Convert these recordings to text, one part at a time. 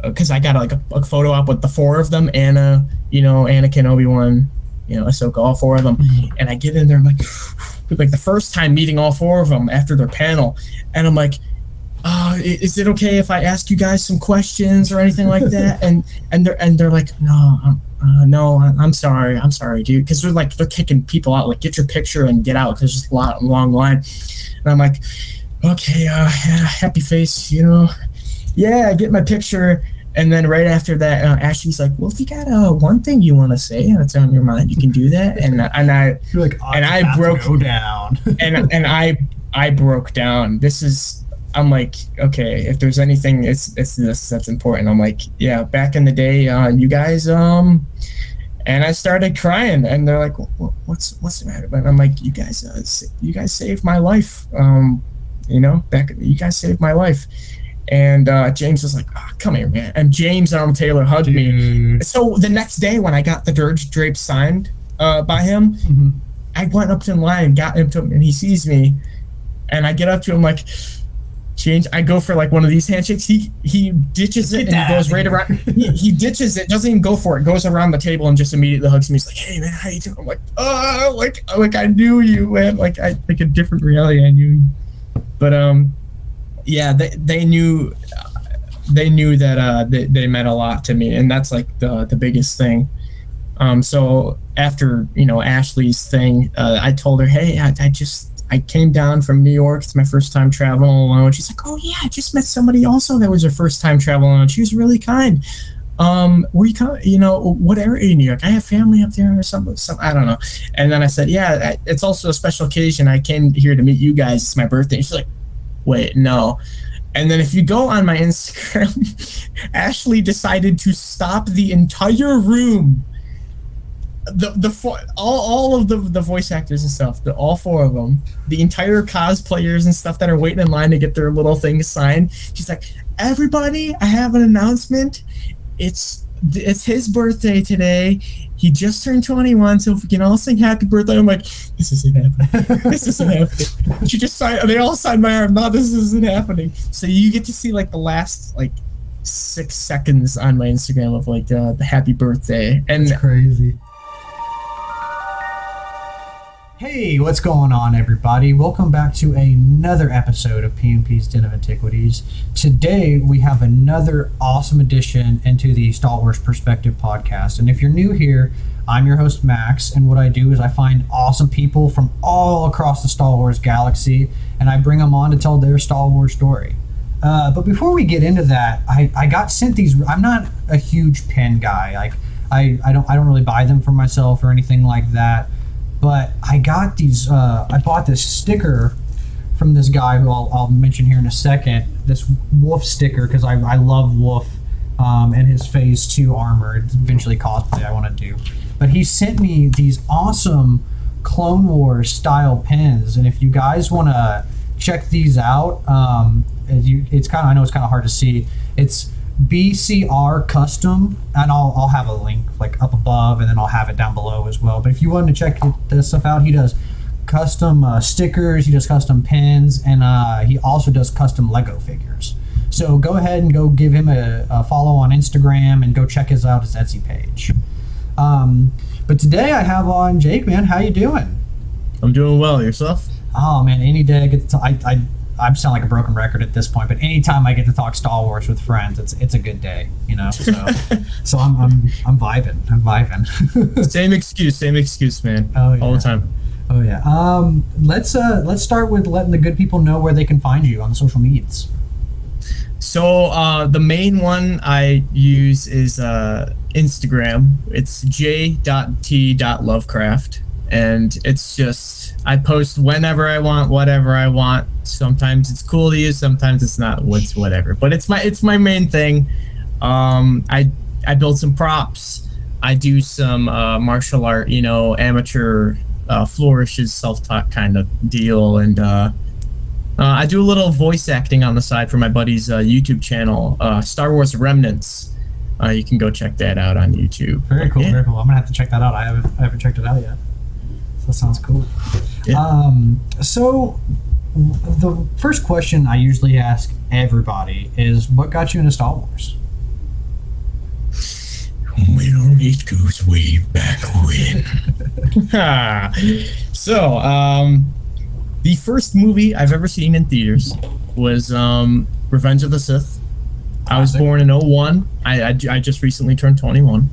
because I got like a photo up with the 4 of them, Anna, Anakin, Obi-Wan, Ahsoka, all 4 of them. And I get in there, I'm like the first time meeting all 4 of them after their panel, and I'm like, is it okay if I ask you guys some questions or anything like that? And they're like, no, I'm sorry, dude, because they're kicking people out, like, get your picture and get out, because there's just a long line. And I'm like, okay, happy face, yeah, get my picture. And then right after that, Ashley's like, well, if you got one thing you want to say that's on your mind, you can do that. And I You're like, I broke down. and I broke down. I'm like, okay, if there's anything, it's this that's important. I'm like, yeah, back in the day, you guys, and I started crying, and they're like, what's the matter? But I'm like, you guys saved my life. You guys saved my life. And James was like, oh, come here, man. And James Taylor hugged me. So the next day when I got the Dirge Drape signed by him, I went up to the line and got him to him, and he sees me, and I get up to him like, James, I go for like one of these handshakes. He ditches it and he goes right around. He ditches it, doesn't even go for it. Goes around the table and just immediately hugs me. He's like, "Hey man, how you doing?" I'm like, "Oh, like I knew you, man. Like a different reality. I knew you." But yeah, they knew that they meant a lot to me, and that's like the biggest thing. So after Ashley's thing, I told her, "Hey, I came down from New York. It's my first time traveling alone." She's like, "Oh yeah, I just met somebody also that was her first time traveling alone. She was really kind. Where you come? What area in New York? I have family up there or something. I don't know." And then I said, "Yeah, it's also a special occasion. I came here to meet you guys. It's my birthday." She's like, "Wait, no." And then if you go on my Instagram, Ashley decided to stop the entire room. All of the voice actors and stuff, all 4 of them, the entire cosplayers and stuff that are waiting in line to get their little things signed. She's like, "Everybody, I have an announcement. It's his birthday today. He just turned 21, so if we can all sing happy birthday." I'm like, this isn't happening. This isn't happening. She just signed. They all signed my arm. No, this isn't happening. So you get to see like the last 6 seconds on my Instagram of like the happy birthday, and that's crazy. Hey, what's going on, everybody? Welcome back to another episode of PMP's Den of Antiquities. Today, we have another awesome addition into the Star Wars Perspective podcast. And if you're new here, I'm your host, Max, and what I do is I find awesome people from all across the Star Wars galaxy, and I bring them on to tell their Star Wars story. But before we get into that, I got sent these. I'm not a huge pen guy. I don't really buy them for myself or anything like that. But I got these, I bought this sticker from this guy who I'll mention here in a second, this Wolf sticker, because I love Wolf and his Phase 2 armor. It's eventually cosplay I want to do. But he sent me these awesome Clone Wars style pens, and if you guys want to check these out, I know it's kind of hard to see. It's BCR Custom, and I'll have a link like up above, and then I'll have it down below as well. But if you want to check this stuff out, he does custom stickers, he does custom pins, and he also does custom Lego figures. So go ahead and go give him a follow on Instagram and go check his Etsy page. But today I have on Jake, man. How you doing? I'm doing well. Yourself? Oh man, any day I get to I sound like a broken record at this point, but anytime I get to talk Star Wars with friends, it's a good day, So I'm vibing. Same excuse, man. Oh yeah. All the time. Oh yeah. Let's start with letting the good people know where they can find you on the social medias. So the main one I use is Instagram. It's j.t.lovecraft. And it's just, I post whenever I want, whatever I want. Sometimes it's cool to use, sometimes it's not. It's whatever. But it's my main thing. I build some props. I do some martial art, amateur flourishes, self-taught kind of deal, and I do a little voice acting on the side for my buddy's YouTube channel, Star Wars Remnants. You can go check that out on YouTube. Very cool, very cool. I'm gonna have to check that out. I haven't checked it out yet. That sounds cool. Yeah. So the first question I usually ask everybody is, what got you into Star Wars? It goes way back when. So, the first movie I've ever seen in theaters was Revenge of the Sith. I was born in '01. I just recently turned 21.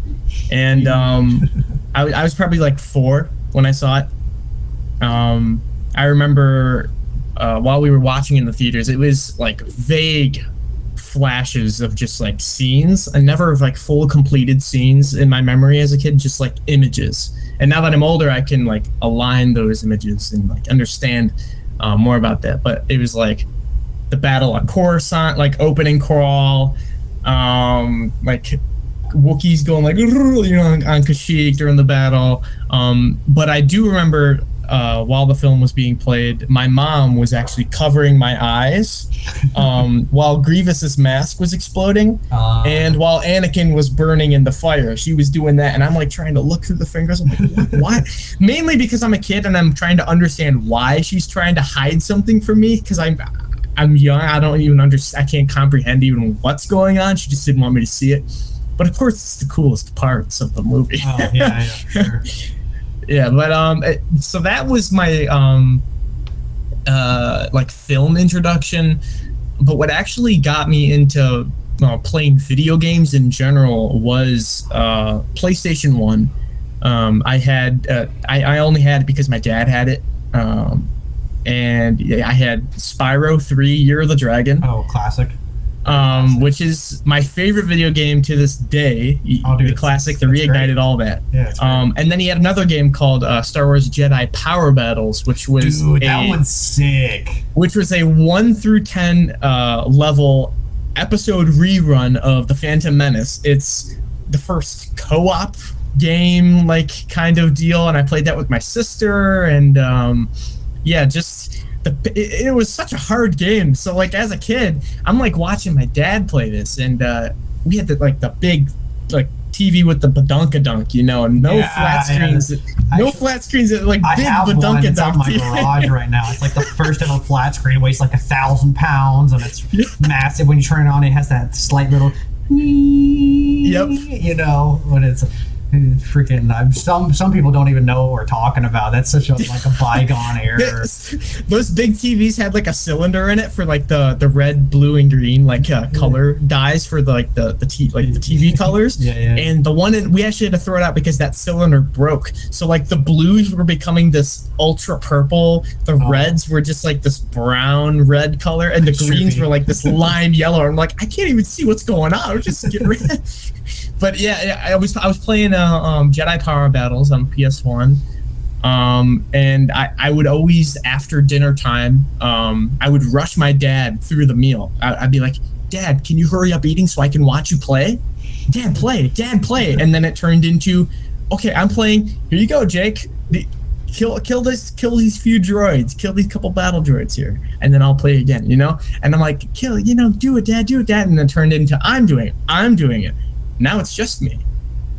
And I was probably like 4 when I saw it. I remember while we were watching in the theaters, it was like vague flashes of just like scenes. I never have like full completed scenes in my memory as a kid, just like images. And now that I'm older, I can like align those images and like understand more about that. But it was like the Battle of Coruscant, like opening crawl, like Wookiees going like, you know, on Kashyyyk during the battle. But I do remember while the film was being played, my mom was actually covering my eyes while Grievous's mask was exploding, and while Anakin was burning in the fire. She was doing that, and I'm like trying to look through the fingers. I'm like, why? Mainly because I'm a kid and I'm trying to understand why she's trying to hide something from me, because I'm young. I don't even understand. I can't comprehend even what's going on. She just didn't want me to see it. But of course, it's the coolest parts of the movie. Oh yeah, sure. Yeah, but so that was my like film introduction. But what actually got me into playing video games in general was PlayStation 1. I had I only had it because my dad had it. And I had Spyro 3: Year of the Dragon. Oh, classic. Which is my favorite video game to this day. The classic that reignited all that. Yeah, and then he had another game called Star Wars Jedi Power Battles, which was that one's sick. Which was a 1 through 10 level episode rerun of The Phantom Menace. It's the first co-op game like kind of deal, and I played that with my sister, and yeah, just it was such a hard game. So like as a kid, I'm like watching my dad play this, and we had the big like TV with the badunkadunk, you know, and no flat screens. Flat screens that like big badunkadunk. It's on my garage right now. It's like the first ever flat screen. It weighs like 1,000 pounds, and it's massive. When you turn it on, it has that slight little, you know, when it's freaking. Some people don't even know what we're talking about. That's such a like a bygone era. Those big TVs had like a cylinder in it for like the red, blue, and green like color dyes for the TV colors. Yeah. And the one we actually had to throw it out because that cylinder broke. So like the blues were becoming this ultra purple. The reds were just like this brown red color, and the greens were like this lime yellow. I'm like, I can't even see what's going on. I'm just getting rid. But yeah, I was playing Jedi Power Battles on PS1, and I would always, after dinner time, I would rush my dad through the meal. I'd be like, Dad, can you hurry up eating so I can watch you play? Dad, play. And then it turned into, okay, I'm playing. Here you go, Jake. Kill these few droids. Kill these couple battle droids here, and then I'll play again. You know, and I'm like, do it, Dad, and then it turned into I'm doing it. Now it's just me,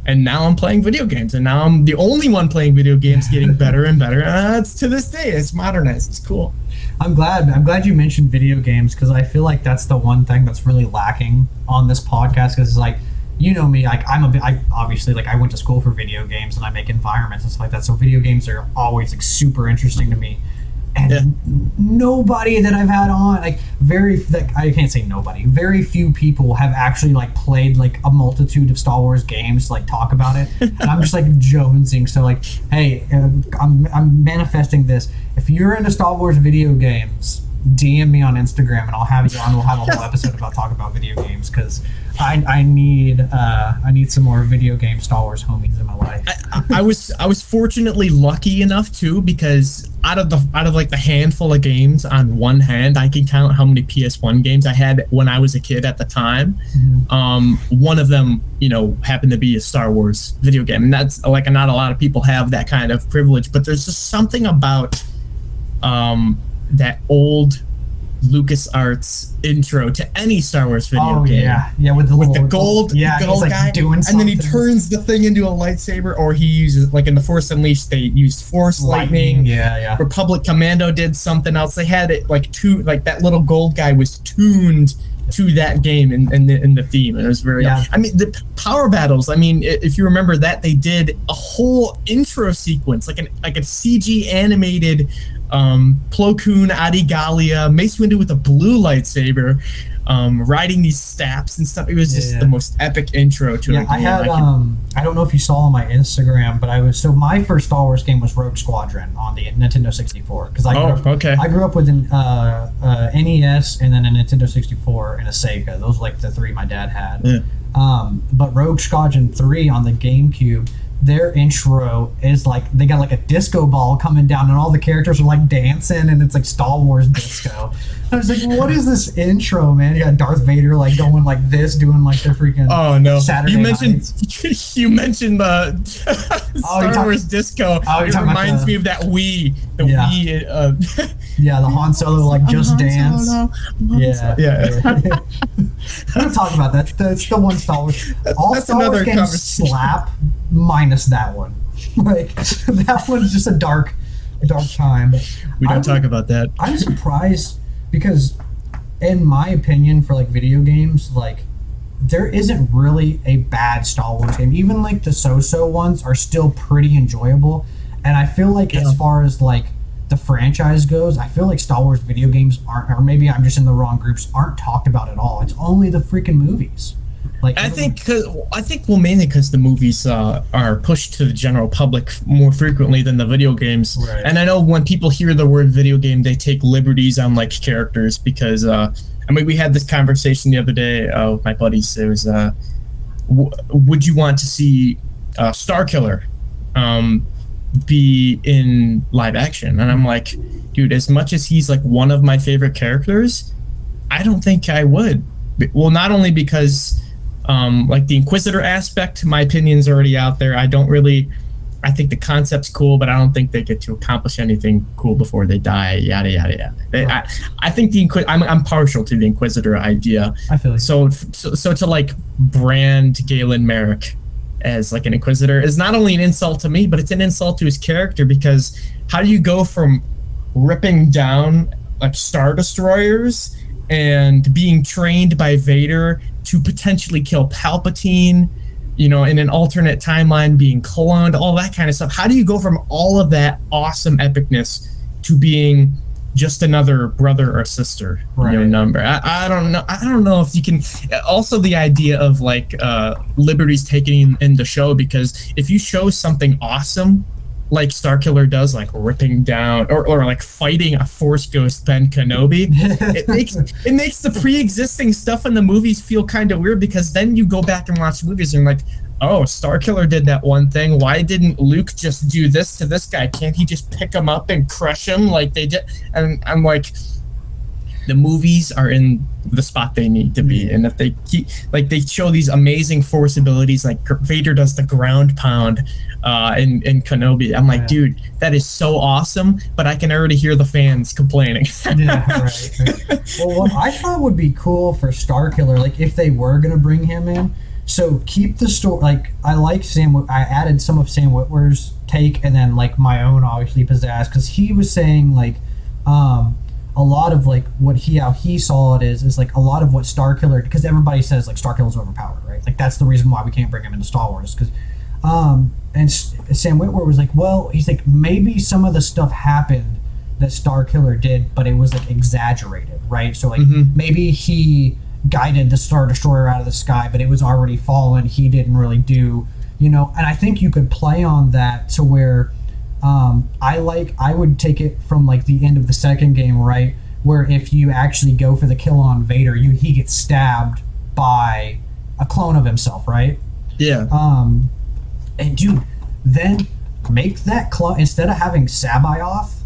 and now I'm playing video games, and now I'm the only one playing video games, getting better and better. It's to this day, it's modernized. It's cool. I'm glad you mentioned video games, because I feel like that's the one thing that's really lacking on this podcast. Because it's like, you know me, like I obviously like I went to school for video games and I make environments and stuff like that. So video games are always like super interesting to me. And nobody that I've had on, I can't say nobody, very few people have actually like played like a multitude of Star Wars games to like talk about it. And I'm just like jonesing. So like, hey, I'm manifesting this. If you're into Star Wars video games, DM me on Instagram and I'll have you on. We'll have a whole episode about talking about video games, because I need some more video game Star Wars homies in my life. I was fortunately lucky enough too, because out of like the handful of games on one hand, I can count how many PS1 games I had when I was a kid at the time. Mm-hmm. One of them, you know, happened to be a Star Wars video game, and that's like not a lot of people have that kind of privilege. But there's just something about that old LucasArts intro to any Star Wars video game. Yeah, with the gold like guy, doing and then he turns the thing into a lightsaber, or he uses, like in the Force Unleashed, they used Force Lightning. Yeah. Republic Commando did something else. They had it like that little gold guy was tuned to that game in the theme, and it was very. Yeah. I mean, the power battles. I mean, if you remember that, they did a whole intro sequence, like a CG animated Plo Koon, Adigalia, Mace Windu with a blue lightsaber, riding these staffs and stuff. It was just the most epic intro to a game. I had I don't know if you saw on my Instagram, but my first Star Wars game was Rogue Squadron on the Nintendo 64 because I grew up with an NES and then a Nintendo 64 and a Sega. Those were like the three my dad had. Yeah. But Rogue Squadron 3 on the GameCube, their intro is like they got like a disco ball coming down and all the characters are like dancing and it's like Star Wars disco. I was like, what is this intro, man? You got Darth Vader like going like this, doing like the freaking Saturday nights. You mentioned the Star Wars disco. It reminds me of that Wii. The Wii. Yeah, the Han Solo like Just Dance. Yeah. We don't talk about that. That's the one Star Wars. All Star Wars games slap minus that one. Like that one's just a dark time. We don't talk about that. I'm surprised because, in my opinion, for like video games, like there isn't really a bad Star Wars game. Even like the so-so ones are still pretty enjoyable. And I feel like as far as like the franchise goes, I feel like Star Wars video games aren't, or maybe I'm just in the wrong groups, aren't talked about at all. It's only the freaking movies. Like I think mainly because the movies are pushed to the general public more frequently than the video games. Right. And I know when people hear the word video game, they take liberties on like characters because I mean we had this conversation the other day with my buddies. It was would you want to see Starkiller be in live action? And I'm like, dude, as much as he's like one of my favorite characters, I don't think I would. Well, not only because like the Inquisitor aspect, my opinion's already out there. I think the concept's cool, but I don't think they get to accomplish anything cool before they die. Yada yada yada. Right. I think I'm partial to the Inquisitor idea. I feel like so to like brand Galen Merrick as like an Inquisitor is not only an insult to me, but it's an insult to his character, because how do you go from ripping down like Star Destroyers and being trained by Vader to potentially kill Palpatine, you know, in an alternate timeline, being cloned, all that kind of stuff? How do you go from all of that awesome epicness to being just another brother or sister, number? I don't know. I don't know if you can. Also, the idea of like liberties taken in the show, because if you show something awesome like Starkiller does, like ripping down or like fighting a Force ghost Ben Kenobi, it makes the pre-existing stuff in the movies feel kind of weird, because then you go back and watch movies and you're like, oh, Starkiller did that one thing. Why didn't Luke just do this to this guy? Can't he just pick him up and crush him like they did? And I'm like, the movies are in the spot they need to be, and if they keep, like, they show these amazing Force abilities, like Vader does the ground pound in Kenobi. I'm like, dude, that is so awesome, but I can already hear the fans complaining. Right. Well, what I thought would be cool for Starkiller, like if they were gonna bring him in, so keep the story. Like I like I added some of Sam Witwer's take, and then like my own obviously pizzazz, because he was saying like a lot of like how he saw it is like a lot of what Starkiller, because everybody says like Starkiller's overpowered, right? Like that's the reason why we can't bring him into Star Wars, because and Sam Witwer was like, well, he's like, maybe some of the stuff happened that Starkiller did, but it was like exaggerated, right? So like maybe he guided the Star Destroyer out of the sky, but it was already fallen. He didn't really do, and I think you could play on that to where I would take it from like the end of the second game, right, where if you actually go for the kill on Vader, he gets stabbed by a clone of himself, right? Yeah. And dude, then make that clone, instead of having Sabayoth,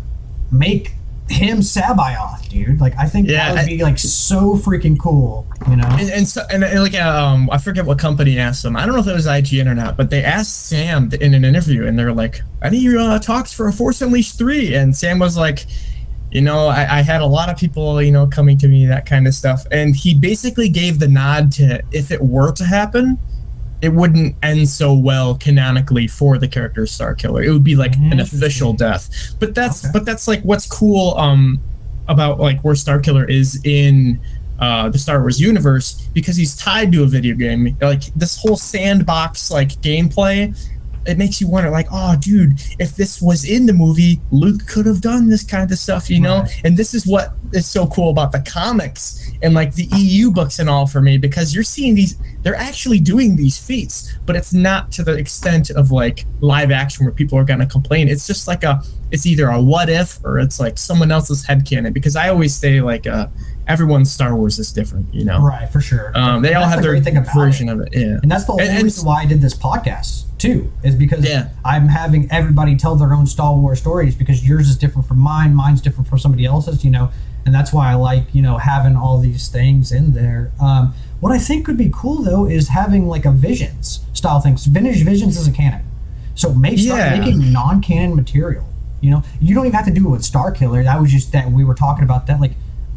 make him Sabayoth, dude. Like I think that would be like so freaking cool, And like I forget what company asked them. I don't know if it was IGN or not, but they asked Sam in an interview, and they're like, "Any talks for a Force Unleashed 3?" And Sam was like, I had a lot of people, coming to me, that kind of stuff, and he basically gave the nod to, if it were to happen, it wouldn't end so well canonically for the character Starkiller. It would be like an official death. But that's like what's cool about like where Starkiller is in the Star Wars universe because he's tied to a video game. Like this whole sandbox like gameplay, it makes you wonder, like, oh, dude, if this was in the movie, Luke could have done this kind of stuff, you know? Right. And this is what is so cool about the comics and like the EU books and all for me, because you're seeing they're actually doing these feats, but it's not to the extent of like live action where people are going to complain. It's just like it's either a what if or it's like someone else's headcanon, because I always say like, everyone's Star Wars is different, you know? Right, for sure. They all have their version of it. Yeah. And that's the whole reason why I did this podcast too, is because I'm having everybody tell their own Star Wars stories, because yours is different from mine, mine's different from somebody else's, you know, and that's why I like, you know, having all these things in there. What I think could be cool though is having like a Visions style thing. Vintage Visions isn't canon, so start making non-canon material. You know, you don't even have to do it with Star Killer. That was just that we were talking about that. Like,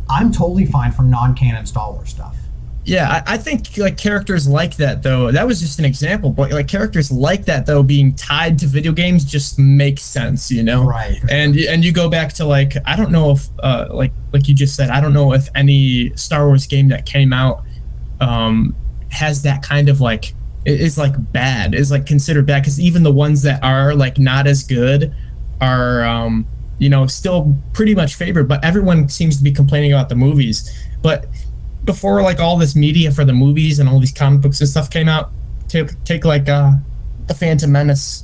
I'm totally fine from non-canon Star Wars stuff. Yeah, I think like characters like that though, that was just an example, but like characters like that though being tied to video games just makes sense, you know? Right. And you go back to like, I don't know if like you just said, I don't know if any Star Wars game that came out has that kind of like, is like bad, is like considered bad, because even the ones that are like not as good are you know, still pretty much favored, but everyone seems to be complaining about the movies. But before like all this media for the movies and all these comic books and stuff came out, take like the Phantom Menace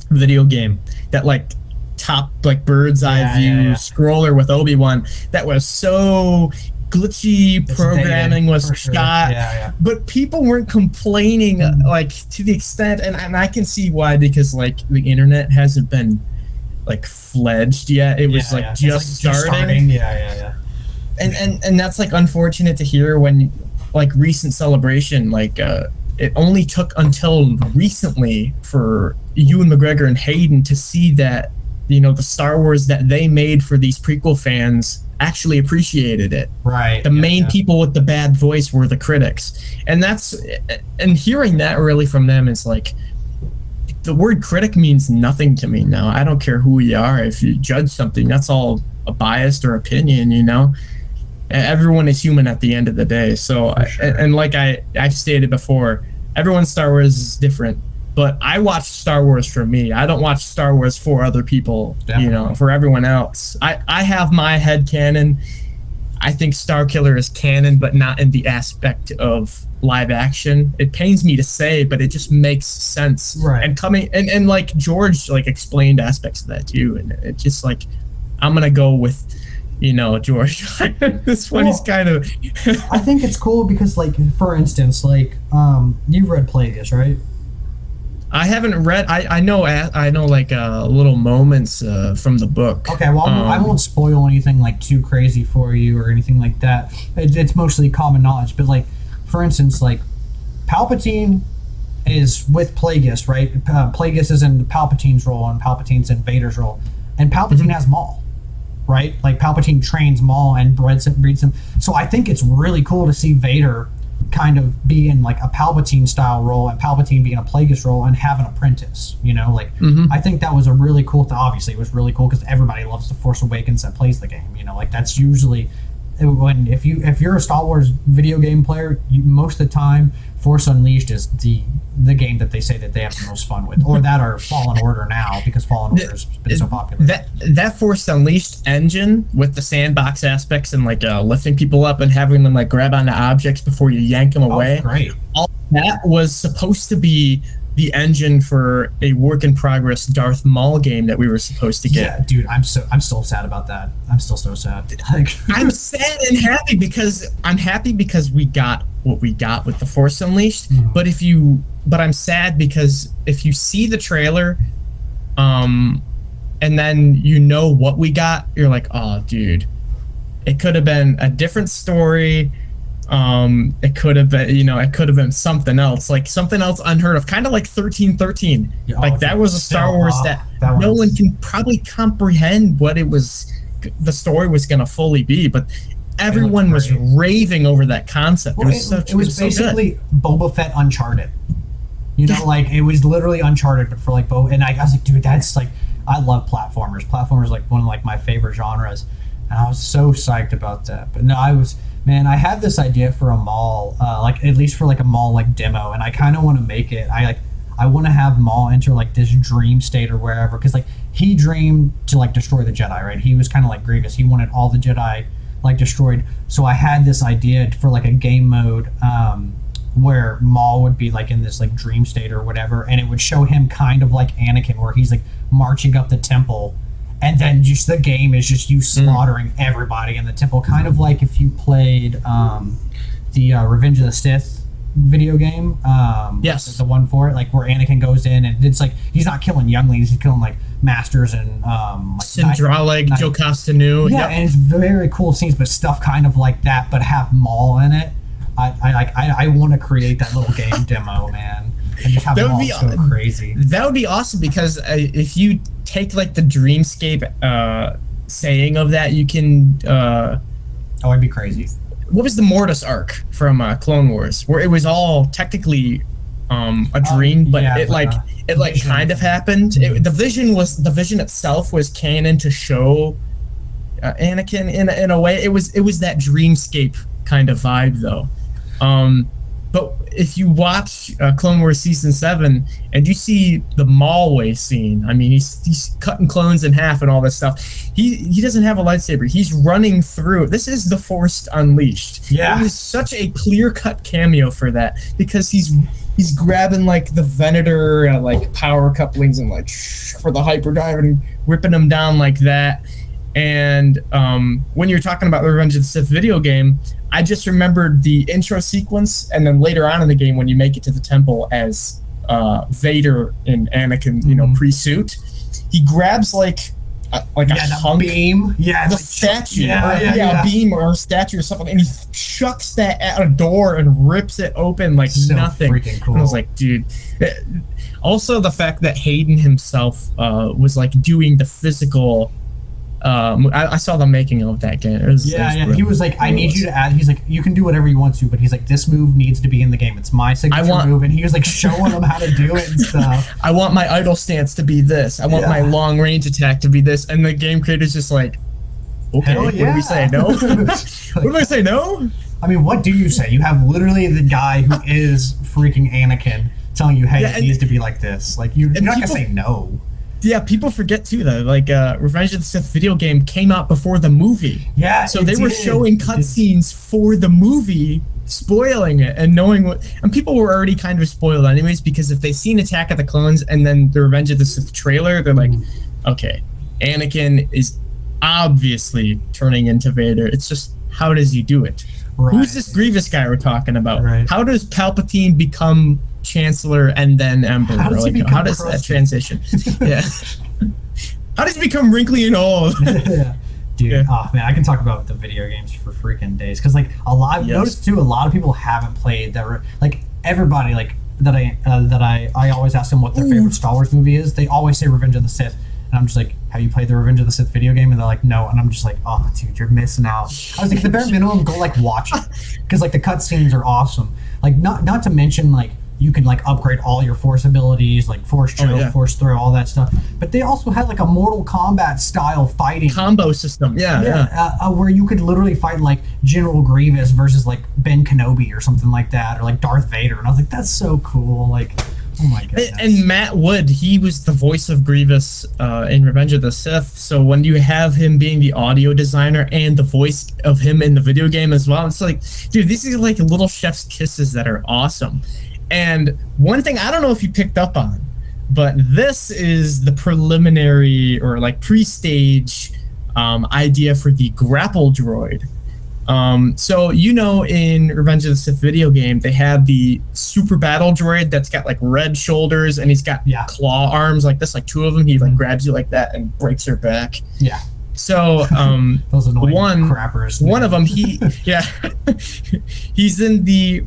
video game, that like top like bird's eye view scroller with Obi-Wan, that was so glitchy, programming was shot, but people weren't complaining like to the extent, and I can see why, because like the internet hasn't been like fledged yet. It was like just starting. And that's like unfortunate to hear when like recent Celebration, like it only took until recently for Ewan McGregor and Hayden to see that, you know, the Star Wars that they made for these prequel fans actually appreciated it. Right. The main people with the bad voice were the critics. And hearing that really from them is like, the word critic means nothing to me now. I don't care who you are. If you judge something, that's all a biased or opinion, you know? Everyone is human at the end of the day. So, and like I've stated before, everyone's Star Wars is different, but I watch Star Wars for me. I don't watch Star Wars for other people, you know, for everyone else. I have my head canon. I think Star Killer is canon, but not in the aspect of live action. It pains me to say, but it just makes sense. Right. And like George like explained aspects of that too, and it just like, I'm gonna go with, you know, George. This one is kind of I think it's cool because, like, for instance, like you've read Plagueis, right? I haven't read. I know like little moments from the book. Okay, well, I won't spoil anything like too crazy for you or anything like that. It's mostly common knowledge, but like, for instance, like Palpatine is with Plagueis, right? Plagueis is in Palpatine's role, and Palpatine's in Vader's role, and Palpatine has Maul, right? Like Palpatine trains Maul and breeds him. So I think it's really cool to see Vader kind of be in like a Palpatine style role and Palpatine being a Plagueis role and have an apprentice, you know, like I think that was a really cool thing. Obviously it was really cool because everybody loves The Force Awakens that plays the game, you know, like that's usually when if you're a Star Wars video game player, most of the time Force Unleashed is the game that they say that they have the most fun with, or that or Fallen Order now, because Fallen Order's been so popular. That Force Unleashed engine with the sandbox aspects and like lifting people up and having them like grab onto objects before you yank them away. Great. All that was supposed to be the engine for a work in progress Darth Maul game that we were supposed to get. Yeah, dude, I'm still sad about that. I'm still so sad. Like, I'm sad and happy because we got what we got with the Force Unleashed. But I'm sad because if you see the trailer, and then you know what we got, you're like, oh, dude, it could have been a different story. It could have been, you know, it could have been something else, like something else unheard of, kind of like 1313. Like that was a Star Wars that no one can probably comprehend what the story was going to fully be, but everyone was raving over that concept. Well, it was basically Boba Fett Uncharted. You know, like it was literally Uncharted, but for like Boba. And I was like, dude, that's like, I love platformers. Platformers like one of like my favorite genres, and I was so psyched about that. But no, Man, I had this idea for a mall, like at least for like a mall like demo, and I kind of want to make it. I want to have Maul enter like this dream state or wherever, because like he dreamed to like destroy the Jedi, right? He was kind of like Grievous. He wanted all the Jedi like destroyed. So I had this idea for like a game mode where Maul would be like in this like dream state or whatever, and it would show him kind of like Anakin, where he's like marching up the temple, and then just the game is just you slaughtering everybody in the temple, kind of like if you played the Revenge of the Sith video game. Yes, the one for it, like where Anakin goes in and it's like he's not killing younglings, he's killing like masters and like Sindralig, Jocasta Nu. Yeah, and it's very cool scenes, but stuff kind of like that, but have Maul in it. I want to create that little game demo, man, and just have Maul go crazy. That would be awesome, because if you take like the dreamscape saying of that, you can it'd be crazy. What was the Mortis arc from Clone Wars, where it was all technically a dream, but it kind of happened. The vision itself was canon to show Anakin in a way. It was that dreamscape kind of vibe though. But if you watch Clone Wars Season 7 and you see the Maul scene, I mean, he's cutting clones in half and all this stuff. He doesn't have a lightsaber. He's running through. This is the Force Unleashed. Yeah. It was such a clear-cut cameo for that, because he's grabbing like the Venator like power couplings and like for the hyperdrive and whipping them down like that. And when you're talking about the Revenge of the Sith video game, I just remembered the intro sequence, and then later on in the game when you make it to the temple as Vader and Anakin, pre-suit, he grabs like a hunk, beam, the statue, a beam or a statue or something, and he chucks that at a door and rips it open like so nothing. Freaking cool. And I was like, dude. Also, the fact that Hayden himself was like doing the physical. I saw the making of that game. It was he was like, I need you to add. He's like, you can do whatever you want to, but he's like, this move needs to be in the game. It's my signature move, and he was like showing them how to do it and stuff. I want my idle stance to be this. I want my long range attack to be this. And the game creator's just like, okay, what do we say? No? What do I say? No? I mean, what do you say? You have literally the guy who is freaking Anakin telling you, hey, it needs to be like this. Like you're not gonna say no. Yeah, people forget too though. Like Revenge of the Sith video game came out before the movie. Yeah, so they were showing cutscenes for the movie, spoiling it and knowing what. And people were already kind of spoiled anyways, because if they've seen Attack of the Clones and then the Revenge of the Sith trailer, they're like, okay, Anakin is obviously turning into Vader. It's just, how does he do it? Right. Who's this Grievous guy we're talking about? Right. How does Palpatine become Chancellor and then Emperor? How does that transition? Yeah. How does he become wrinkly and old? Dude, oh man, I can talk about the video games for freaking days, because like I've noticed too, a lot of people haven't played that. Like everybody, like that I always ask them what their favorite Star Wars movie is. They always say Revenge of the Sith, and I'm just like, have you played the Revenge of the Sith video game? And they're like, no. And I'm just like, oh dude, you're missing out. I was like, the bare minimum, go like watch it, because like the cutscenes are awesome. Like not to mention like, you can like upgrade all your Force abilities, like Force choke, Force throw, all that stuff. But they also had like a Mortal Kombat style fighting combo system, where you could literally fight like General Grievous versus like Ben Kenobi or something like that, or like Darth Vader. And I was like, that's so cool. Like, oh my goodness. And Matt Wood, he was the voice of Grievous in Revenge of the Sith. So when you have him being the audio designer and the voice of him in the video game as well, it's like, dude, these are like little chef's kisses that are awesome. And one thing, I don't know if you picked up on, but this is the preliminary or like pre-stage idea for the grapple droid. So in Revenge of the Sith video game, they have the super battle droid that's got like red shoulders and he's got claw arms like this, like two of them. He like grabs you like that and breaks your back. Yeah. So those annoying crappers. One of them, he's in the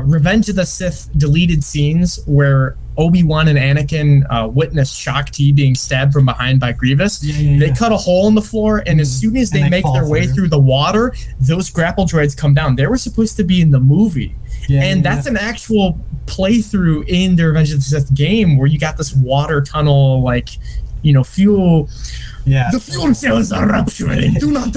Revenge of the Sith deleted scenes where Obi-Wan and Anakin witness Shaak-Ti being stabbed from behind by Grievous. They cut a hole in the floor, and as soon as they make their way through the water, those grapple droids come down. They were supposed to be in the movie. That's an actual playthrough in the Revenge of the Sith game where you got this water tunnel, like, fuel. Yeah. The fuel cells are rupturing. Do not.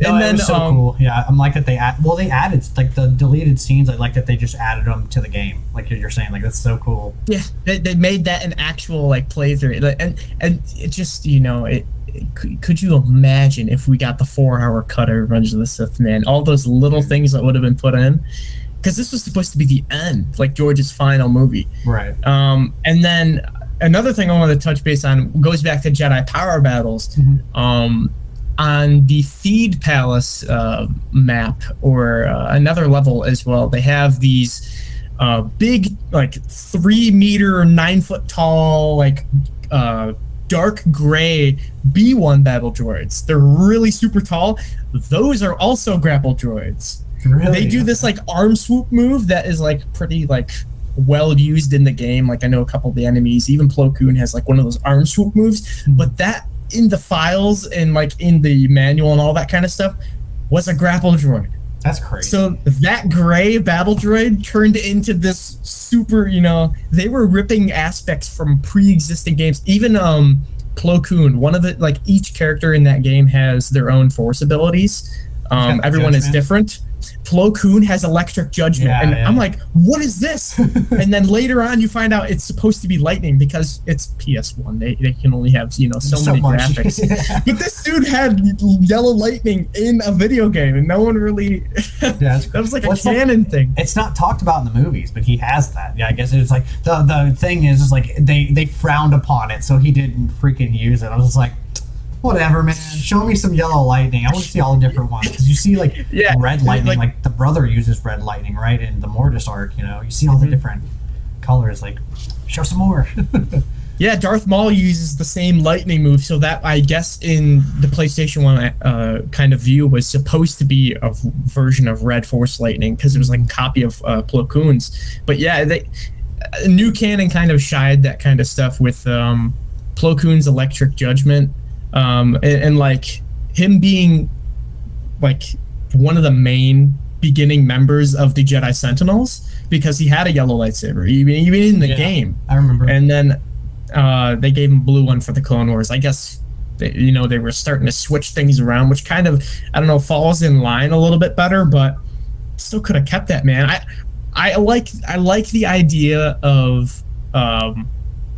No, And it then was so cool. Yeah, I'm like that they added like the deleted scenes. I like that they just added them to the game. Like you're saying, like that's so cool. yeah, they made that an actual like playthrough, and it just could you imagine if we got the 4 hour cut of Revenge of the Sith, man? All those little things that would have been put in, because this was supposed to be the end, like George's final movie. Right. And then another thing I wanted to touch base on goes back to Jedi power battles. On the Feed Palace map, or another level as well, they have these big, like 3 meter, 9 foot tall, like dark gray B1 battle droids. They're really super tall. Those are also grapple droids. Really? They do this like arm swoop move that is like pretty like well used in the game. Like I know a couple of the enemies, even Plo Koon has like one of those arm swoop moves, but that in the files and like in the manual and all that kind of stuff was a grapple droid. That's crazy. So that gray battle droid turned into this super, they were ripping aspects from pre-existing games. Even Plo Koon, one of the, like each character in that game has their own force abilities. Everyone is different. Plo Koon has electric judgment, and I'm like, what is this? And then later on, you find out it's supposed to be lightning because it's PS1. They can only have so many graphics. But this dude had yellow lightning in a video game, and no one really. That was like a canon thing. It's not talked about in the movies, but he has that. Yeah, I guess it's like the thing is like they frowned upon it, so he didn't freaking use it. I was just like, whatever, man. Show me some yellow lightning. I want to see all the different ones, because you see like red lightning. Like the brother uses red lightning, right? In the Mortis arc, you see all the different colors. Like, show some more. Yeah, Darth Maul uses the same lightning move, so that I guess in the PlayStation 1 kind of view was supposed to be a version of Red Force Lightning, because it was like a copy of Plo Koon's. But yeah, new canon kind of shied that kind of stuff with Plo Koon's electric judgment. And like him being like one of the main beginning members of the Jedi Sentinels, because he had a yellow lightsaber even in the game. I remember. And then they gave him a blue one for the Clone Wars. I guess they were starting to switch things around, which kind of, I don't know, falls in line a little bit better, but still could have kept that, man. I like the idea of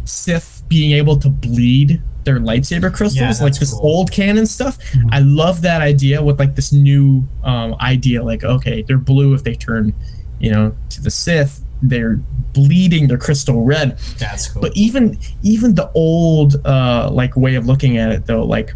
Sith being able to bleed their lightsaber crystals, like this old canon stuff. I love that idea with like this new idea, like, okay, they're blue if they turn to the Sith, they're bleeding their crystal red. That's cool. But even the old like way of looking at it, though, like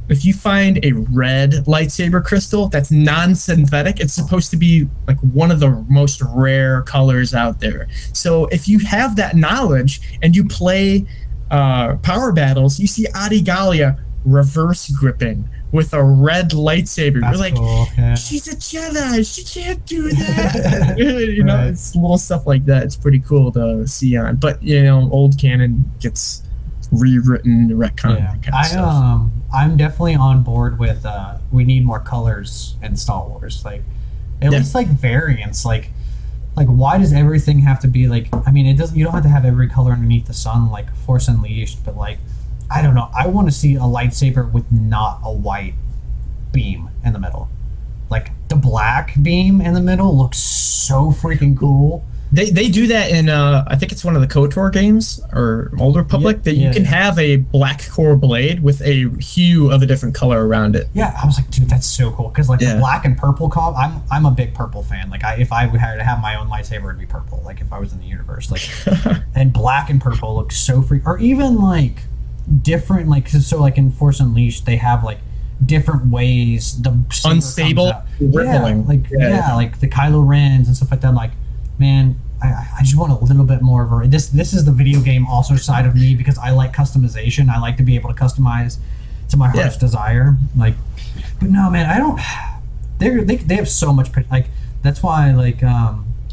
if you find a red lightsaber crystal that's non-synthetic, it's supposed to be like one of the most rare colors out there. So if you have that knowledge and you play power battles, you see Adi Gallia reverse gripping with a red lightsaber. You're like, cool. Yeah. She's a Jedi, she can't do that. It's little stuff like that. It's pretty cool to see on. But old canon gets rewritten, retcon. Kind of stuff. I'm definitely on board with we need more colors in Star Wars. Like at least like variants. Like why does everything have to be like, I mean, you don't have to have every color underneath the sun like Force Unleashed, but like, I don't know, I want to see a lightsaber with not a white beam in the middle. Like the black beam in the middle looks so freaking cool. They do that in I think it's one of the KOTOR games or Old Republic, that you can have a black core blade with a hue of a different color around it. Yeah, I was like, dude, that's so cool, because like the black and purple comp, I'm a big purple fan. Like if I had to have my own lightsaber, it'd be purple. Like if I was in the universe, like and black and purple look so free. Or even like different, like so like in Force Unleashed, they have like different ways the unstable rippling. Like the Kylo Rens and stuff like that. I'm like, man, I just want a little bit more of a this is the video game also side of me, because I like customization. I like to be able to customize to my heart's desire. Like, but no, man, I don't. They have so much, like, that's why, like,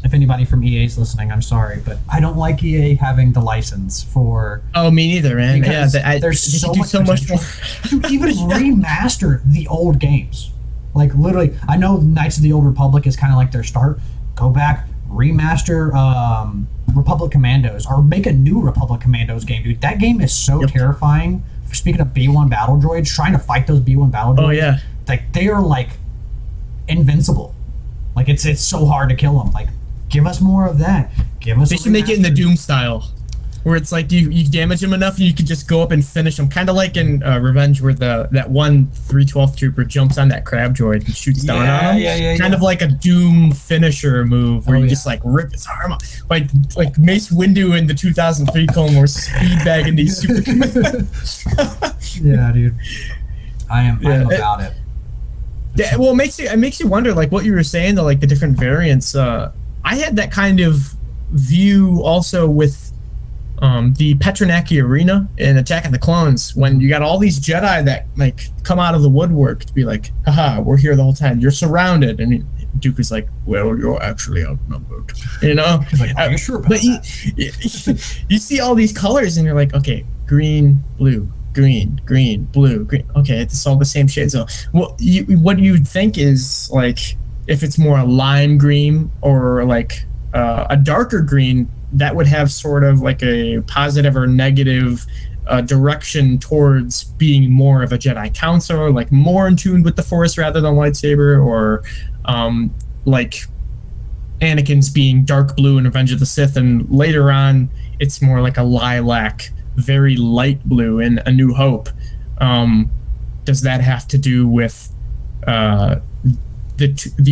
if anybody from EA is listening, I'm sorry, but I don't like EA having the license for. Oh, me neither, man. Yeah, there's so much more to even remaster the old games. Like literally, I know Knights of the Old Republic is kind of like their start. Go back, remaster Republic Commandos, or make a new Republic Commandos game, dude. That game is so terrifying. Speaking of B1 battle droids, trying to fight those B1 battle droids. Oh yeah, like they are like invincible. Like it's so hard to kill them. Like, give us more of that. Give us. They should make it in the Doom style, where it's like you damage them enough and you can just go up and finish them, kind of like in Revenge, where that one 312th trooper jumps on that crab droid and shoots down on him. Kind of like a Doom finisher move, where you just like rip his arm off, like Mace Windu in the 2003 Clone Wars speed bagging these super. Yeah, dude. I'm about it. Yeah, well, it makes you wonder, like what you were saying, like the different variants. I had that kind of view also with the Petronaki Arena in Attack of the Clones, when you got all these Jedi that like come out of the woodwork to be like, haha, we're here the whole time. You're surrounded, and Duke is like, well, you're actually outnumbered. You know? Like, are you sure about that? You see all these colors, and you're like, okay, green, blue. Green, blue, green. Okay, it's all the same shade. So, what you'd think is like, if it's more a lime green or like a darker green, that would have sort of like a positive or negative direction towards being more of a Jedi counselor, like more in tune with the Force rather than lightsaber, or like Anakin's being dark blue in Revenge of the Sith, and later on it's more like a lilac, very light blue in A New Hope. Does that have to do with the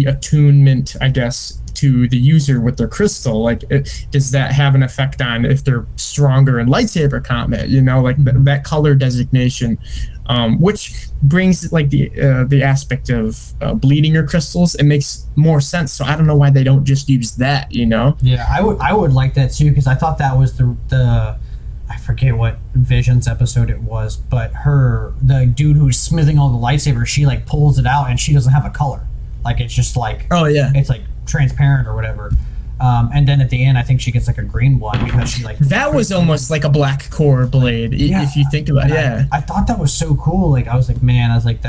attunement, I guess, to the user with their crystal? Like, does that have an effect on if they're stronger in lightsaber combat? You know, like that color designation, which brings like the aspect of bleeding your crystals. It makes more sense. So I don't know why they don't just use that. You know? Yeah, I would like that too, because I thought that was the I forget what Visions episode it was, but the dude who's smithing all the lightsabers, she like pulls it out and she doesn't have a color. Like, it's just like, oh yeah, it's like transparent or whatever. And then at the end, I think she gets like a green one because she like, that was almost like a black core blade, if you think about it. Yeah, I thought that was so cool. Like, I was like, man, I was like,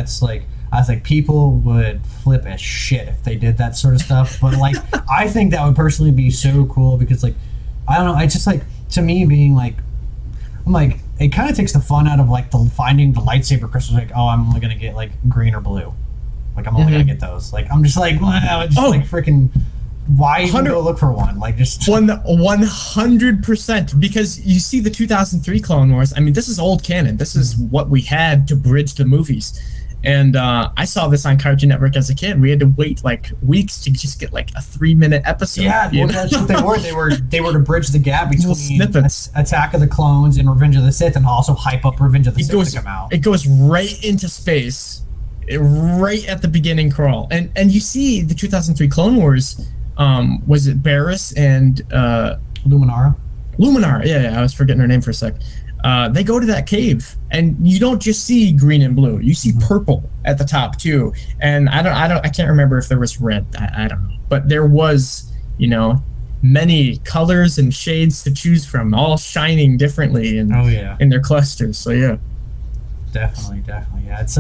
people would flip as shit if they did that sort of stuff. But like, I think that would personally be so cool, because like, I don't know, it's just like, to me, being like, I'm like, it kind of takes the fun out of like finding the lightsaber crystals. Like, oh, I'm only gonna get like green or blue. Like, I'm only gonna get those. Like, I'm just like, wow, just like freaking. Why even go look for one? Like, just 100%, because you see the 2003 Clone Wars. I mean, this is old canon. This is what we had to bridge the movies. And I saw this on Cartoon Network as a kid. We had to wait like weeks to just get like a 3-minute episode. Yeah, well, that's what they were. They were to bridge the gap between snippets. Attack of the Clones and Revenge of the Sith, and also hype up Revenge of the Sith to come out. It goes right into space, right at the beginning crawl. And you see the 2003 Clone Wars. Was it Barriss and Luminara? Luminara, yeah, I was forgetting her name for a sec. They go to that cave, and you don't just see green and blue. You see purple at the top too. And I can't remember if there was red. I don't know, but there was, you know, many colors and shades to choose from, all shining differently in their clusters. So yeah, definitely, yeah. It's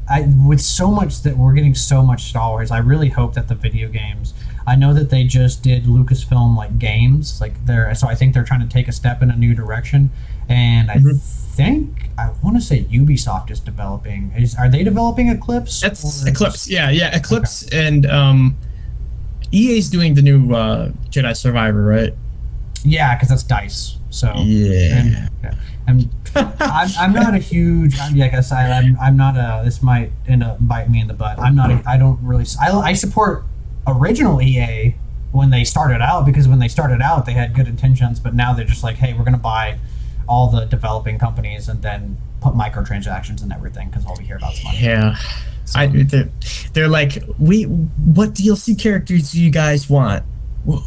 I with so much that we're getting so much Star Wars, I really hope that the video games. I know that they just did Lucasfilm like games, like so I think they're trying to take a step in a new direction, and I think I want to say Ubisoft is developing. Are they developing Eclipse? That's Eclipse, yeah, Eclipse, okay. And EA's doing the new Jedi Survivor, right? Yeah, because that's DICE. So yeah. I'm not a huge. Like I said, I'm not a. This might end up biting me in the butt. I'm not. I don't really. I support original EA when they started out, because when they started out they had good intentions, but now they're just like, hey, we're gonna buy all the developing companies and then put microtransactions and everything, because all we hear about is money. Yeah. So. They're like, what DLC characters do you guys want?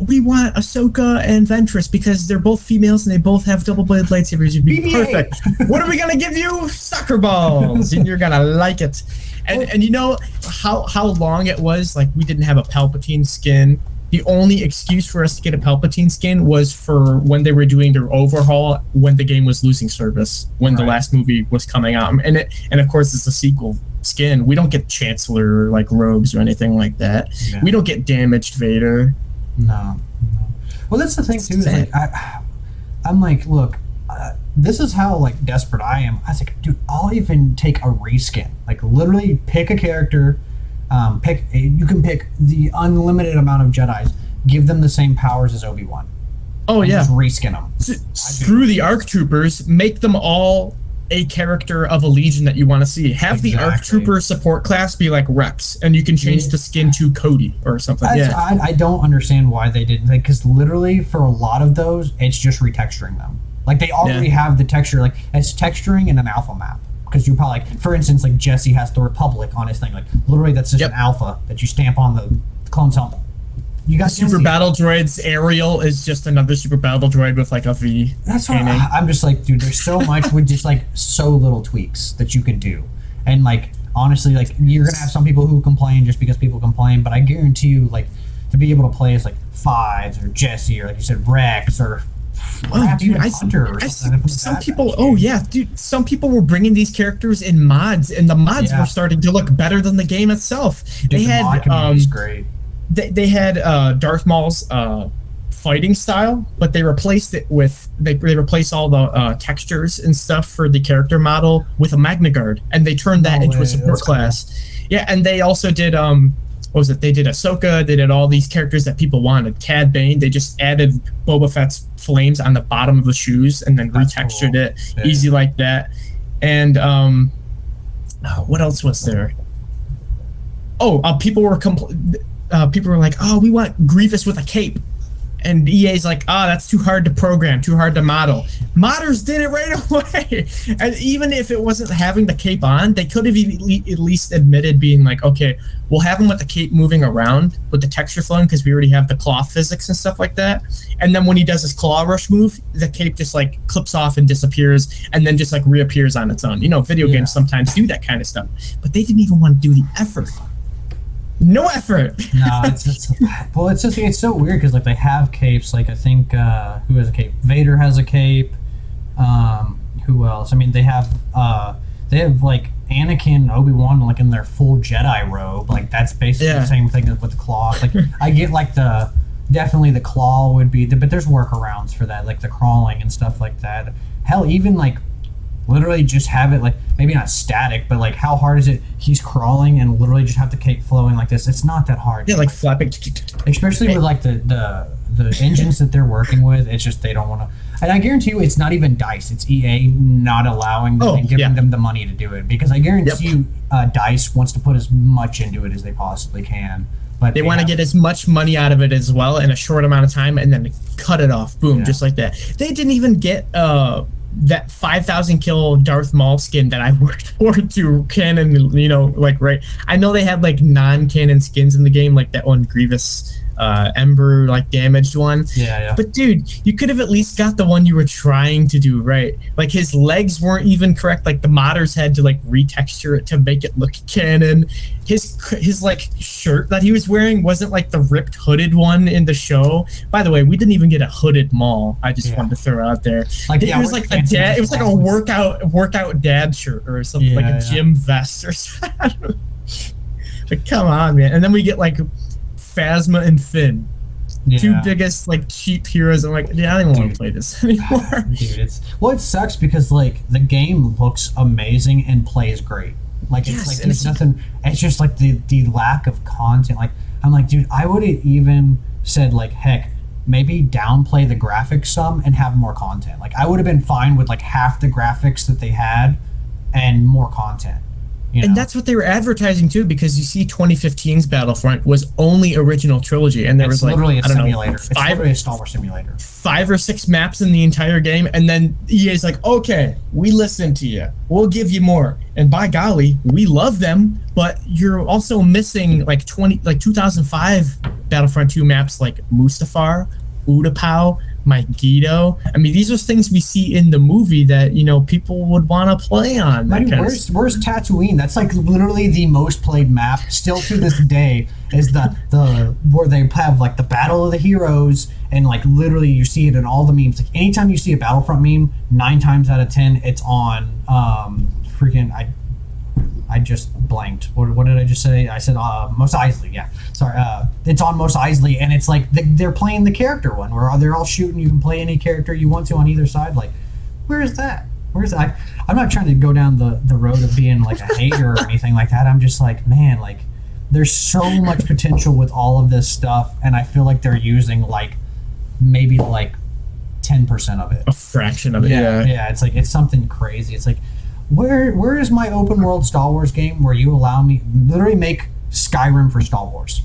We want Ahsoka and Ventress because they're both females and they both have double-bladed lightsabers. You'd be perfect. What are we gonna give you? Soccer balls, and you're gonna like it. And you know how long it was? Like, we didn't have a Palpatine skin. The only excuse for us to get a Palpatine skin was for when they were doing their overhaul, when the game was losing service, when the last movie was coming out, and of course it's a sequel skin. We don't get Chancellor like robes or anything like that. Yeah. We don't get damaged Vader. No. Well, that's the thing too. Is like, I'm like, look, this is how like desperate I am. I was like, dude, I'll even take a reskin. Like literally pick a character, you can pick the unlimited amount of Jedis, give them the same powers as Obi-Wan. Oh yeah, just reskin them. Screw the ARC troopers, make them all a character of a legion that you want to see. Have the ARC trooper support class be like Rex, and you can change the skin to Cody or something. I don't understand why they didn't, like, because literally for a lot of those, it's just retexturing them. Like they already have the texture, like it's texturing in an alpha map. Because you probably, like, for instance, like Jesse has the Republic on his thing. Like literally, that's just an alpha that you stamp on the clone's helmet. You got Super Battle Droids. Ariel is just another Super Battle Droid with like a V. That's why I'm just like, dude, there's so much with just like so little tweaks that you can do. And like, honestly, like you're going to have some people who complain just because people complain. But I guarantee you, like, to be able to play as like Fives or Jesse or like you said, Rex or some people. Oh yeah, dude. Some people were bringing these characters in mods, and the mods were starting to look better than the game itself. They had great. They had Darth Maul's fighting style, but they replaced it with they replaced all the textures and stuff for the character model with a Magna Guard, and they turned that into a support class. Cool. Yeah, and they also did what was it? They did Ahsoka. They did all these characters that people wanted. Cad Bane. They just added Boba Fett's flames on the bottom of the shoes and then retextured it easy like that. And what else was there? Oh, people were like, oh, we want Grievous with a cape. And EA's like, that's too hard to program, too hard to model. Modders did it right away. And even if it wasn't having the cape on, they could have at least admitted being like, okay, we'll have him with the cape moving around with the texture flowing because we already have the claw physics and stuff like that. And then when he does his claw rush move, the cape just like clips off and disappears and then just like reappears on its own. You know, video games sometimes do that kind of stuff. But they didn't even want to do the effort. No effort. No, it's so weird because like they have capes. Like I think who has a cape? Vader has a cape. Who else? I mean, they have like Anakin and Obi-Wan like in their full Jedi robe. Like that's basically the same thing as with the claw. Like I get like definitely the claw would be, but there's workarounds for that, like the crawling and stuff like that. Hell, even like literally just have it like maybe not static, but like how hard is it? He's crawling and literally just have the cape flowing like this. It's not that hard. Yeah, like flapping. Especially with like the engines that they're working with. It's just they don't want to. And I guarantee you, it's not even DICE. It's EA not allowing them and giving them the money to do it, because I guarantee you, DICE wants to put as much into it as they possibly can. But they want to get as much money out of it as well in a short amount of time, and then cut it off. Boom, just like that. They didn't even get that 5,000 kill Darth Maul skin that I worked for to canon, you know, like, right. I know they had like non-canon skins in the game, like that one Grievous Ember, like damaged one. Yeah. But dude, you could have at least got the one you were trying to do right. Like his legs weren't even correct. Like the modders had to like retexture it to make it look canon. His like shirt that he was wearing wasn't like the ripped hooded one in the show. By the way, we didn't even get a hooded Maul. I just wanted to throw out there. Like it was like a dad. It was like a workout dad shirt or something, like a gym vest or something. Like come on, man. And then we get like Phasma and Finn, two biggest like cheap heroes. I'm like, I don't want to play this anymore. Dude, it sucks because like the game looks amazing and plays great. Like it's like there's nothing. It's just like the lack of content. Like I'm like, dude, I would have even said like, heck, maybe downplay the graphics some and have more content. Like I would have been fine with like half the graphics that they had and more content. You know? And that's what they were advertising too, because you see 2015's Battlefront was only original trilogy, and there was like literally a simulator. It's literally a Star Wars simulator. 5 or 6 maps in the entire game, and then EA's like, okay, we listen to you, we'll give you more, and by golly, we love them, but you're also missing like 2005 Battlefront 2 maps like Mustafar, Utapau, Megiddo. I mean, these are things we see in the movie that, you know, people would want to play on. I mean, where's Tatooine? That's like literally the most played map still to this day. Is the where they have like the Battle of the Heroes, and like literally you see it in all the memes. Like anytime you see a Battlefront meme, 9 times out of 10 it's on I just blanked. What did I just say? I said Mos Eisley. Yeah, sorry. It's on Mos Eisley, and it's like they're playing the character one where they're all shooting. You can play any character you want to on either side. Like, where is that? Where's that? I'm not trying to go down the road of being like a hater or anything like that. I'm just like, man, like there's so much potential with all of this stuff, and I feel like they're using like maybe like 10% of it. A fraction of it. Yeah. It's like it's something crazy. It's like where is my open world Star Wars game where you allow me literally make Skyrim for Star Wars?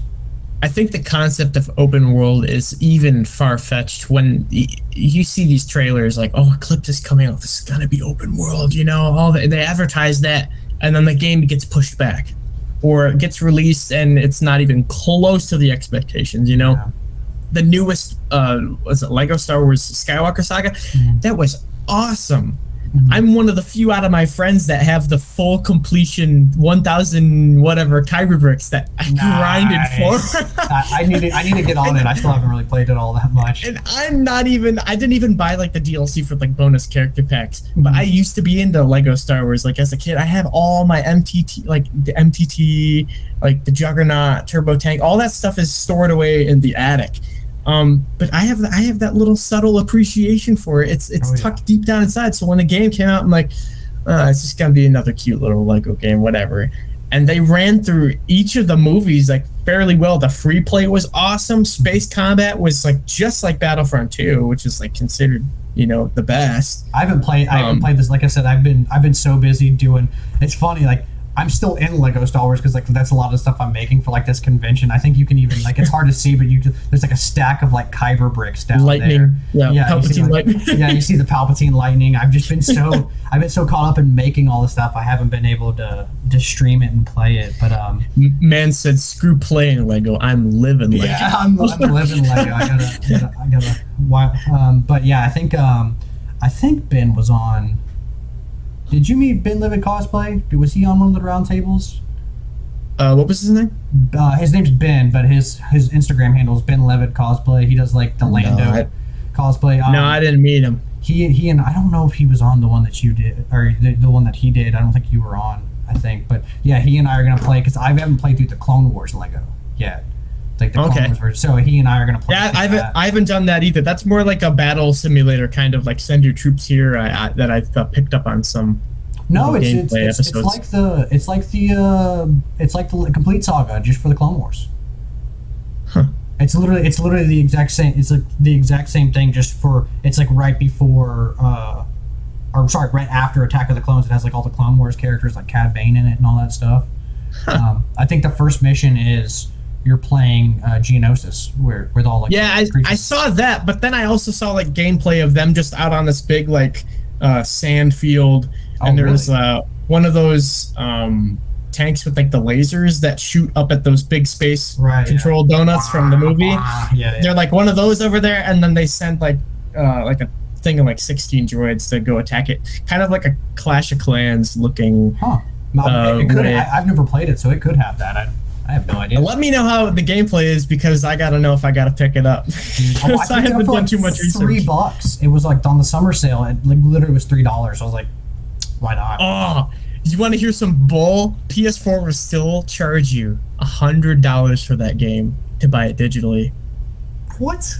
I think the concept of open world is even far-fetched when you see these trailers like, oh, Eclipse is coming out, this is gonna be open world, you know, all they advertise that, and then the game gets pushed back or it gets released and it's not even close to the expectations, you know. Yeah. The newest was it Lego Star Wars Skywalker Saga? That was awesome. I'm one of the few out of my friends that have the full completion 1,000 whatever Kyber bricks that I grinded for. I need to get on it. I still haven't really played it all that much. And I didn't even buy like the DLC for like bonus character packs. But I used to be into Lego Star Wars. Like as a kid, I have all my MTT, like the MTT, like the Juggernaut, Turbo Tank, all that stuff is stored away in the attic. But I have that little subtle appreciation for it. It's tucked deep down inside. So when the game came out, I'm like, it's just gonna be another cute little Lego game, whatever. And they ran through each of the movies like fairly well. The free play was awesome. Space combat was like just like Battlefront 2, which is like considered, you know, the best. I haven't played this. Like I said, I've been so busy doing. It's funny, like I'm still in Lego Star Wars because like that's a lot of the stuff I'm making for like this convention. I think you can even like it's hard to see, but there's like a stack of like Kyber bricks down lightning, there. Yeah, Palpatine lightning. Yeah, you see the Palpatine lightning. I've been so caught up in making all the stuff. I haven't been able to stream it and play it. But man said, "Screw playing Lego. I'm living Lego." Yeah, I'm living Lego. I gotta. But yeah, I think Ben was on. Did you meet Ben Livid Cosplay? Was he on one of the round tables? What was his name? His name's Ben, but his Instagram handle is Ben Livid Cosplay. He does like the Lando cosplay. No, I didn't meet him. He and I don't know if he was on the one that you did or the one that he did. I don't think you were on. I think, but yeah, he and I are gonna play because I haven't played through the Clone Wars Lego yet. Like the Clone Wars version. So he and I are gonna play. Yeah, I haven't done that either. That's more like a battle simulator, kind of like send your troops here. That I've picked up on some. No, it's like the complete saga just for the Clone Wars. Huh. It's literally the exact same. It's like the exact same thing. Just for it's like right before, right after Attack of the Clones. It has like all the Clone Wars characters like Cad Bane in it and all that stuff. Huh. I think the first mission is you're playing Geonosis, with all like I saw that, but then I also saw like gameplay of them just out on this big like sand field, and there's one of those tanks with like the lasers that shoot up at those big space control donuts from the movie. They're like one of those over there, and then they send like a thing of like 16 droids to go attack it, kind of like a Clash of Clans looking. It could. I've never played it, so it could have that. I have no idea. Let me know how the gameplay is because I gotta know if I gotta pick it up. I haven't done too much research. $3. It was like on the summer sale. It like literally was $3. I was like, why not? Oh, you want to hear some bull? PS4 will still charge you $100 for that game to buy it digitally. What?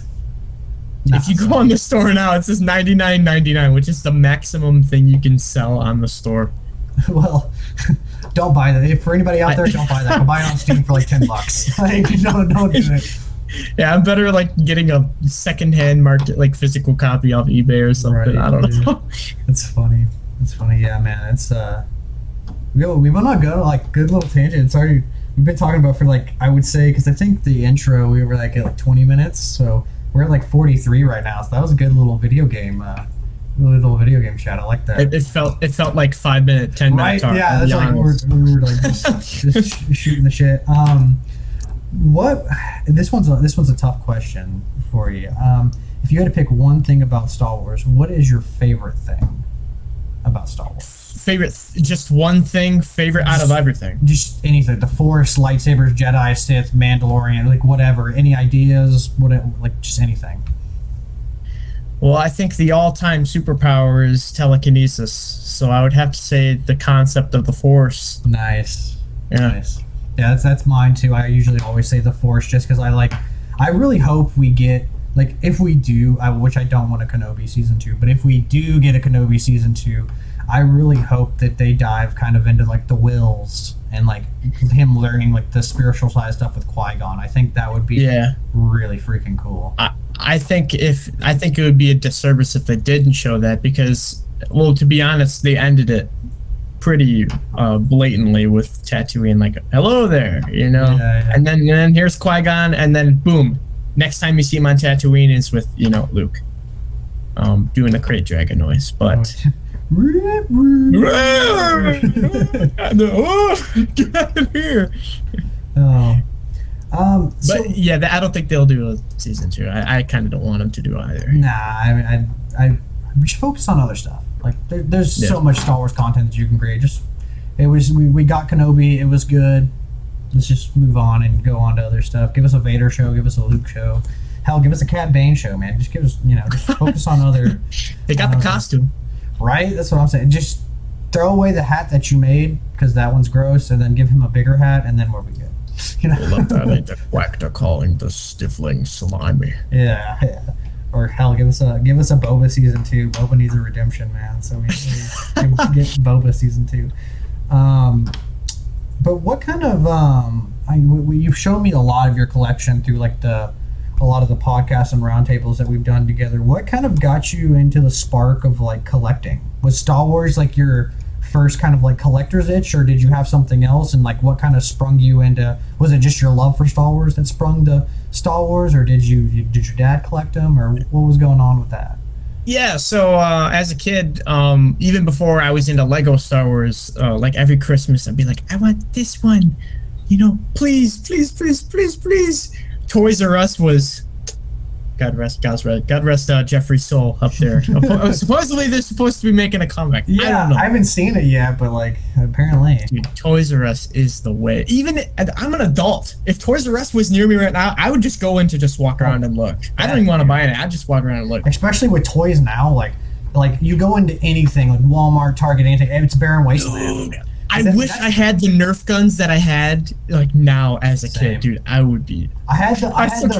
If you go on the store now, it says $99.99, which is the maximum thing you can sell on the store. Well, don't buy that. For anybody out there, don't buy that. Go buy it on Steam for like $10. Like, don't do it. Yeah, I'm better like getting a secondhand market, like physical copy off eBay or something. I don't know. It's funny. It's funny. Yeah, man. It's we will not go to like good little tangent. It's already we've been talking about for like I would say because I think the intro we were like at like 20 minutes, so we're at like 43 right now. So that was a good little video game. Really little video game chat. I like that. It felt like 5 minute, 10 minute talk. Yeah, that's like we were like just shooting the shit. What this one's a tough question for you. If you had to pick one thing about Star Wars, what is your favorite thing about Star Wars? Just one thing. Favorite out of everything. Just anything. The Force, lightsabers, Jedi, Sith, Mandalorian, like whatever. Any ideas? Whatever, like just anything. Well, I think the all-time superpower is telekinesis, so I would have to say the concept of the Force. Nice. Yeah. Nice. Yeah, that's mine too. I usually always say the Force just because I really hope we get like if we do, which I don't want a Kenobi season 2, but if we do get a Kenobi season 2, I really hope that they dive kind of into like the wills and like him learning like the spiritual side stuff with Qui-Gon. I think that would be really freaking cool. I think it would be a disservice if they didn't show that, because, well, to be honest, they ended it pretty blatantly with Tatooine, like, hello there, you know. And then here's Qui-Gon, and then boom, next time you see him on Tatooine is with, you know, Luke doing the crate dragon noise. But get out of here. But yeah, I don't think they'll do a season 2. I kind of don't want them to do either. Nah, I we should focus on other stuff. Like there's so much Star Wars content that you can create. We got Kenobi, it was good. Let's just move on and go on to other stuff. Give us a Vader show, give us a Luke show. Hell, give us a Cad Bane show, man. Just give us, just focus on other. They got the costume. Right? That's what I'm saying. Just throw away the hat that you made, because that one's gross, and then give him a bigger hat, and then we'll be good. I love that. Ain't the quack they're calling the stifling slimy. Yeah. Or hell, give us a Boba season 2. Boba needs a redemption, man. So we get Boba season 2. But what kind of you've shown me a lot of your collection through like a lot of the podcasts and roundtables that we've done together. What kind of got you into the spark of like collecting? Was Star Wars like your first kind of like collector's itch, or did you have something else? And like what kind of sprung you into? Was it just your love for Star Wars that sprung to Star Wars, or did your dad collect them, or what was going on with that? Yeah, so as a kid, even before I was into Lego Star Wars, like every Christmas I'd be like, I want this one, please, please, please, please, please. Toys R Us was, God rest Jeffrey's soul up there. Supposedly they're supposed to be making a comeback. Yeah, I don't know. I haven't seen it yet, but like apparently. Dude, Toys R Us is the way. Even I'm an adult. If Toys R Us was near me right now, I would just go in to just walk around and look. I don't even want to buy it. I'd just walk around and look. Especially with toys now, like you go into anything like Walmart, Target, anything, it's barren wasteland. Dude, I wish I had the Nerf guns that I had like now as a kid, dude. I would be. I had the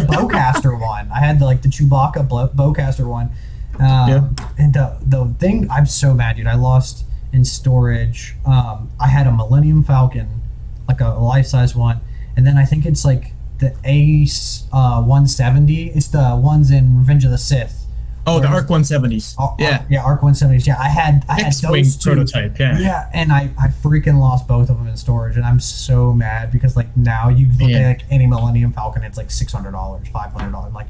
bowcaster one. I had the Chewbacca bowcaster one. And the thing, I'm so mad, dude. I lost in storage. I had a Millennium Falcon, like a life-size one, and then I think it's like the Ace 170. It's the ones in Revenge of the Sith. Oh, the ARC 170s. ARC 170s. Yeah, I had X-Wing those two. Prototype. Yeah, and I freaking lost both of them in storage, and I'm so mad because like now you look at like any Millennium Falcon, it's like $600, $500. Like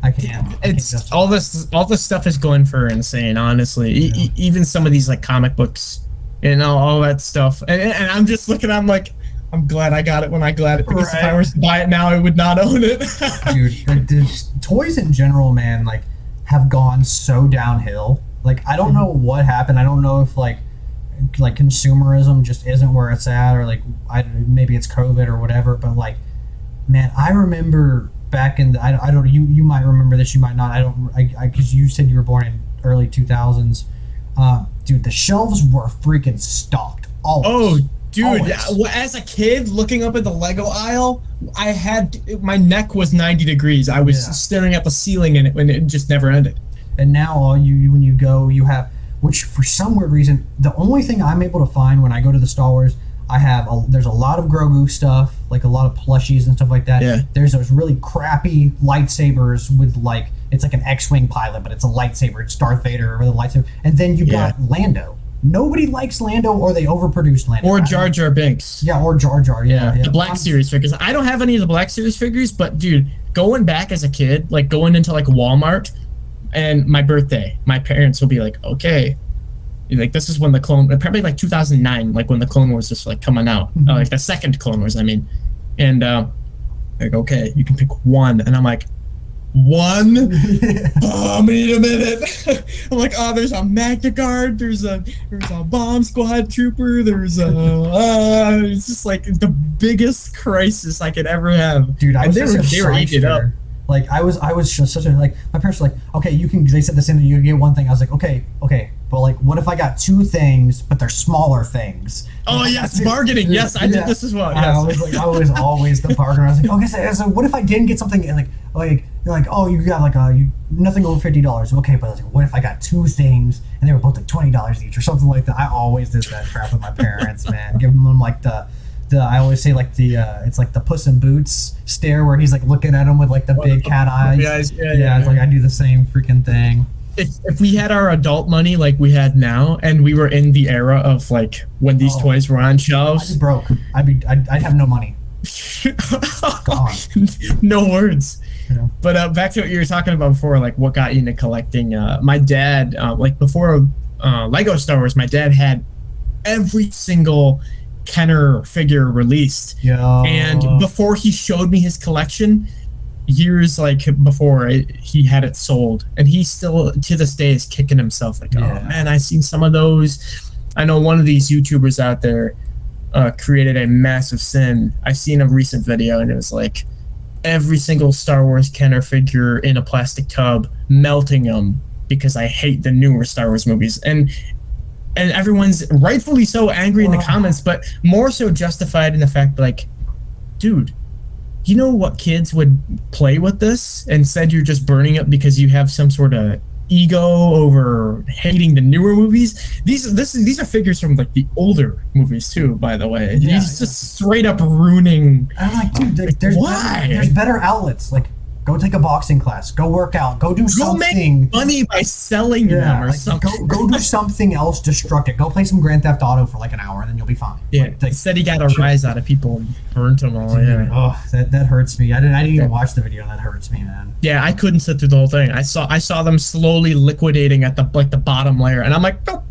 I can't. It's all this stuff is going for insane. Honestly, even some of these like comic books, all that stuff, and I'm just looking. I'm like, I'm glad I got it when I got it, because if I was to buy it now, I would not own it. Dude, toys in general, man, like, have gone so downhill. Like, I don't know what happened. I don't know if like consumerism just isn't where it's at, or like maybe it's COVID or whatever. But like, man, I remember back in the, I don't you might remember this, you might not. I because you said you were born in early 2000s. Dude, the shelves were freaking stocked. Always. Oh, dude, as a kid looking up at the Lego aisle, my neck was 90 degrees. I was staring at the ceiling in it when it just never ended. And now when you go, you have, which for some weird reason, the only thing I'm able to find when I go to the Star Wars, there's a lot of Grogu stuff, like a lot of plushies and stuff like that. Yeah. There's those really crappy lightsabers with like, it's like an X-Wing pilot, but it's a lightsaber. It's Darth Vader with a lightsaber. And then you got Lando. Nobody likes Lando, or they overproduced Lando. Or Jar Jar Binks. Yeah, or Jar Jar. Yeah. The Black Series figures. I don't have any of the Black Series figures, but dude, going back as a kid, like going into like Walmart, and my birthday, my parents will be like, okay, like this is when the probably like 2009, like when the Clone Wars was like coming out, like the second Clone Wars, I mean, and like, okay, you can pick one, and I'm like, one? Oh, need a minute. I'm like, oh, there's a Magna Guard, there's a bomb squad trooper, it's just like the biggest crisis I could ever have. Dude, they were eating it up. Like I was just such a, like, my parents were like, okay, they said the same thing, you get one thing. I was like, okay, but like, what if I got two things, but they're smaller things? Oh yes, bargaining. Yes, I did this as well. Yes. I was always the bargainer. I was like, okay, so what if I didn't get something like you're like, oh, you got like nothing over $50. Okay, but like, what if I got two things and they were both like $20 each or something like that? I always did that crap with my parents, man. Giving them like the I always say like it's like the Puss in Boots stare where he's like looking at him with like the big cat eyes. Yeah, it's like I do the same freaking thing. If we had our adult money like we had now, and we were in the era of like when these toys were on shelves, I'd be broke. I'd have no money. Gone. No words. Yeah. But back to what you were talking about before, like what got you into collecting. My dad, like before Lego Star Wars, my dad had every single Kenner figure released. Yeah. And before he showed me his collection, years like before he had it sold, and he still to this day is kicking himself like, oh man, I seen some of those. I know one of these YouTubers out there created a massive sin. I seen a recent video and it was like every single Star Wars Kenner figure in a plastic tub, melting them because I hate the newer Star Wars movies. And everyone's rightfully so angry in the comments, but more so justified in the fact like, dude, you know what kids would play with this? And said you're just burning it because you have some sort of ego over hating the newer movies. These are figures from like the older movies too, by the way. Yeah, he's just straight up ruining. I'm like, dude, there's better outlets. Like, go take a boxing class. Go work out. Go do something. Go make money by selling them or something. Go do something else destructive. Go play some Grand Theft Auto for like an hour and then you'll be fine. Yeah, like, said he got a rise out of people and burnt them all. Yeah. Oh, that hurts me. I didn't even watch the video. That hurts me, man. Yeah, I couldn't sit through the whole thing. I saw them slowly liquidating at the bottom layer, and I'm like, nope.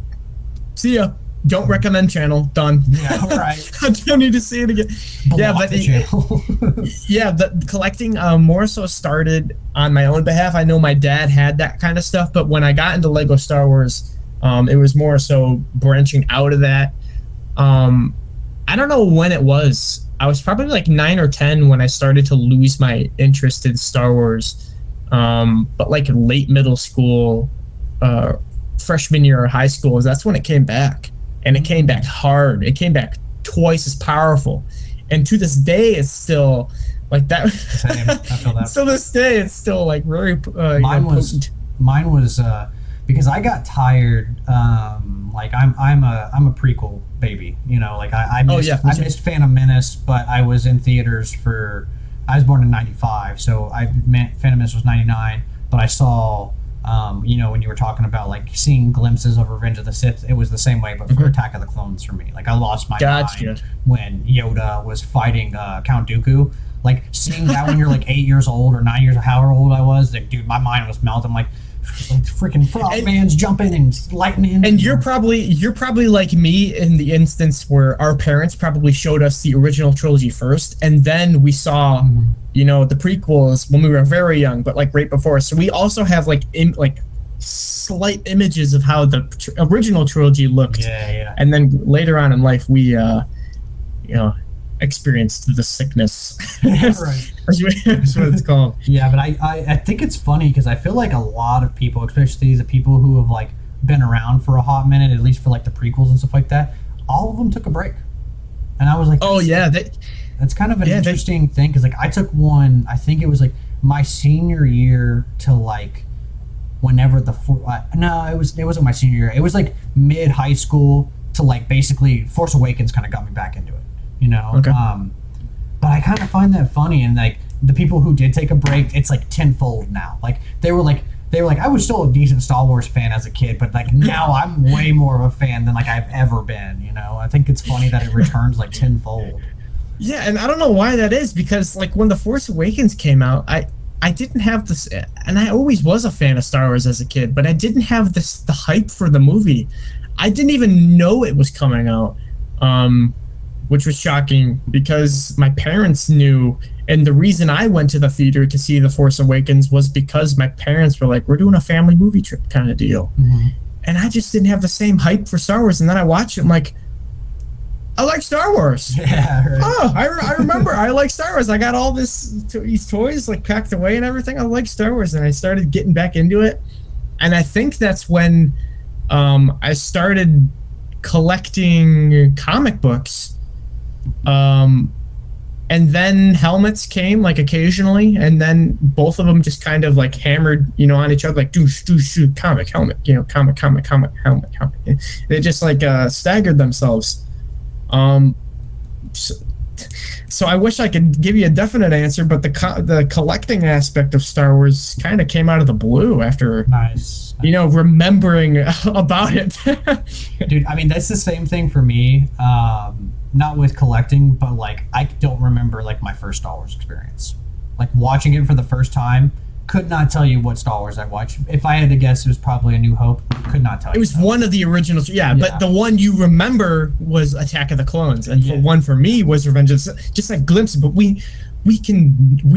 See ya. Don't recommend channel. Done. Yeah, all right. I don't need to see it again. Yeah, but yeah, the collecting more so started on my own behalf. I know my dad had that kind of stuff, but when I got into Lego Star Wars, it was more so branching out of that. I don't know when it was. I was probably like 9 or 10 when I started to lose my interest in Star Wars. But like late middle school, freshman year of high school, that's when it came back. And it came back hard. It came back twice as powerful. And to this day, it's still like that. Same. I feel that. So this day, it's still like very mine was because I got tired. Like I'm a prequel baby. You know, like I missed Phantom Menace, but I was in theaters for. I was born in '95, so Phantom Menace was '99. But I saw. You know, when you were talking about like seeing glimpses of Revenge of the Sith, it was the same way, but for Attack of the Clones for me. Like I lost my mind when Yoda was fighting Count Dooku. Like seeing that when you're like 8 years old or 9 years, or however old I was, like, dude, my mind was melting. Like freaking Frogman's jumping and lightning. And you're probably like me in the instance where our parents probably showed us the original trilogy first, and then we saw, you know, the prequels when we were very young, but like right before. So we also have like slight images of how the original trilogy looked. Yeah. And then later on in life, we, you know, experienced the sickness. Right. That's what it's called. Yeah, but I think it's funny because I feel like a lot of people, especially the people who have like been around for a hot minute, at least for like the prequels and stuff like that, all of them took a break. And I was like, oh yeah, that's kind of an interesting thing because like I took one, I think it was like my senior year to like whenever it wasn't my senior year. It was like mid high school to like basically Force Awakens kind of got me back into it, you know? Okay. But I kind of find that funny, and like the people who did take a break, it's like tenfold now. Like they were like I was still a decent Star Wars fan as a kid, but like now I'm way more of a fan than like I've ever been, you know? I think it's funny that it returns like tenfold. Yeah, and I don't know why that is, because like when The Force Awakens came out, I didn't have this, and I always was a fan of Star Wars as a kid, but I didn't have the hype for the movie. I didn't even know it was coming out, which was shocking because my parents knew, and the reason I went to the theater to see The Force Awakens was because my parents were like, we're doing a family movie trip kind of deal. And I just didn't have the same hype for Star Wars, and then I watched it, I'm like, I like Star Wars. Yeah, right. Oh, I remember. I like Star Wars. I got all these toys like packed away and everything. I like Star Wars, and I started getting back into it. And I think that's when I started collecting comic books. and then helmets came like occasionally, and then both of them just kind of like hammered, on each other, like douche, douche, douche, comic, helmet, comic, comic, comic, helmet, helmet. They just like staggered themselves. Um, so, so I wish I could give you a definite answer, but the collecting aspect of Star Wars kind of came out of the blue after Nice. remembering about it. Dude, I mean, that's the same thing for me. Not with collecting, but like I don't remember like my first Star Wars experience. Like watching it for the first time, could not tell you what Star Wars I watched. If I had to guess, it was probably A New Hope. Could not tell you. It was one of the originals, yeah, but the one you remember was Attack of the Clones, and one for me was Revenge of the Sith. Just like glimpses, but we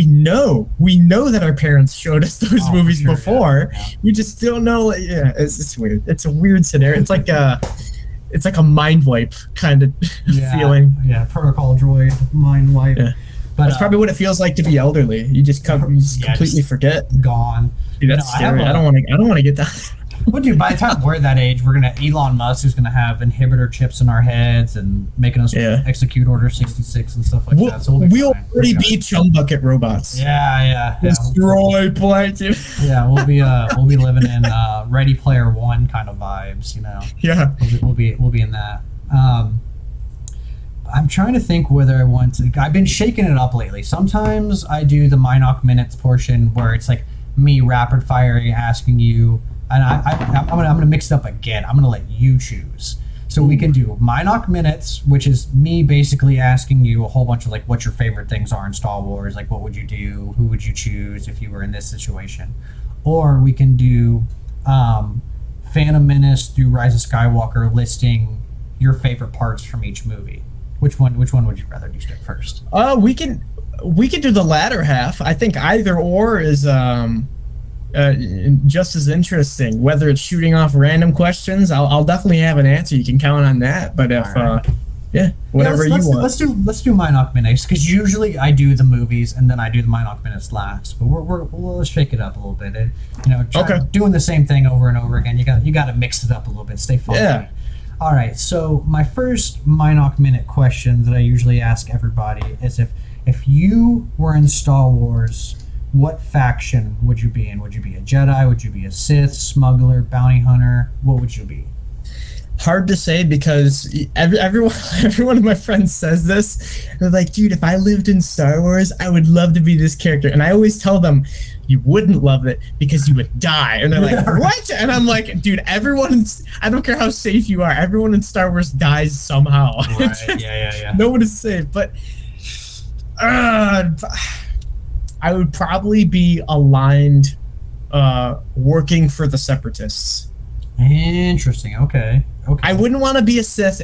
know that our parents showed us those movies before. Yeah. We just don't know. Yeah, it's weird. It's a weird scenario. It's like a mind wipe kind of feeling. Yeah, protocol droid mind wipe. Yeah. But that's probably what it feels like to be elderly. You just completely forget. Gone. Dude, that's scary. I don't want to get that. Well, dude, by the time we're that age, Elon Musk is gonna have inhibitor chips in our heads and making us execute Order 66 and stuff like that. So we'll already be chum bucket robots. Yeah. Destroy planet. Yeah, we'll be living in Ready Player One kind of vibes, Yeah. We'll be in that. I'm trying to think whether I want to. I've been shaking it up lately. Sometimes I do the Minoc Minutes portion where it's like me rapid firing, asking you, and I'm gonna mix it up again. I'm gonna let you choose. So we can do Minoc Minutes, which is me basically asking you a whole bunch of like what your favorite things are in Star Wars, like what would you do, who would you choose if you were in this situation, or we can do Phantom Menace through Rise of Skywalker, listing your favorite parts from each movie. Which one would you rather do first? We can do the latter half. I think either or is just as interesting. Whether it's shooting off random questions, I'll definitely have an answer. You can count on that. But if whatever you want. Let's do Minoc Minutes, because usually I do the movies and then I do the Minoc Minutes last. But let's shake it up a little bit. Doing the same thing over and over again. You got to mix it up a little bit. Stay funky. Yeah. All right, so my first Minoc Minute question that I usually ask everybody is if you were in Star Wars, what faction would you be in? Would you be a Jedi? Would you be a Sith, smuggler, bounty hunter? What would you be? Hard to say, because every one of my friends says this. They're like, dude, if I lived in Star Wars, I would love to be this character. And I always tell them, you wouldn't love it because you would die. And they're like, what? And I'm like, dude, I don't care how safe you are, everyone in Star Wars dies somehow. Right. Yeah. No one is safe. But I would probably be aligned, working for the Separatists. Interesting. Okay. I wouldn't want to be a Sith.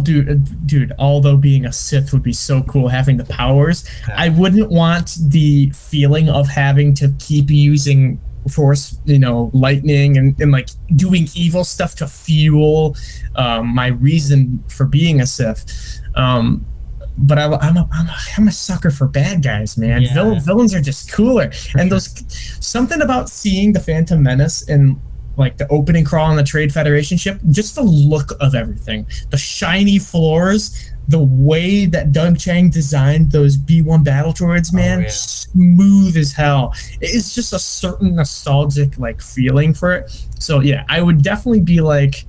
Dude, although being a Sith would be so cool, having the powers, I wouldn't want the feeling of having to keep using Force, lightning and like doing evil stuff to fuel my reason for being a Sith. But I'm a sucker for bad guys, man. Yeah. Villains are just cooler. And something about seeing the Phantom Menace in like the opening crawl on the Trade Federation ship, just the look of everything, the shiny floors, the way that Doug Chang designed those B-1 battle droids, man, smooth as hell. It's just a certain nostalgic like feeling for it. So yeah, I would definitely be like,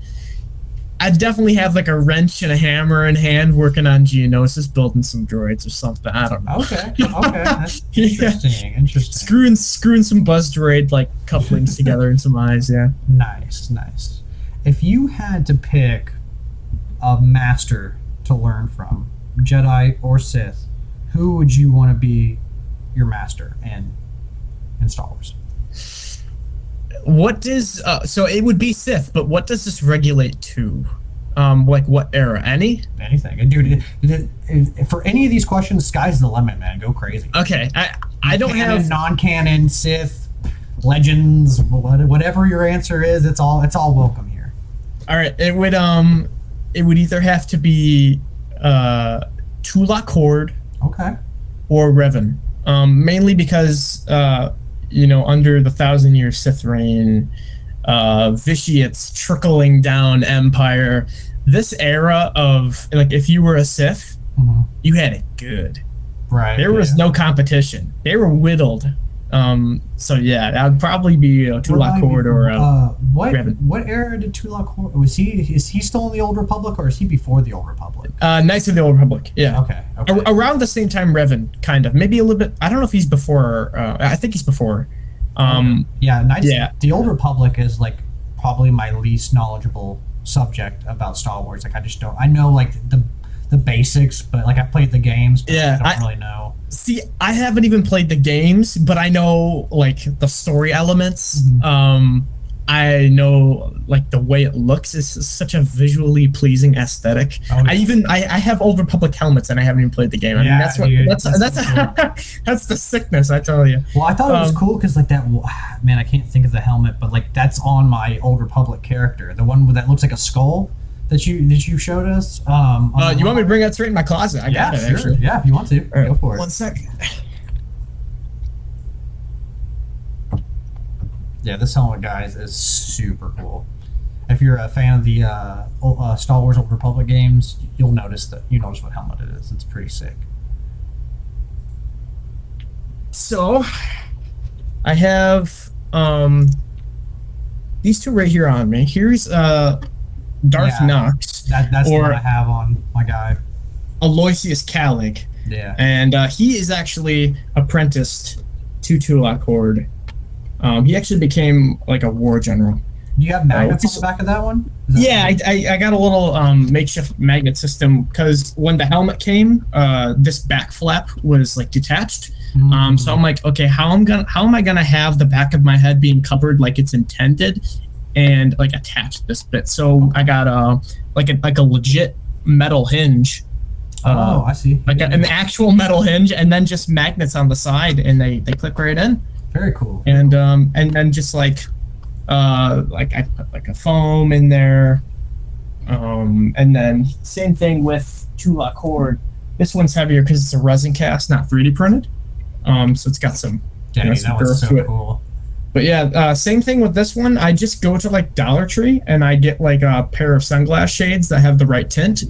I'd definitely have like a wrench and a hammer in hand working on Geonosis, building some droids or something. I don't know. Okay. That's interesting. Screwing some buzz droid like cufflinks together and some eyes, yeah. Nice. If you had to pick a master to learn from, Jedi or Sith, who would you want to be your master in Star Wars? What does so it would be Sith, but what does this regulate to? Like what era? Anything, dude. For any of these questions, sky's the limit, man. Go crazy. Okay, I don't have non-canon, Sith, Legends, whatever your answer is. It's all welcome here. All right, it would either have to be Tulak Horde, okay, or Revan. Mainly because under the 1,000-year Sith reign, vitiates trickling down Empire. This era of like, if you were a Sith, you had it good. Right. There was Yeah. no competition. They were whittled. So yeah, that would probably be a Tulak Remind me, Horde or a Revan. what era did Tulak Horde? Is he still in the Old Republic, or is he before the Old Republic? Knights of the Old Republic. Yeah. Okay. Okay. Around the same time, Revan, kind of. Maybe a little bit. I don't know if he's before. I think he's before. Yeah. Knights. Yeah. The Old Republic is like probably my least knowledgeable subject about Star Wars. Like I just don't. I know like the basics, but like I've played the games. But Yeah, I don't really know. See, I haven't even played the games, but I know like the story elements. I know like the way it looks is such a visually pleasing aesthetic. Oh, yeah. I have Old Republic helmets and I haven't even played the game. I mean, Yeah, that's what dude, that's that's so cool. that's the sickness, I tell you. Well, I thought it was cool because like that. Man, I can't think of the helmet, but like that's on my Old Republic character, the one that looks like a skull that you showed us. You want me to bring that straight in my closet? I got it sure. actually. Yeah, if you want to, All right, go for it. 1 second. Yeah, this helmet, guys, is super cool. If you're a fan of the Star Wars Old Republic games, you'll notice what helmet it is. It's pretty sick. So, I have these two right here on me. Here's Darth Yeah, Nox, That's the or one I have on my guy. Aloysius Calig, Yeah. and he is actually apprenticed to Tulak Horde. He actually became like a war general. Do you have magnets on the back of that one? Yeah, I got a little makeshift magnet system because when the helmet came, this back flap was like detached. So I'm like, okay, how am I gonna have the back of my head being covered like it's intended, and like attach this bit? So I got like a legit metal hinge. I see. Like an actual metal hinge, and then just magnets on the side, and they click right in. Very cool. And then just like I put like a foam in there, and then same thing with Tulak Horde. This one's heavier because it's a resin cast, not 3D printed. So it's got some, Dang, some that was girth so to it. cool. But yeah, same thing with this one. I just go to like Dollar Tree and I get like a pair of sunglass shades that have the right tint,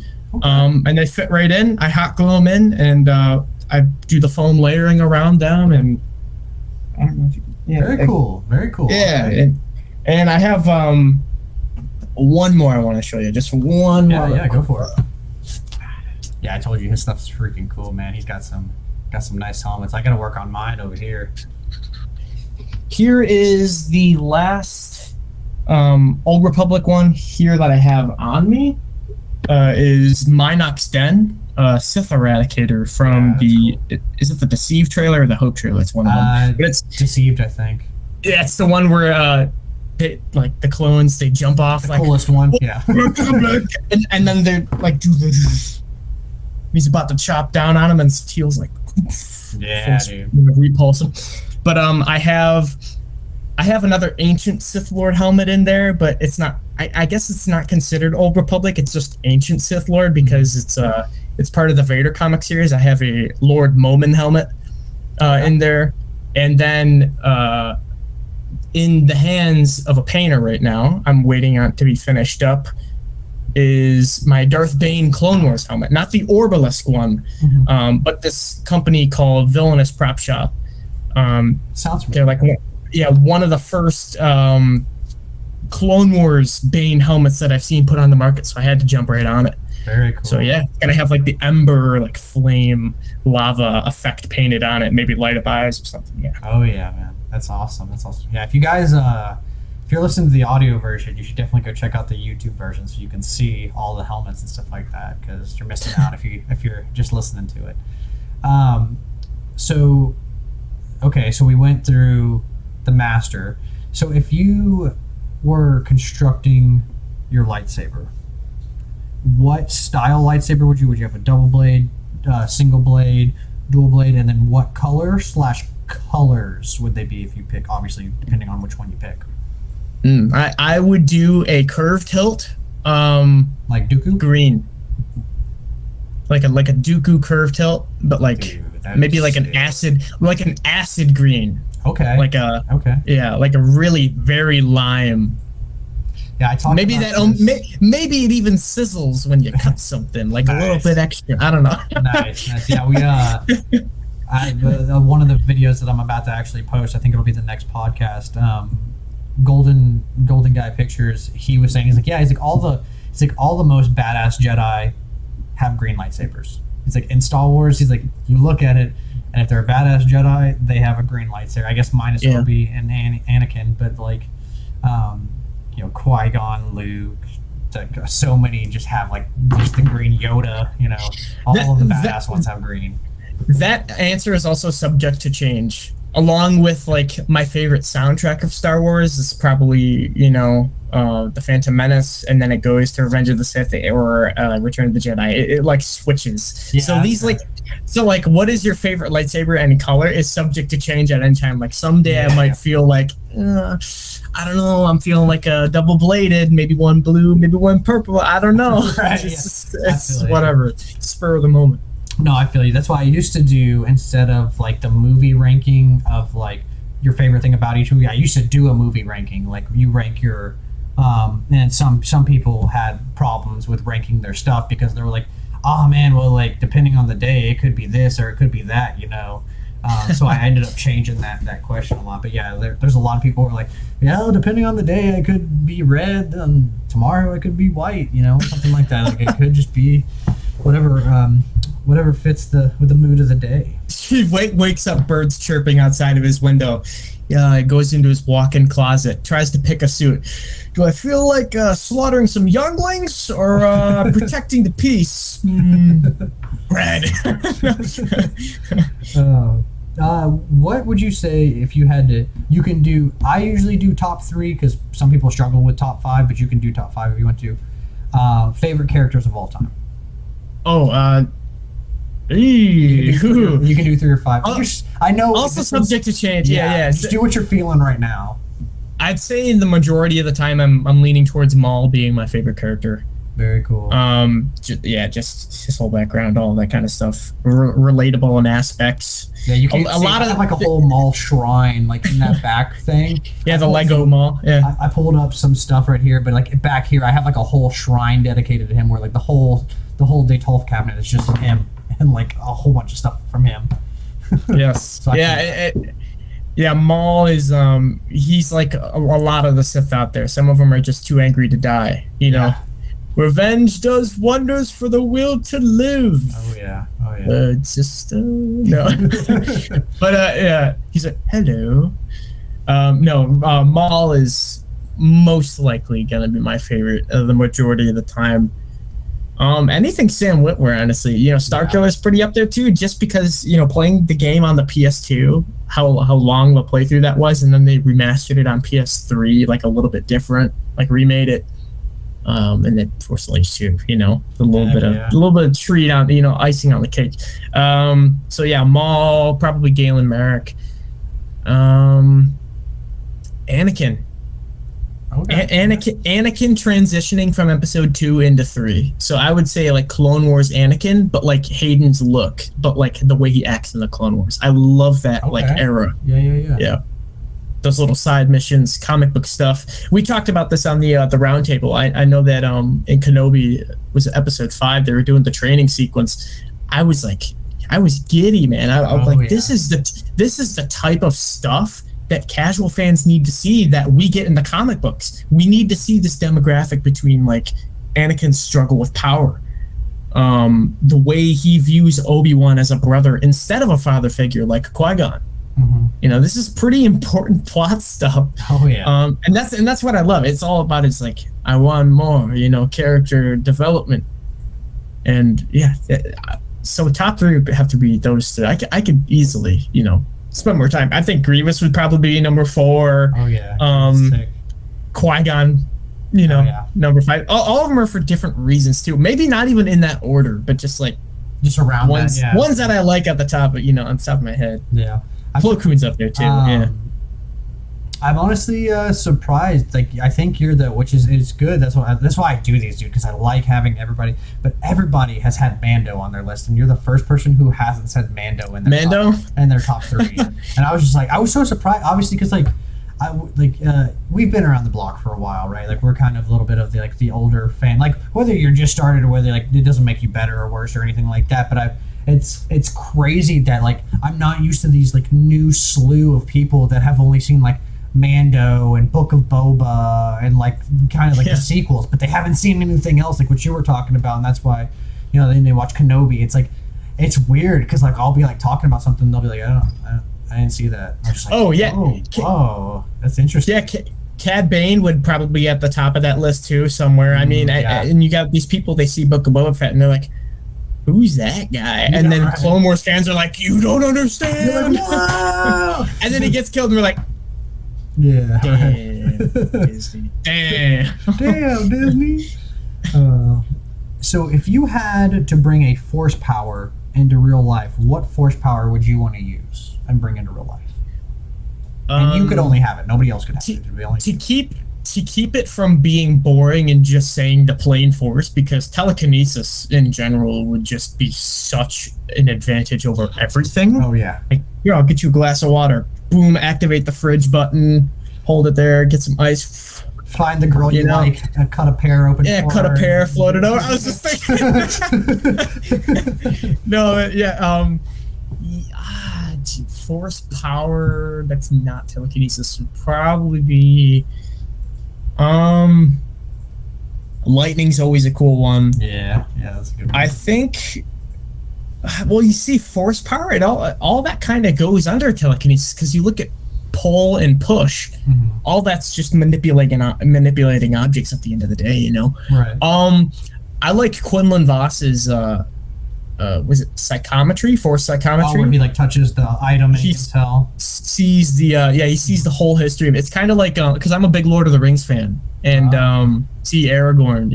and they fit right in. I hot glue them in, and I do the foam layering around them, and I don't know if you can, yeah, Very cool. Very cool. yeah, Okay. and I have one more I want to show you. Just one more. Yeah, go for it. Yeah, I told you his stuff's freaking cool, man. He's got some nice helmets. I gotta work on mine over here. Here is the last Old Republic one here that I have on me. Is Minox Den, Sith Eradicator from is it the Deceive trailer or the Hope trailer? It's one of them. But it's Deceived, I think. yeah, it's the one where like the clones, they jump off The like coolest one. Yeah. and then they're like do the. He's about to chop down on him, and Teal's like, Yeah, dude. repulse him. But I have another ancient Sith Lord helmet in there, but it's not. I guess it's not considered Old Republic. It's just ancient Sith Lord because it's part of the Vader comic series. I have a Lord Momin helmet in there, and then in the hands of a painter right now, I'm waiting on it to be finished up, is my Darth Bane Clone Wars helmet. Not the Orbalisk one, but this company called Villainous Prop Shop. Sounds They're like, one of the first Clone Wars Bane helmets that I've seen put on the market, so I had to jump right on it. very cool. So yeah, it's gonna have like the ember, like flame, lava effect painted on it, maybe light up eyes or something. Yeah. Oh yeah, man. That's awesome. That's awesome. Yeah, if you guys if you're listening to the audio version, you should definitely go check out the YouTube version so you can see all the helmets and stuff like that, because you're missing out if you're just listening to it. So we went through the master. So if you were constructing your lightsaber, what style lightsaber would you have? A double blade, single blade, dual blade, and then what colors would they be if you pick, obviously depending on which one you pick? I would do a curved hilt, Like Dooku? green, like a Dooku curved hilt, but like Dude, that maybe is like an sick. acid green, Okay. like a Okay. yeah, like a really very lime. Yeah, I talked Maybe about that this. maybe it even sizzles when you cut something, like a little bit Nice, extra. I don't know. nice. Yeah, we one of the videos that I'm about to actually post, I think it'll be the next podcast. Golden Guy Pictures. He was saying, he's like all the most badass Jedi have green lightsabers. He's like, in Star Wars, he's like, you look at it, and if they're a badass Jedi, they have a green lightsaber. I guess minus Obi and Anakin, but like, Qui-Gon, Luke, like, so many just have like just the green Yoda. All of the badass ones have green. That answer is also subject to change. Along with like my favorite soundtrack of Star Wars is probably the Phantom Menace, and then it goes to Revenge of the Sith or Return of the Jedi. It like switches. Yeah, so these like what is your favorite lightsaber and color is subject to change at any time. Like someday I might feel like I don't know, I'm feeling like a double bladed, maybe one blue, maybe one purple. I don't know. Right, it's whatever. Spur of the moment. No, I feel you. That's why I used to do, instead of like the movie ranking of like your favorite thing about each movie, I used to do a movie ranking. Like you rank your, and some people had problems with ranking their stuff because they were like, oh man, well, like depending on the day, it could be this or it could be that, So I ended up changing that question a lot. But yeah, there's a lot of people who are like, yeah, depending on the day, it could be red, and tomorrow it could be white, something like that. Like it could just be whatever fits with the mood of the day. He wakes up, birds chirping outside of his window. Yeah, goes into his walk-in closet, tries to pick a suit. Do I feel like slaughtering some younglings or protecting the peace? Red. What would you say if you had to? You can do. I usually do top 3 because some people struggle with top 5, but you can do top 5 if you want to. Favorite characters of all time. You can do 3 or 5. I know. Also subject to change. Yeah. Just do what you're feeling right now. I'd say the majority of the time I'm leaning towards Maul being my favorite character. Very cool. Just his whole background, all that kind of stuff, relatable in aspects. Yeah, you can have like a whole Maul shrine, like in that back thing. Yeah, the Lego Maul. Yeah, I pulled up some stuff right here, but like back here, I have like a whole shrine dedicated to him, where like the whole Detolf cabinet is just him, and like a whole bunch of stuff from him. Yes. So yeah, Maul is he's like a lot of the Sith out there. Some of them are just too angry to die. Yeah. Revenge does wonders for the will to live. Oh yeah. It's just no. But yeah, he's like, hello. Maul is most likely gonna be my favorite the majority of the time. Anything Sam Witwer, honestly. Starkiller's pretty up there too, just because playing the game on the PS2, how long the playthrough that was, and then they remastered it on PS3, like a little bit different, like remade it. And then Force Unleashed too, a little bit of treat on, icing on the cake. So yeah, Maul, probably Galen Marek, Anakin. Okay. Anakin transitioning from episode 2 into 3. So I would say like Clone Wars Anakin, but like Hayden's look, but like the way he acts in the Clone Wars. I love that like era. Yeah. Those little side missions, comic book stuff. We talked about this on the round table. I know that in Kenobi, was it episode 5, they were doing the training sequence. I was giddy, man. I was like, this is the type of stuff that casual fans need to see that we get in the comic books. We need to see this demographic between like Anakin's struggle with power, the way he views Obi-Wan as a brother instead of a father figure like Qui-Gon. Mm-hmm. This is pretty important plot stuff. Oh yeah. And that's what I love. It's all about, it's like, I want more, character development. And yeah, so top 3 would have to be those 3. I could easily, spend more time. I think Grievous would probably be number 4. Oh yeah. Qui-Gon, number 5. All of them are for different reasons too. Maybe not even in that order, but just around ones that I like at the top, on the top of my head. Yeah. Plo Koon's up there too. Yeah. I'm honestly surprised. Like, I think you're which is good. That's why I do these, dude, because I like having everybody. But everybody has had Mando on their list, and you're the first person who hasn't said Mando in their top 3. And I was just like, I was so surprised, obviously, because like we've been around the block for a while, right? Like we're kind of a little bit of the older fan. Like whether you're just started or whether like it doesn't make you better or worse or anything like that. But it's crazy that like I'm not used to these like new slew of people that have only seen like Mando and Book of Boba and like kind of like the sequels, but they haven't seen anything else like what you were talking about, and that's why then they watch Kenobi. It's like it's weird because like I'll be like talking about something, and they'll be like, I didn't see that. I'm just like, oh yeah, whoa, that's interesting. Yeah, Cad Bane would probably be at the top of that list too, somewhere. I mean, and you got these people, they see Book of Boba Fett and they're like, who's that guy? And then Clone Wars fans are like, you don't understand. Like, no! And then he gets killed and we're like, damn, Disney. Damn, Disney. So if you had to bring a force power into real life, what force power would you want to use and bring into real life? And you could only have it. Nobody else could have it. To keep it from being boring and just saying the plain force, because telekinesis in general would just be such an advantage over everything. Oh yeah. Like, here, I'll get you a glass of water. Boom, activate the fridge button, hold it there, get some ice. Find the girl you like, cut a pear open. Yeah, cut a pear, float it over. I was just thinking. No, yeah, force power that's not telekinesis would probably be lightning's always a cool one. Yeah, that's a good one. I think, well, you see, force power, all that kind of goes under telekinesis, because you look at pull and push, all that's just manipulating objects at the end of the day, Right. I like Quinlan Voss's was it psychometry? Force psychometry? When he like touches the item and he can tell. Sees he sees the whole history of it. It's kind of like because I'm a big Lord of the Rings fan, and see Aragorn,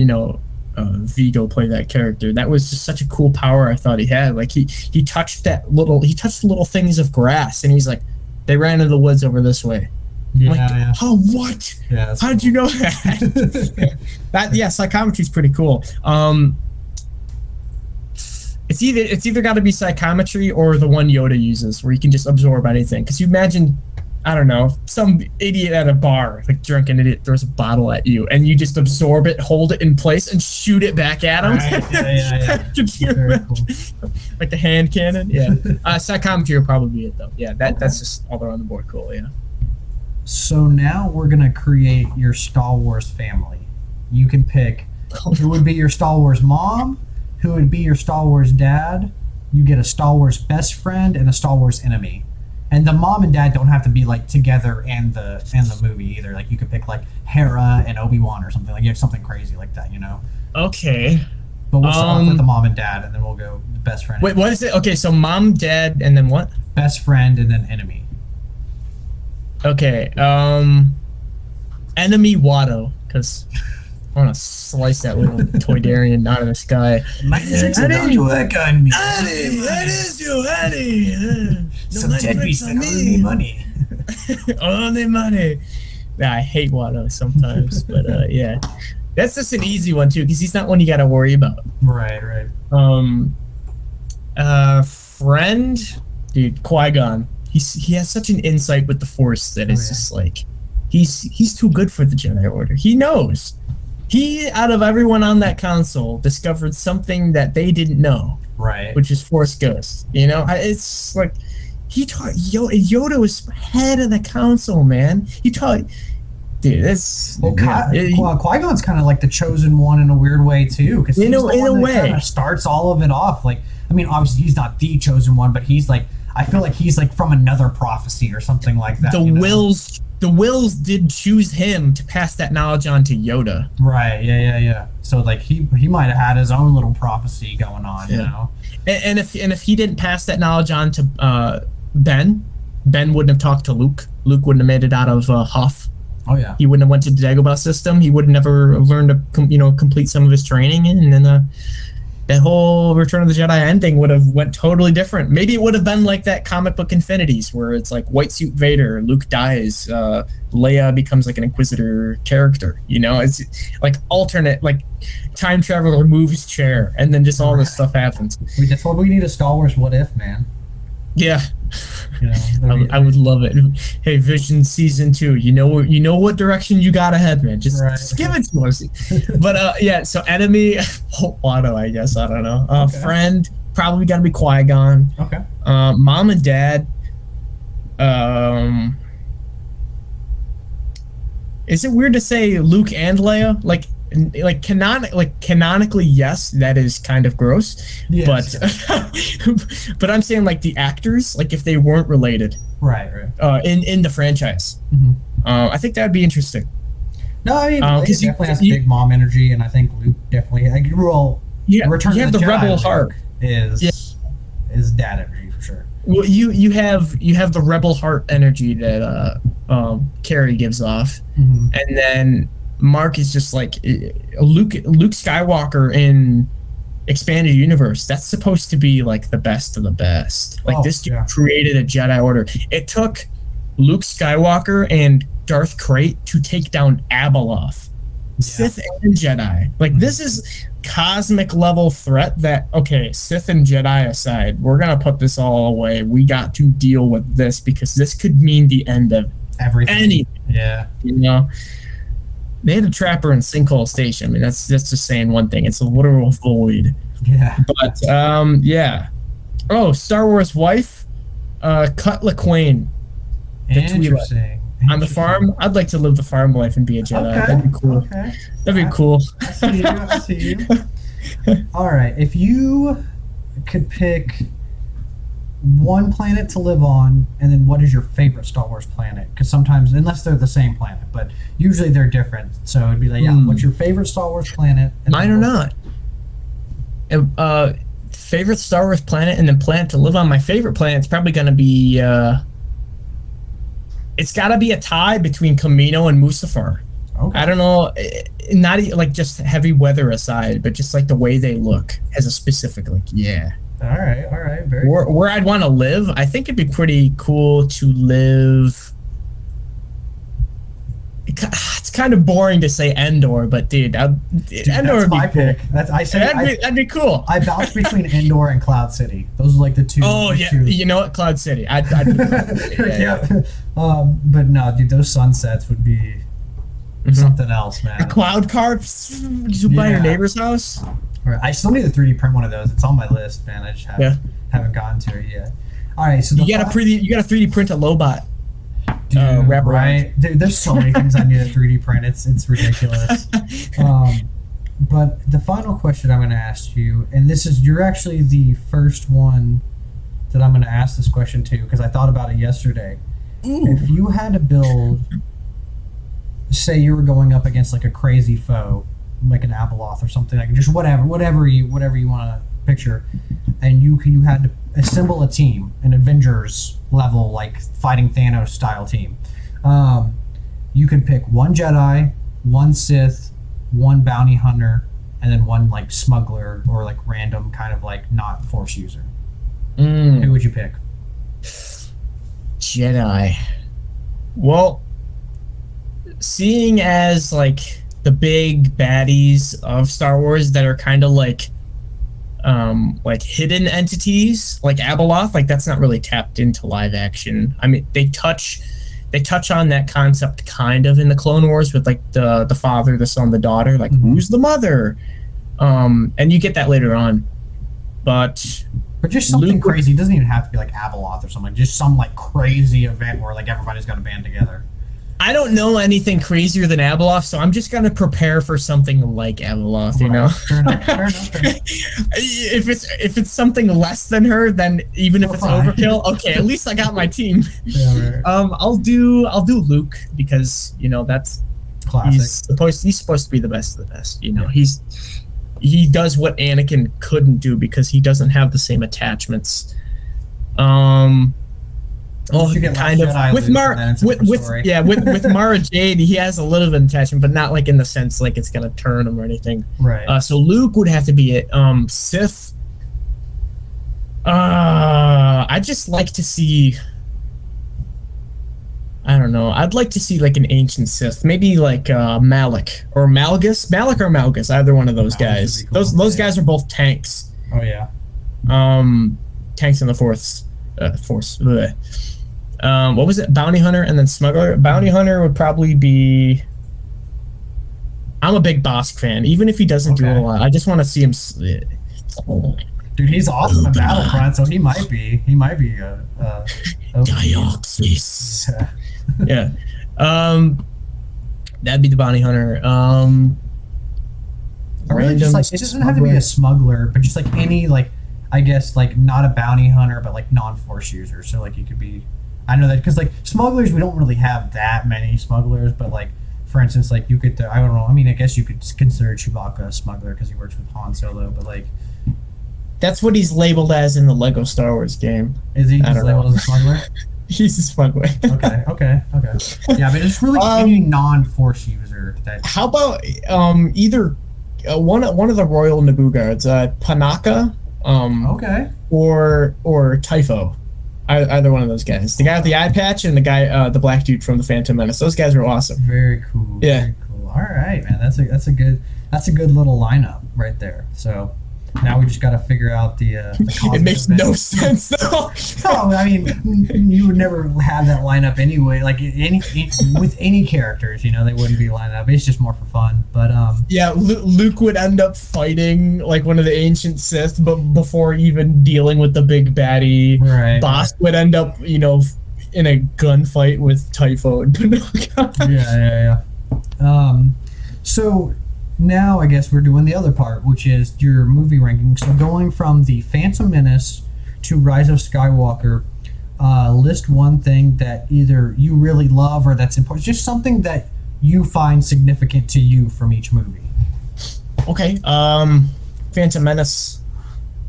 Vigo play that character. That was just such a cool power I thought he had. Like he touched the little things of grass, and he's like, they ran into the woods over this way. Yeah, like, oh, what? Yeah, how did you know that? Psychometry's pretty cool. It's either got to be psychometry or the one Yoda uses, where you can just absorb anything. Because you imagine, I don't know, some idiot at a bar, like drunken idiot, throws a bottle at you, and you just absorb it, hold it in place, and shoot it back at him. Right. Yeah. Very cool. Like the hand cannon. Yeah. Psychometry will probably be it though. Yeah, that's just all around the board cool. Yeah. So now we're gonna create your Star Wars family. You can pick who would be your Star Wars mom, who would be your Star Wars dad. You get a Star Wars best friend and a Star Wars enemy. And the mom and dad don't have to be like together in the movie either. Like you could pick like Hera and Obi-Wan or something. Like you have something crazy like that, Okay. But we'll start off with the mom and dad, and then we'll go the best friend. Wait, what is it? Okay, so mom, dad, and then what? Best friend and then enemy. Okay. Enemy Watto, because I want to slice that little Toydarian out of the sky. Don't work on me. Eddie, that is you, Eddie. Some deadbeats that owe me money. Only money. Nah, I hate Watto sometimes, but yeah. That's just an easy one too, because he's not one you got to worry about. Right. Friend, dude, Qui-Gon. He has such an insight with the Force that it's just like he's too good for the Jedi Order. He knows. He, out of everyone on that console, discovered something that they didn't know. Right. Which is Force Ghost. It's like he taught Yoda was head of the council, man. He taught. Dude, that's Qui-Gon's kind of like the chosen one in a weird way too, because in a way kind of starts all of it off. Like, I mean, obviously he's not the chosen one, but he's like, I feel like he's like from another prophecy or something like that. The Wills did choose him to pass that knowledge on to Yoda. Right. Yeah. So like he might have had his own little prophecy going on, And if he didn't pass that knowledge on to Ben wouldn't have talked to Luke. Luke wouldn't have made it out of Hoth. Oh yeah. He wouldn't have went to the Dagobah system. He would never learned to complete some of his training, and then that whole Return of the Jedi ending would have went totally different. Maybe it would have been like that comic book Infinities, where it's like white suit Vader, Luke dies, Leia becomes like an Inquisitor character. It's like alternate, like time traveler moves chair, and then just all this stuff happens. That's what we need, a Star Wars what if, man. Yeah, You know, I would love it. Hey, Vision season 2. You know what direction you got ahead, man. right. Just give it to us. But yeah. So enemy, Watto, I guess. I don't know. Okay. Friend, probably gotta be Qui-Gon. Okay. Mom and dad. Um, is it weird to say Luke and Leia? Canonically, yes, that is kind of gross. Yes, but I'm saying like the actors, like if they weren't related, right. in the franchise, I think that'd be interesting. No, I mean, Leia definitely has big mom energy, and I think Luke definitely. Like, well, Return you of have the Jedi rebel heart. Is dad energy for sure. Well, you have the rebel heart energy that Carrie gives off, and then Mark is just like Luke Skywalker in expanded universe. That's supposed to be like the best of the best. Like this dude created a Jedi Order. It took Luke Skywalker and Darth Krayt to take down Abeloth, Sith and Jedi. Like this is cosmic level threat that, okay, Sith and Jedi aside, we're gonna put this all away. We got to deal with this because this could mean the end of everything. Yeah, you know. They had a trapper in Sinkhole Station. I mean, that's just saying one thing. It's a literal void. Yeah. But yeah. Oh, Star Wars wife, Cut LaQuane. Interesting. On the farm, I'd like to live the farm life and be a Jedi. Okay. That'd be cool. Okay. That'd be cool. I see you. All right. If you could pick one planet to live on, and then what is your favorite Star Wars planet? Because sometimes, unless they're the same planet, but usually they're different. So it'd be like, what's your favorite Star Wars planet? Mine or not. Favorite Star Wars planet, and then planet to live on. My favorite planet's probably going to be. It's got to be a tie between Kamino and Mustafar. Okay. I don't know, not like just heavy weather aside, but just like the way they look as a specific, like, yeah. All right, very cool. Cool. Where I'd want to live, I think it'd be pretty cool to live. It's kind of boring to say Endor, but dude, Endor would be my cool. Pick. That'd be cool. I bounce between Endor and Cloud City. Those are like the two. Oh yeah, you know what, Cloud City. I'd yeah. But no, dude, those sunsets would be something else, man. A cloud car just by your neighbor's house. Right. I still need to 3D print one of those. It's on my list, man. I just haven't gotten to it yet. All right, so you got to 3D print a Lobot. Dude, right? Dude, there's so many things I need to 3D print. It's ridiculous. But the final question I'm going to ask you, and you're actually the first one that I'm going to ask this question to, because I thought about it yesterday. Ooh. If you had to build, say you were going up against like a crazy foe, like an Abeloth or something, like just whatever you want to picture, and you had to assemble a team, an Avengers level, like fighting Thanos style team. You could pick one Jedi, one Sith, one bounty hunter, and then one like smuggler or like random kind of like not Force user. Who would you pick? Jedi. Well, seeing as like the big baddies of Star Wars that are kind of like hidden entities, like Abeloth, like that's not really tapped into live action. I mean, they touch on that concept kind of in the Clone Wars with like the father, the son, the daughter, like who's the mother, and you get that later on, but just something crazy. It doesn't even have to be like Abeloth or something. Just some like crazy event where like everybody's got to band together. I don't know anything crazier than Abeloth, so I'm just gonna prepare for something like Abeloth. You know, fair enough. If it's something less than her, then even if it's overkill, okay, at least I got my team. Yeah, right. I'll do Luke because you know that's classic. He's supposed to be the best of the best. You know, he does what Anakin couldn't do because he doesn't have the same attachments. Kind of with Mara Jade, he has a little bit of attachment, but not like in the sense like it's gonna turn him or anything. Right. So Luke would have to be it. Sith. I'd just like to see. I don't know. I'd like to see like an ancient Sith, maybe like Malik or Malgus, either one of those guys. Cool. Those guys are both tanks. Oh yeah. Tanks in the Force. Force. Bleh. What was it? Bounty hunter and then smuggler. Bounty hunter would probably be. I'm a big Bosk fan, even if he doesn't do a lot. I just want to see him. Dude, he's awesome at Battlefront, so he might be. Dioxys. Yeah. That'd be the bounty hunter. Or really just like, it doesn't have to be a smuggler, but just like any, like, I guess, like, not a bounty hunter, but like non-force user. So like, you could be, I know that because like smugglers, we don't really have that many smugglers, but like, for instance, like you could, I don't know, I mean, I guess you could consider Chewbacca a smuggler because he works with Han Solo, but like, that's what he's labeled as in the Lego Star Wars game. Is he just labeled as a smuggler? He's a smuggler. Okay. Yeah, but it's really any non-force user. How about either one of the Royal Naboo guards, Panaka, or Typho. Either one of those guys. The guy with the eye patch and the guy, the black dude from the Phantom Menace. Those guys are awesome. Very cool. Yeah. Very cool. All right, man. That's a good little lineup right there. So. Now we just got to figure out the it makes no sense though. No, I mean, you would never have that lineup anyway. Like with any characters, you know, they wouldn't be lined up. It's just more for fun. But yeah, Luke would end up fighting like one of the ancient Sith, but before even dealing with the big baddie, right, Bosk would end up, you know, in a gunfight with Typho and Pinocchio. Yeah. So. Now I guess we're doing the other part, which is your movie ranking. So going from the Phantom Menace to Rise of Skywalker, list one thing that either you really love or that's important, just something that you find significant to you from each movie. Okay, Phantom Menace,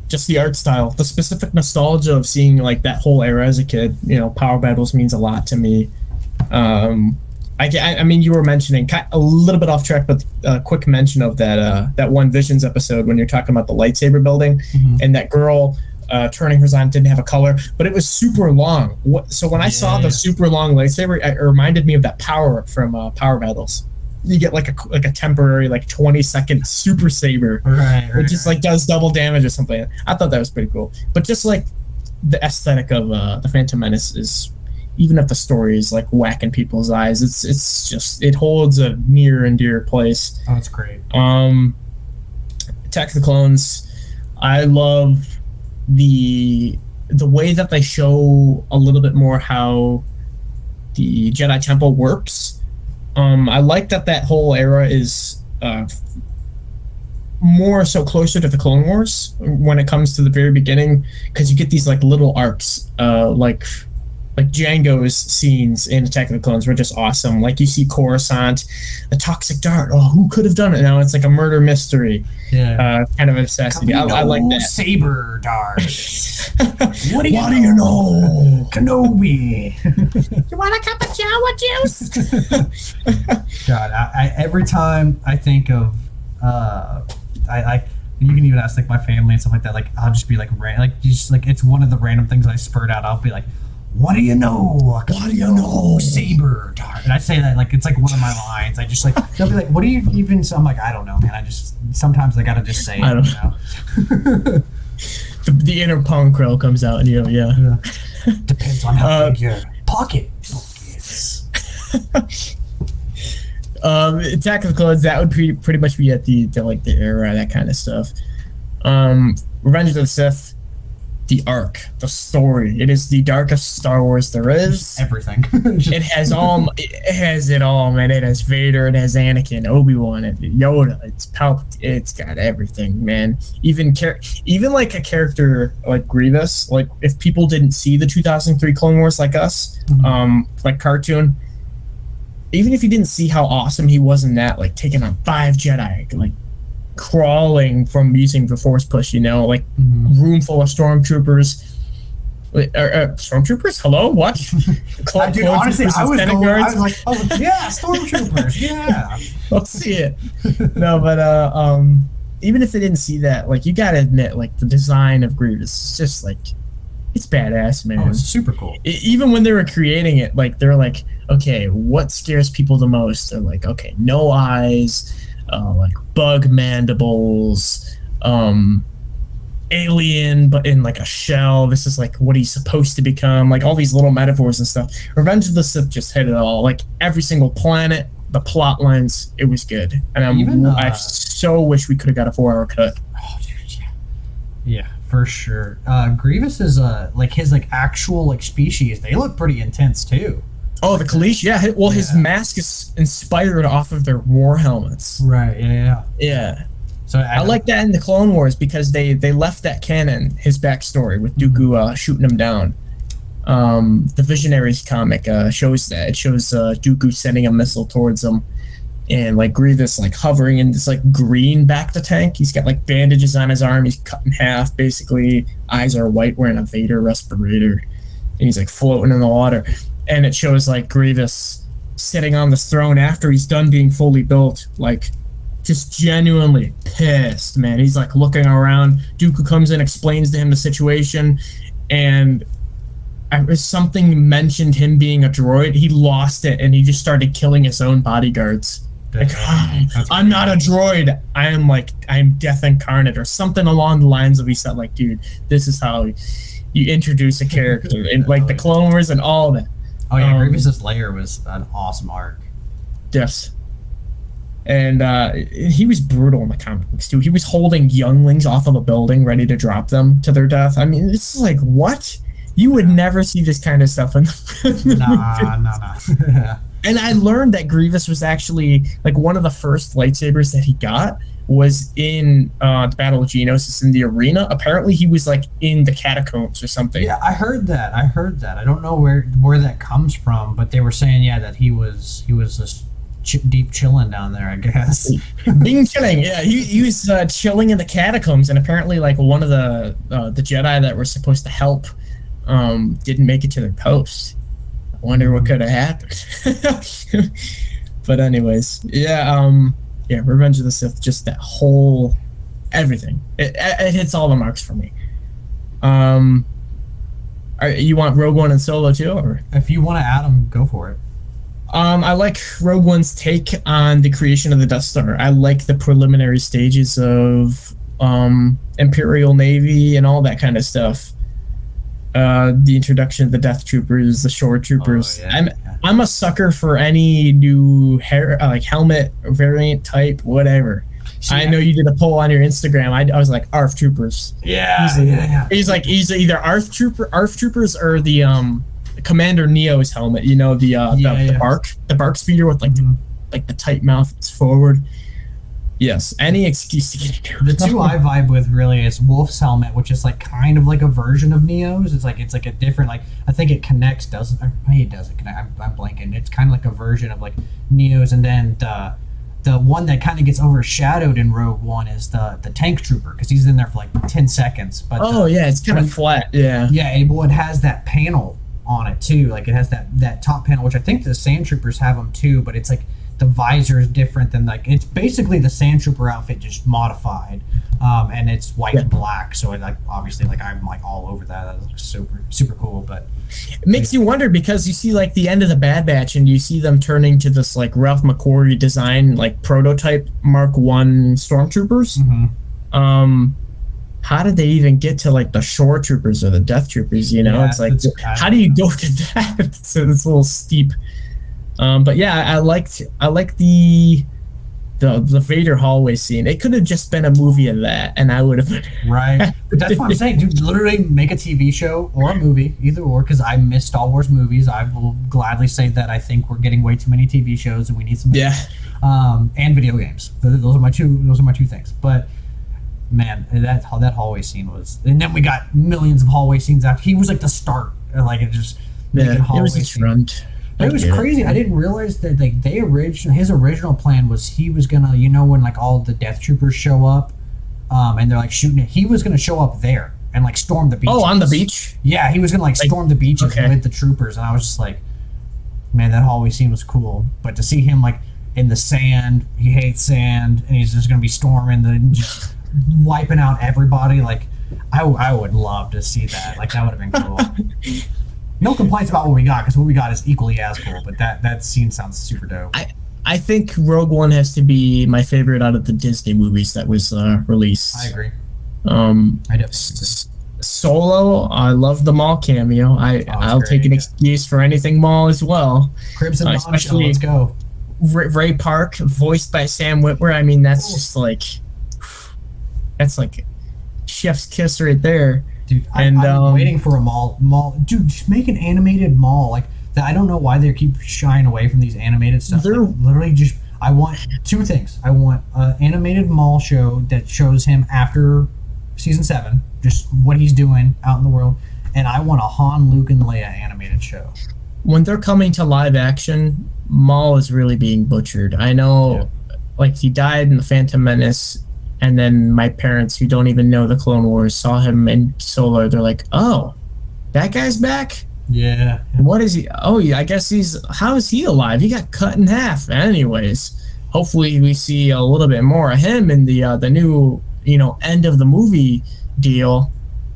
just the art style, the specific nostalgia of seeing like that whole era as a kid. You know, power battles means a lot to me. I mean, you were mentioning a little bit off track, but a quick mention of that one Visions episode when you're talking about the lightsaber building and that girl turning hers on didn't have a color, but it was super long. So when I saw the super long lightsaber, it reminded me of that power from Power Battles. You get like a temporary 20-second super saber, right, it just like does double damage or something. I thought that was pretty cool. But just like the aesthetic of the Phantom Menace is. Even if the story is like whacking people's eyes, it's just it holds a near and dear place. Oh, it's great. Attack of the Clones, I love the way that they show a little bit more how the Jedi Temple works. I like that whole era is more so closer to the Clone Wars when it comes to the very beginning, because you get these like little arcs, like Django's scenes in Attack of the Clones were just awesome. Like you see Coruscant, the toxic dart. Oh, who could have done it? Now it's like a murder mystery. Yeah. Kind of necessity. I like that. Saber dart. What do you know? Kenobi. You want a cup of Jawa juice? God, I every time I think of you can even ask like my family and stuff like that. Like I'll just be like it's one of the random things I spurt out. I'll be like, what do you know? What do you know? Saber dart. And I say that like it's like one of my lines. I just like they'll be like, what do you even? So I'm like, I don't know, man. I just sometimes I gotta just say it. I don't know. the inner punk crow comes out in you. Yeah. Depends on how big your pocket is. Attack of the Clones, that would pretty much be at the era, that kind of stuff. Revenge of the Sith. The arc, the story. It is the darkest Star Wars there is. Everything. It has it all, man. It has Vader, it has Anakin, Obi-Wan, Yoda, it's Palpatine, it's got everything, man. Even like a character like Grievous, like if people didn't see the 2003 Clone Wars like us, like cartoon, even if you didn't see how awesome he was in that, like taking on 5 Jedi, like crawling from using the Force push, you know, like room full of stormtroopers. Stormtroopers? Hello? What? Dude, honestly, I was like, yeah, stormtroopers, yeah. Let's see it. No, but even if they didn't see that, like you gotta admit, like the design of Grievous is just like it's badass, man. Oh, it's super cool. Even when they were creating it, like they're like, okay, what scares people the most? They're like, okay, no eyes. Like bug mandibles, alien, but in like a shell. This is like what he's supposed to become. Like all these little metaphors and stuff. Revenge of the Sith just hit it all. Like every single planet, the plot lines, it was good. And I so wish we could have got a 4-hour cut. Oh, dude, yeah. Yeah, for sure. Grievous is like his like actual like species. They look pretty intense too. Oh, the Kaleesh, yeah. Well, his mask is inspired off of their war helmets. Right. Yeah. Yeah. So I like that in the Clone Wars because they left that canon, his backstory with Dooku shooting him down. The Visionaries comic shows that. It shows Dooku sending a missile towards him, and like Grievous like hovering in this like green bacta tank. He's got like bandages on his arm. He's cut in half, basically. Eyes are white, wearing a Vader respirator, and he's like floating in the water. And it shows like Grievous sitting on this throne after he's done being fully built, like just genuinely pissed, man. He's like looking around. Dooku comes in, explains to him the situation, and something mentioned him being a droid. He lost it, and he just started killing his own bodyguards. Like, I'm not a droid. I'm death incarnate, or something along the lines of he said, like, dude, this is how you introduce a character in like the Clone Wars and all of that. Oh yeah, Grievous's lair was an awesome arc. Yes. And he was brutal in the comic books too. He was holding younglings off of a building, ready to drop them to their death. I mean, it's like, what? You would never see this kind of stuff in the Nah. And I learned that Grievous was actually like one of the first lightsabers that he got was in the Battle of Geonosis in the arena. Apparently, he was like in the catacombs or something. Yeah, I heard that. I don't know where that comes from, but they were saying that he was just deep chilling down there, I guess. Being chilling, yeah. He was chilling in the catacombs, and apparently, like one of the Jedi that were supposed to help didn't make it to their post. I wonder what could have happened. But anyways, yeah, Revenge of the Sith, just that whole everything. It hits all the marks for me. You want Rogue One and Solo too, or if you want to add them, go for it. I like Rogue One's take on the creation of the Death Star. I like the preliminary stages of Imperial Navy and all that kind of stuff. The introduction of the Death Troopers, the Shore Troopers. Oh, yeah. I'm a sucker for any new helmet variant type, whatever. I know you did a poll on your Instagram. I was like ARF Troopers. Yeah. He's either ARF Troopers or the Commander Neo's helmet. You know the bark speeder with like the tight mouth that's forward. Yes, any excuse to get it. The two I vibe with really is Wolf's helmet, which is like kind of like a version of Neo's. It's like a different, like, I think it connects, doesn't it? Doesn't connect. I'm blanking. It's kind of like a version of like Neo's, and then the one that kind of gets overshadowed in Rogue One is the tank trooper, because he's in there for like 10 seconds. But it's kind of flat. Yeah. Yeah, well, it has that panel on it too. Like it has that top panel, which I think the Sand Troopers have them too. But it's like the visor is different than like it's basically the Sand Trooper outfit just modified, and it's white and black. So it, like obviously like I'm like all over that. That looks super cool. But it makes you wonder because you see like the end of the Bad Batch and you see them turning to this like Ralph McQuarrie design like prototype Mark I stormtroopers. How did they even get to like the Shore Troopers or the Death Troopers? You know, it's like how do you go to that? So it's a little steep. But yeah, I like the Vader hallway scene. It could have just been a movie of that, and I would have. Right, but that's what I'm saying, dude. Literally, make a TV show or a movie, either or. Because I miss Star Wars movies. I will gladly say that I think we're getting way too many TV shows, and we need some. Yeah. And video games. Those are my two things. But man, that hallway scene was, and then we got millions of hallway scenes after. He was like the start, like it just. Yeah, it was a trend. It was crazy. I didn't realize that like his original plan was he was gonna, you know, when like all the Death Troopers show up, and they're like shooting it, he was gonna show up there and like storm the beach. Oh, on the beach? Yeah, he was gonna like storm the beaches with the troopers, and I was just like, man, that hallway scene was cool. But to see him like in the sand, he hates sand, and he's just gonna be storming just wiping out everybody. Like, I would love to see that. Like that would have been cool. No complaints about what we got, because what we got is equally as cool, but that scene sounds super dope. I think Rogue One has to be my favorite out of the Disney movies that was released. I agree. I definitely agree. Solo, I love the Maul cameo. Oh, it's I'll take great. an Yeah. excuse for anything Maul as well. Crimson Dawn show. Let's Especially go. Ray Park, voiced by Sam Witwer. I mean, that's Ooh. just like chef's kiss right there. Dude, And I'm waiting for a mall. Dude, just make an animated mall like that. I don't know why they keep shying away from these animated stuff. They're Like, literally, just I want two things. I want an animated mall show that shows him after season 7, just what he's doing out in the world, and I want a Han, Luke, and Leia animated show. when they're coming to live action, Maul is really being butchered. I know, like he died in the Phantom Menace, and then my parents who don't even know the Clone Wars saw him in Solo. They're like, "Oh, that guy's back. Yeah. What is he? Oh, yeah, I guess he's. How is he alive? He got cut in half." Anyways, hopefully we see a little bit more of him in the new end of the movie deal.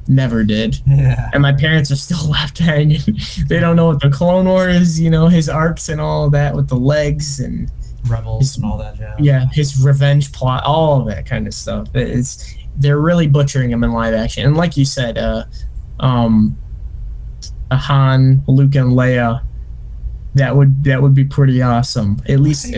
Never did. Yeah. And my parents are still left hanging. They don't know what the Clone Wars, his arcs and all of that with the legs and Rebels and all that jazz. yeah, his revenge plot, all of that kind of stuff. They're really butchering him in live action. And like you said, a Han, Luke, and Leia, that would be pretty awesome. At least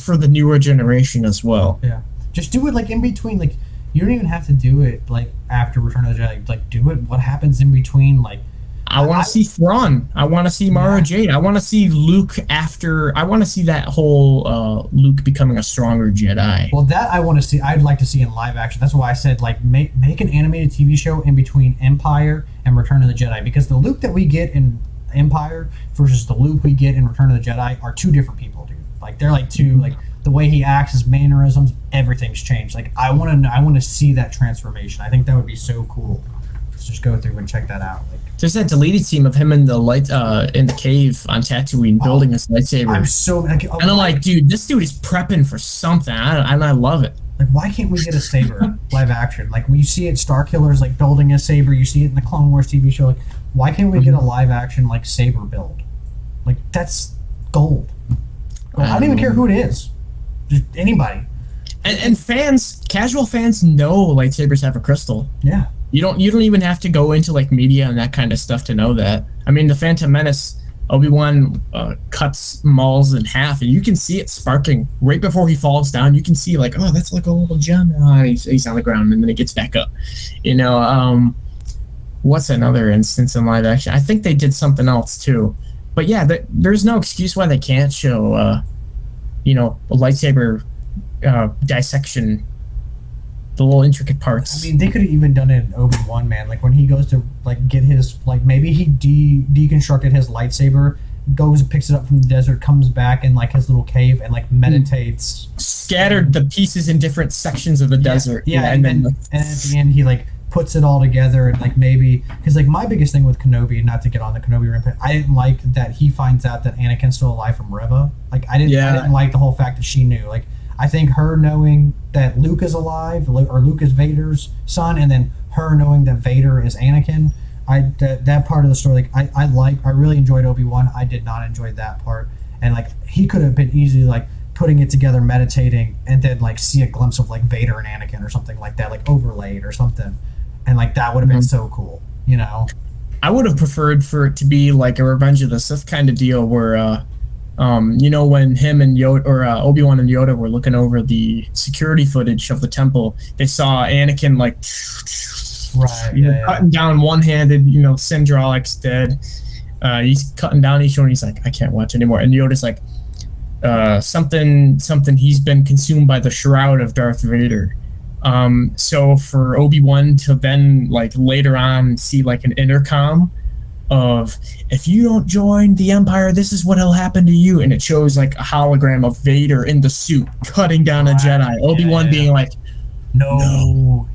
for the newer generation as well. Yeah. Just do it like in between. Like you don't even have to do it like after Return of the Jedi. Like do it. What happens in between? Like I want to see Thrawn. I want to see Mara Jade. I want to see Luke after. I want to see that whole Luke becoming a stronger Jedi. Well, that I want to see. I'd like to see in live action. That's why I said like make an animated TV show in between Empire and Return of the Jedi, because the Luke that we get in Empire versus the Luke we get in Return of the Jedi are two different people, dude. Like they're like two like the way he acts, his mannerisms, everything's changed. Like I want to see that transformation. I think that would be so cool. Let's just go through and check that out. Like there's that deleted scene of him in the light in the cave on Tatooine building his lightsaber. I'm so like, and I'm like, dude, this dude is prepping for something, and I love it. Like, why can't we get a saber live action? Like, when you see it, Starkiller's like building a saber. You see it in the Clone Wars TV show. Like, why can't we get a live action like saber build? Like, that's gold. Like, I don't even care who it is. Just anybody. And fans, casual fans know lightsabers have a crystal. Yeah. You don't even have to go into like media and that kind of stuff to know that. I mean, the Phantom Menace, Obi-Wan cuts Maul's in half, and you can see it sparking right before he falls down. You can see like, oh, that's like a little gem. He's on the ground, and then it gets back up. What's another instance in live action? I think they did something else too. But yeah, there's no excuse why they can't show, a lightsaber dissection. The little intricate parts. I mean, they could have even done it in Obi-Wan, man. Like when he goes to like get his maybe he deconstructed his lightsaber, goes and picks it up from the desert, comes back in like his little cave and like meditates. Scattered the pieces in different sections of the desert. Yeah, and then at the end he like puts it all together and like maybe because like my biggest thing with Kenobi, not to get on the Kenobi rampage, I didn't like that he finds out that Anakin's still alive from Reva. Like I didn't like the whole fact that she knew. Like I think her knowing that Luke is alive, or Luke is Vader's son, and then her knowing that Vader is Anakin, that part of the story, like I really enjoyed Obi-Wan. I did not enjoy that part, and like he could have been easily like putting it together, meditating, and then like see a glimpse of like Vader and Anakin or something like that, like overlaid or something, and like that would have been so cool, I would have preferred for it to be like a Revenge of the Sith kind of deal where. When him and Yoda or Obi-Wan and Yoda were looking over the security footage of the temple, they saw Anakin like cutting down one-handed. Sindralik's dead. He's cutting down each one. He's like, I can't watch anymore. And Yoda's like, something. He's been consumed by the shroud of Darth Vader. So for Obi-Wan to then like later on see like an intercom of if you don't join the Empire, this is what'll happen to you, and it shows like a hologram of Vader in the suit cutting down a Jedi. Obi-Wan being like, no,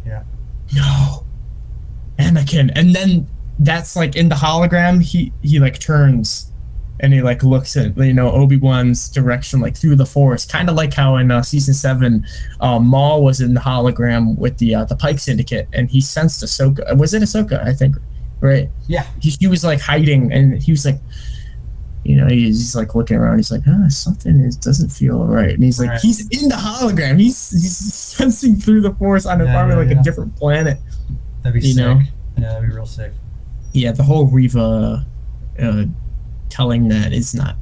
Anakin, and then that's like in the hologram. He like turns and he like looks at Obi-Wan's direction like through the Force, kind of like how in season 7, Maul was in the hologram with the Pike Syndicate, and he sensed Ahsoka. Was it Ahsoka? I think. Right. Yeah. He was like hiding, and he was like, he's like looking around. He's like, something doesn't feel right. And he's like, Right. he's in the hologram. He's sensing through the force on probably a different planet. That'd be sick. Yeah, that'd be real sick. Yeah, the whole Reva telling that is not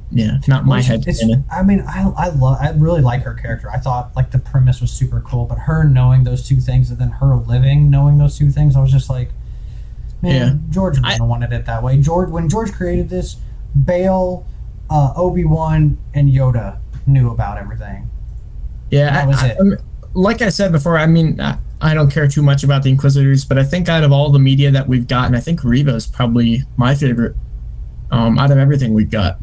my head. I mean, I really like her character. I thought like the premise was super cool, but her knowing those two things and then her knowing those two things, I was just like, man, George wouldn't have wanted it that way. When George created this, Bail, Obi-Wan, and Yoda knew about everything. Yeah, that was it. Like I said before, I mean, I don't care too much about the Inquisitors, but I think out of all the media that we've gotten, I think Reva is probably my favorite out of everything we've got.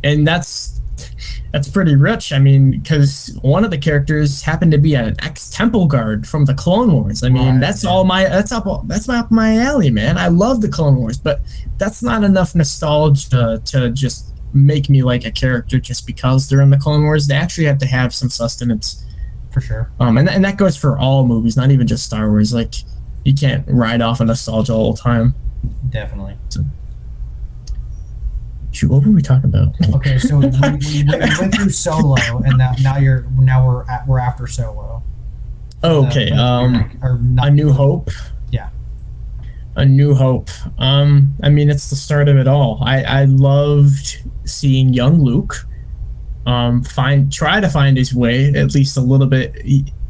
And that's pretty rich. I mean, because one of the characters happened to be an ex-Temple Guard from the Clone Wars. I mean, that's up my alley, man. I love the Clone Wars, but that's not enough nostalgia to just make me like a character just because they're in the Clone Wars. They actually have to have some sustenance. For sure. And that goes for all movies, not even just Star Wars. Like, you can't ride off of nostalgia all the time. Definitely. Shoot, what were we talking about? Okay, so we went through Solo, and now we're after Solo. Okay. A New Hope. Yeah. A New Hope. I mean, it's the start of it all. I loved seeing young Luke try to find his way at least a little bit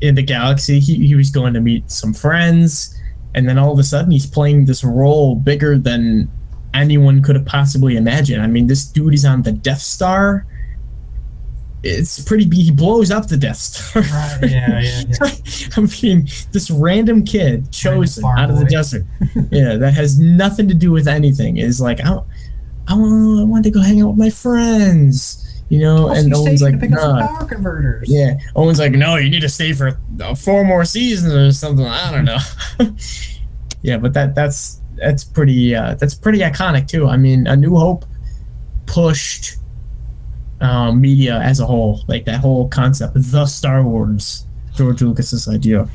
in the galaxy. He was going to meet some friends, and then all of a sudden he's playing this role bigger than anyone could have possibly imagined. I mean, this dude is on the Death Star. It's he blows up the Death Star. Right, yeah. I mean, this random kid chosen out of the desert, that has nothing to do with anything, is like, I want to go hang out with my friends. And Owen's like, pick up some power converters. Yeah, Owen's like, no, you need to stay for 4 more seasons or something. I don't know. Yeah, but that's pretty iconic too. I mean, A New Hope pushed media as a whole, like that whole concept, the Star Wars, George Lucas's idea.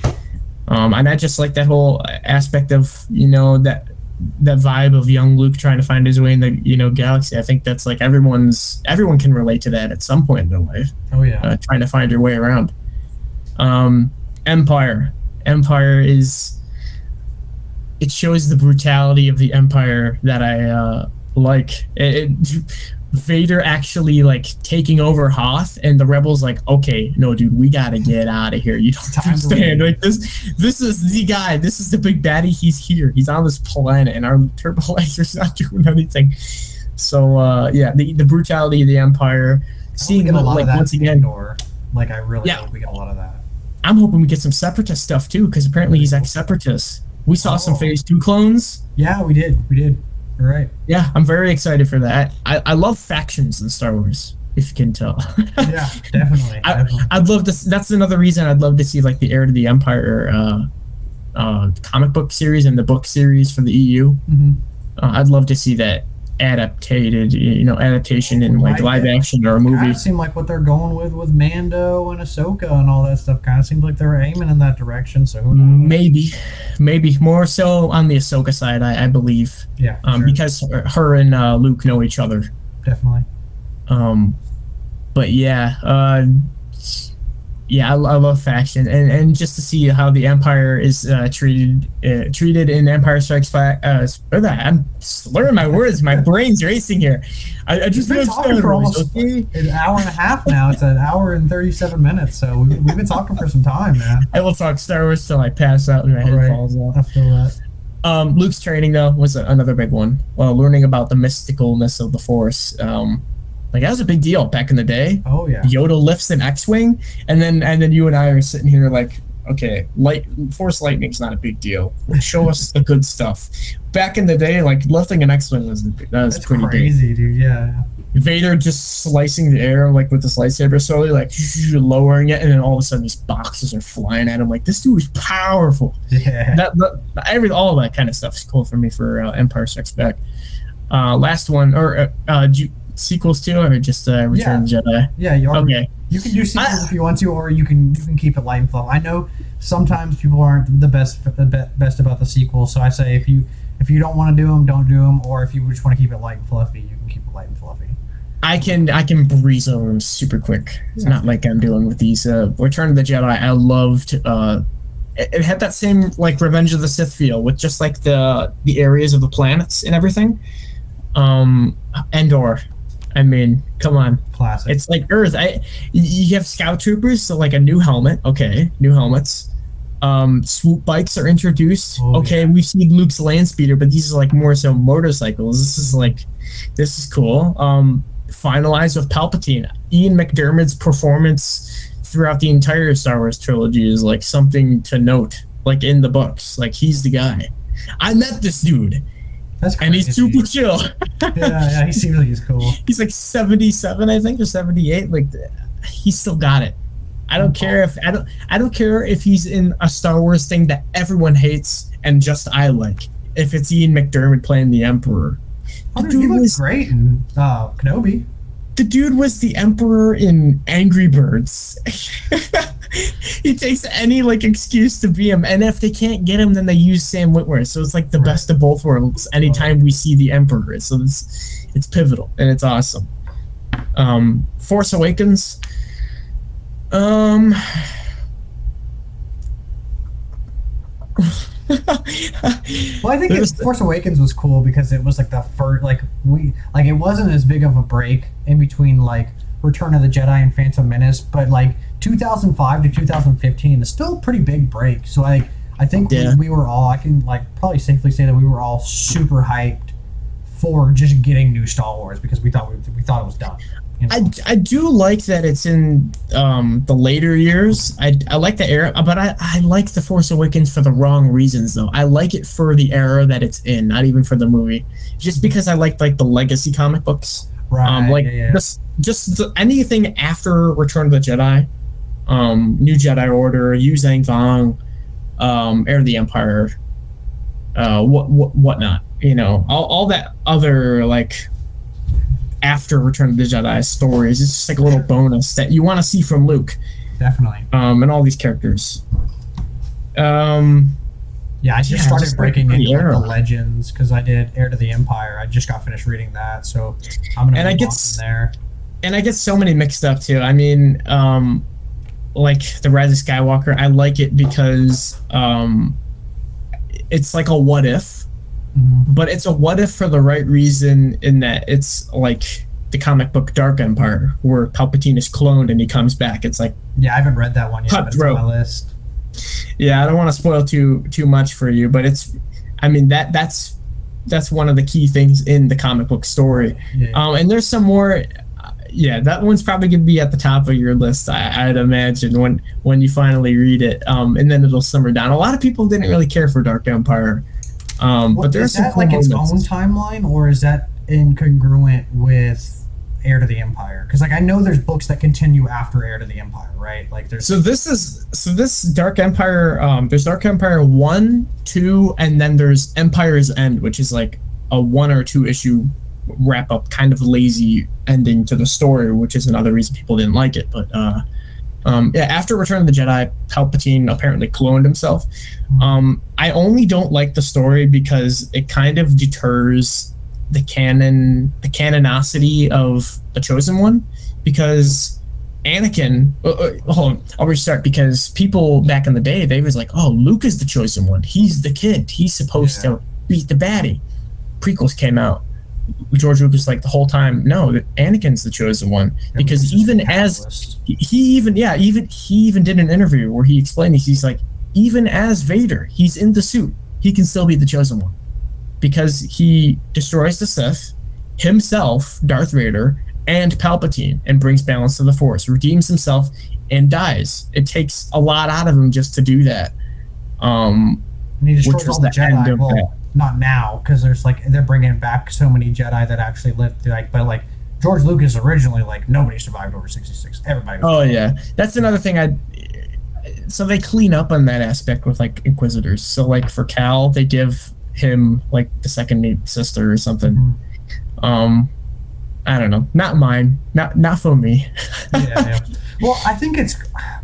And I just like that whole aspect of that vibe of young Luke trying to find his way in the galaxy. I think that's like everyone can relate to that at some point in their life. Oh yeah, trying to find your way around. Empire is, it shows the brutality of the Empire that I like. Vader actually like taking over Hoth, and the rebels like, okay, no, dude, we gotta get out of here. You don't understand. Like this is the guy. This is the big baddie. He's here. He's on this planet, and our turbolasers not doing anything. So the brutality of the Empire. Seeing a lot of that once again, I really hope we get a lot of that. I'm hoping we get some Separatist stuff too, because apparently he's ex-Separatist. We saw some Phase 2 clones. Yeah, we did. You're right. Yeah, I'm very excited for that. I love factions in Star Wars, if you can tell. Yeah, definitely. I'd love to. That's another reason I'd love to see like the Heir to the Empire comic book series and the book series for the EU. Mm-hmm. I'd love to see that adaptation in like live action or a movie. It seemed like what they're going with Mando and Ahsoka and all that stuff kind of seems like they're aiming in that direction. So who knows? Maybe more so on the Ahsoka side, I believe. Yeah. Sure. Because her and Luke know each other. Definitely. But I love faction, and just to see how the Empire is treated in Empire Strikes Back. I'm slurring my words. My brain's racing here. I just been talking for almost an hour and a half now. It's an hour and 37 minutes. So we've been talking for some time, man. I will talk Star Wars till I pass out and my head falls off. I feel that. Luke's training though was another big one. Well, learning about the mysticalness of the Force. Like that was a big deal back in the day. Oh yeah. Yoda lifts an X-wing, and then you and I are sitting here like, okay, Force lightning's not a big deal. Show us the good stuff. Back in the day, like lifting an X-wing was pretty crazy, dude. Yeah. Vader just slicing the air like with his lightsaber slowly, like lowering it, and then all of a sudden these boxes are flying at him. Like this dude is powerful. Yeah. All of that kind of stuff is cool for me for Empire Strikes Back. Last one or sequels too, or just Return of the Jedi? Yeah, you can do sequels if you want to, or you can keep it light and fluffy. I know sometimes people aren't the best about the sequels, so I say if you don't want to do them, don't do them, or if you just want to keep it light and fluffy, you can keep it light and fluffy. I can breeze over them super quick. It's Yeah. not like I'm doing with these. Return of the Jedi. I loved. It had that same like Revenge of the Sith feel with just like the areas of the planets and everything. Endor. I mean, come on. Classic. It's like Earth. You have scout troopers, so like a new helmet. Okay, new helmets. Swoop bikes are introduced. Oh, Okay, yeah. we've seen Luke's land speeder, but these are like more so motorcycles. This is cool. Finalized with Palpatine. Ian McDermott's performance throughout the entire Star Wars trilogy is like something to note. Like in the books, like he's the guy. I met this dude, That's and crazy. he's super chill. Yeah, he seems like he's cool. He's like 77, I think, or 78. Like he still got it. I don't care if he's in a Star Wars thing that everyone hates and just I like. If it's Ian McDermott playing the Emperor. Oh, The dude, he dude looked was great in Kenobi. the dude was the Emperor in Angry Birds. He takes any like excuse to be him, and if they can't get him, then they use Sam Witwer. So it's like the Right. best of both worlds. Anytime we see the Emperor, so it's pivotal and it's awesome. Force Awakens. Um, Well, I think Force Awakens was cool because it was like the first, like it wasn't as big of a break in between like Return of the Jedi and Phantom Menace, but like 2005 to 2015 is still a pretty big break. So I think Yeah. we were all, I can like probably safely say that we were all super hyped for just getting new Star Wars because we thought it was done. You know? I do like that it's in the later years. I like the era, but I like the Force Awakens for the wrong reasons though. I like it for the era that it's in, not even for the movie. Just because I like the legacy comic books. Right. Like yeah. anything after Return of the Jedi, New Jedi Order, Yu Zhang Fang, Heir of the Empire, whatnot. You know, all that other like after Return of the Jedi stories. It's just like a little bonus that you want to see from Luke. Definitely. And all these characters. Yeah, I just started just breaking like into the era. the Legends because I did Heir to the Empire. I just got finished reading that, so I'm gonna And I move get on from there. And I get so many mixed up too. I mean, like the Rise of Skywalker, I like it because it's like a what if, but it's a what if for the right reason in that it's like the comic book Dark Empire where Palpatine is cloned and he comes back. It's like, Yeah, I haven't read that one yet, but it's on Cutthroat. my list. yeah, I don't want to spoil too much for you, but I mean that's one of the key things in the comic book story. Yeah. And there's some more. Yeah, that one's probably gonna be at the top of your list. I'd imagine when you finally read it, and then it'll simmer down. A lot of people didn't really care for Dark Empire, but there's Is some that cool like its moments. own timeline, or is that incongruent with Heir to the Empire? Because like I know there's books that continue after Heir to the Empire, right? Like there's So this Dark Empire. There's Dark Empire 1, 2, and then there's Empire's End, which is like a 1 or 2 issue wrap up, kind of lazy ending to the story, which is another reason people didn't like it. But yeah, after Return of the Jedi, Palpatine apparently cloned himself. I only don't like the story because it kind of deters the canonicity of the Chosen One, because Anakin. Hold on, I'll restart, because people back in the day, they was like, "Oh, Luke is the Chosen One. He's the kid. He's supposed to beat the baddie." Prequels came out. George Lucas like the whole time, no, Anakin's the Chosen One, because even as he even did an interview where he explained this. He's like, even as Vader, he's in the suit, he can still be the Chosen One, because he destroys the Sith himself, Darth Vader, and Palpatine, and brings balance to the Force, redeems himself, and dies. It takes a lot out of him just to do that. and he destroys which was all the the end Jedi. of Well, that. not now because there's like they're bringing back so many Jedi that actually lived. Like, but like George Lucas originally, like nobody survived over 66. Everybody. Was Oh yeah, that's another thing. So they clean up on that aspect with like Inquisitors. So like for Cal, they give him like the second sister or something. I don't know. Not mine. Not for me. Yeah. Well, I think it's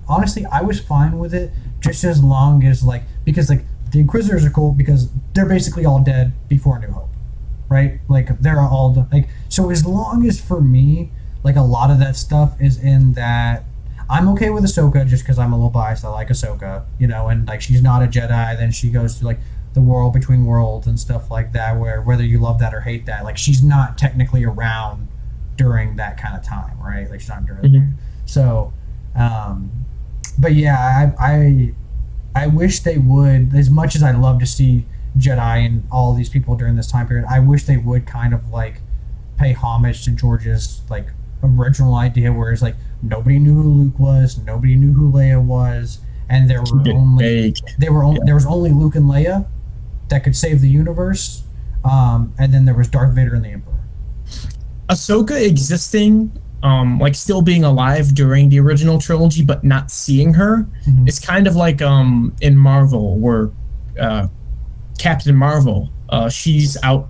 honestly I was fine with it just as long as like because like the Inquisitors are cool because they're basically all dead before New Hope. right? Like they're all like, so as long as for me, like a lot of that stuff is in that. I'm okay with Ahsoka just because I'm a little biased. I like Ahsoka, you know, and like she's not a Jedi. Then she goes to like the world between worlds and stuff like that, where whether you love that or hate that, like she's not technically around during that kind of time, right? Like she's not during. Mhm. So, but yeah, I wish they would, as much as I love to see Jedi and all these people during this time period. I wish they would kind of like pay homage to George's like original idea, where it's like nobody knew who Luke was, nobody knew who Leia was, and there were only there was only Luke and Leia that could save the universe, and then there was Darth Vader and the Emperor. Ahsoka existing, like still being alive during the original trilogy, but not seeing her, it's kind of like in Marvel, where Captain Marvel, she's out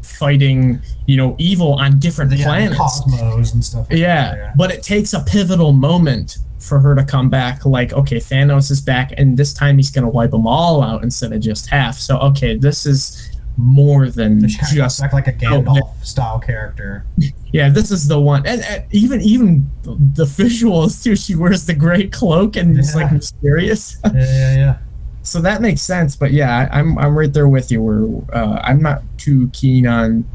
fighting, evil on different planets, cosmos and stuff. Yeah, but it takes a pivotal moment for her to come back. Like, okay, Thanos is back, and this time he's gonna wipe them all out instead of just half. So, okay, this is more than just back like a Gandalf style character. Yeah, this is the one, and even the visuals too. She wears the gray cloak and it's like mysterious. Yeah. So that makes sense, but yeah, I'm right there with you. Where I'm not too keen on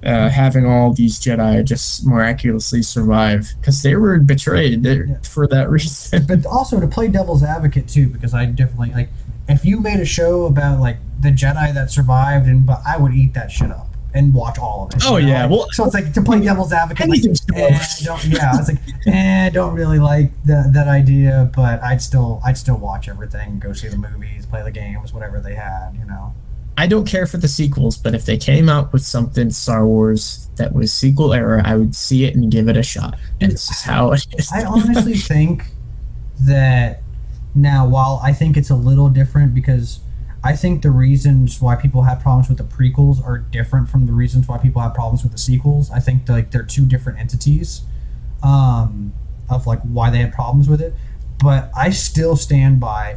having all these Jedi just miraculously survive, because they were betrayed for that reason. But also to play devil's advocate too, because I definitely like if you made a show about like the Jedi that survived, but I would eat that shit up and watch all of it. Oh yeah, well, so it's like to play devil's advocate. Like, I don't really like that idea, but I'd still watch everything, go see the movies, play the games, whatever they had, I don't care for the sequels, but if they came out with something Star Wars that was sequel era, I would see it and give it a shot. And it's just how it is. I honestly think that now, while I think it's a little different, because I think the reasons why people have problems with the prequels are different from the reasons why people have problems with the sequels. I think like they're two different entities of like why they had problems with it. But I still stand by,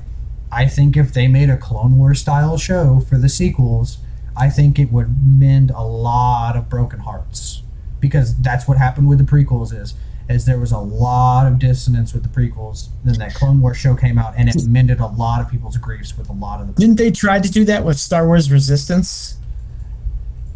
I think if they made a Clone Wars style show for the sequels, I think it would mend a lot of broken hearts, because that's what happened with the prequels is there was a lot of dissonance with the prequels. Then that Clone Wars show came out and it mended a lot of people's griefs with a lot of the prequels. Didn't they try to do that with Star Wars Resistance?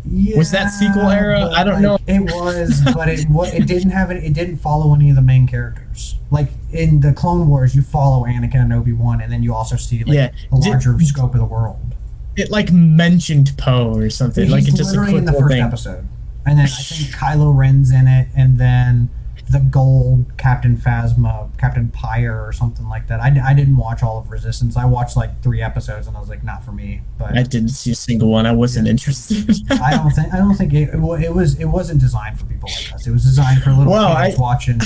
Yeah, was that sequel era? I don't know. It was, but it didn't have it. It didn't follow any of the main characters. Like in the Clone Wars, you follow Anakin and Obi-Wan, and then you also see a larger scope of the world. It like mentioned Poe or something. Like it's just a quick in the first episode, and then I think Kylo Ren's in it, and then the gold Captain Phasma, Captain Pyre, or something like that. I didn't watch all of Resistance. I watched like 3 episodes, and I was like, not for me. But I didn't see a single one. I wasn't interested. I don't think it wasn't designed for people like us. It was designed for little kids watching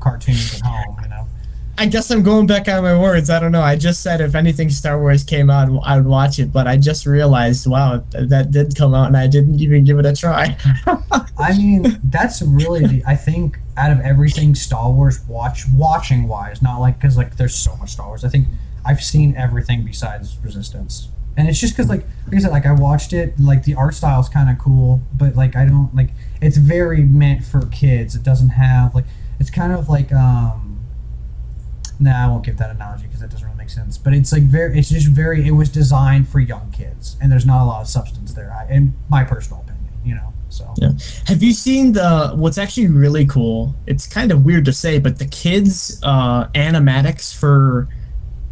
cartoons at home. I guess I'm going back on my words. I don't know. I just said if anything Star Wars came out, I would watch it. But I just realized, wow, that did come out, and I didn't even give it a try. I mean, that's really I think out of everything Star Wars watching wise, not like because like there's so much Star Wars. I think I've seen everything besides Resistance, and it's just because like I said, like I watched it, like the art style is kind of cool, but like I don't like it's very meant for kids. It doesn't have like it's kind of like I won't give that analogy because that doesn't really make sense. But it's like it was designed for young kids, and there's not a lot of substance there, in my personal opinion, So yeah. Have you seen what's actually really cool? It's kind of weird to say, but the kids animatics for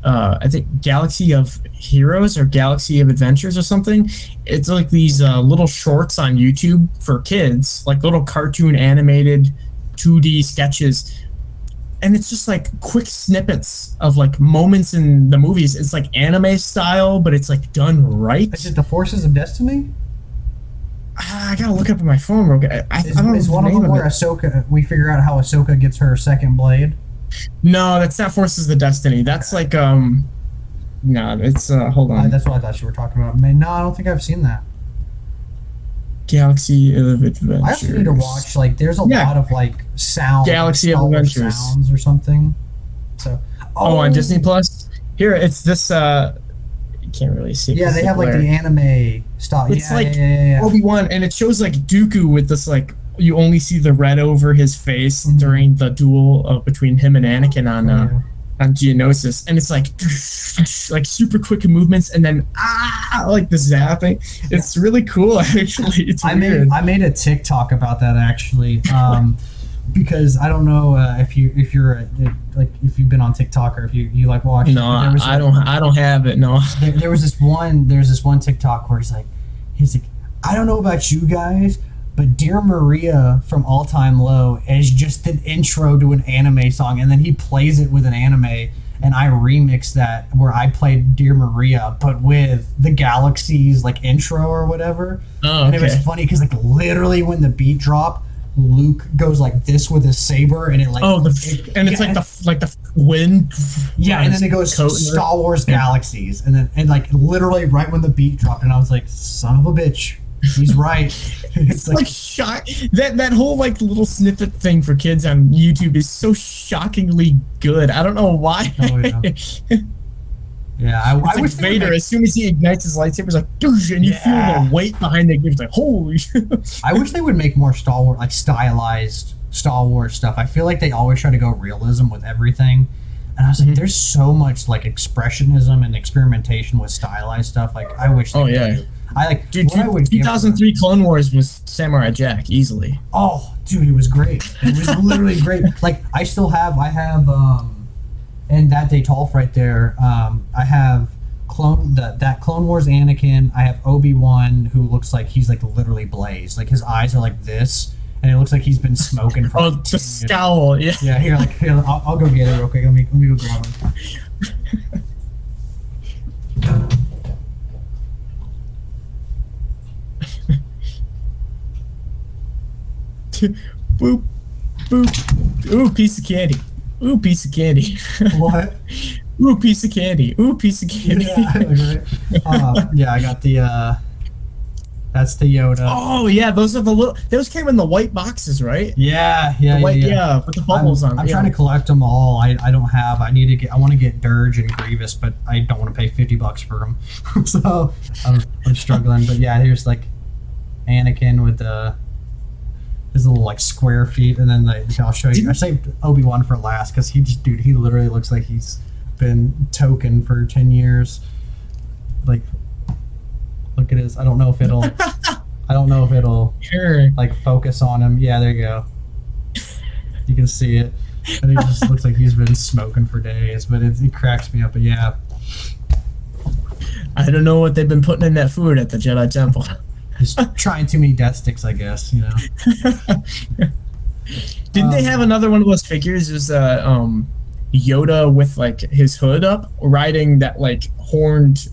I think Galaxy of Heroes or Galaxy of Adventures or something. It's like these little shorts on YouTube for kids, like little cartoon animated 2D sketches. And it's just like quick snippets of like moments in the movies. It's like anime style, but it's like done right. Is it the Forces of Destiny? I gotta look up on my phone real quick. I don't know. Is one of them where Ahsoka? We figure out how Ahsoka gets her second blade. No, that's not Forces of Destiny. That's like no, it's hold on. That's what I thought you were talking about. No, I don't think I've seen that. Galaxy of Adventures. I also need to watch like there's a lot of like sound Galaxy of Adventures sounds or something. So on Disney Plus. Here it's this you can't really see. Yeah, they have like the anime Stop. It's Yeah, yeah, like yeah, yeah, yeah. Obi-Wan, and it shows like Dooku with this like you only see the red over his face during the duel between him and Anakin Oh, yeah. on Geonosis, and it's like like super quick movements, and then like the zapping. It's really cool, actually. It's weird. I made a TikTok about that actually, because I don't know if you're like if you've been on TikTok or if you like watch. No, I don't have it. No. There's this one TikTok where he's like, I don't know about you guys, but Dear Maria from All Time Low is just an intro to an anime song, and then he plays it with an anime, and I remixed that where I played Dear Maria, but with the Galaxy's like intro or whatever. Oh, okay. And it was funny because like literally when the beat dropped, Luke goes like this with his saber, and it like it's like the wind. Yeah, and then it goes Star Wars Galaxies, and like literally right when the beat dropped, and I was like, son of a bitch. He's right. It's like shock that whole like little snippet thing for kids on YouTube is so shockingly good. I don't know why. Oh, yeah. Yeah, I like wish Vader. As soon as he ignites his lightsaber, it's like, and you feel the weight behind it. It's like, holy shit. I wish they would make more Star Wars, like stylized Star Wars stuff. I feel like they always try to go realism with everything, and I was like, there's so much like expressionism and experimentation with stylized stuff. Like, I wish. They would. I like, dude. 2003 Clone Wars was Samurai Jack easily. Oh, dude, it was great. It was literally great. Like, I have and that Detolf right there. I have that Clone Wars Anakin. I have Obi-Wan, who looks like he's like literally blazed. Like his eyes are like this, and it looks like he's been smoking for. Oh, the scowl. Yeah. Yeah. Here. I'll go get it real quick. Let me go grab him. Boop, boop. Ooh, piece of candy. Ooh, piece of candy. What? Ooh, piece of candy. Ooh, piece of candy. Yeah, I got the. That's the Yoda. Oh yeah, those are the little. Those came in the white boxes, right? Yeah, with the bubbles on. I'm trying to collect them all. I don't have. I want to get Dirge and Grievous, but I don't want to pay $50 for them. So I'm struggling. But yeah, here's like Anakin with his little like square feet, and then I'll show you. I saved Obi-Wan for last because he literally looks like he's been token for 10 years. Like, look at his. I don't know if it'll Sure. like focus on him. Yeah, there you go. You can see it. And it just looks like he's been smoking for days, but it cracks me up. But yeah, I don't know what they've been putting in that food at the Jedi Temple. just trying too many death sticks, I guess. You know. Didn't they have another one of those figures? It was Yoda with like his hood up, riding that like horned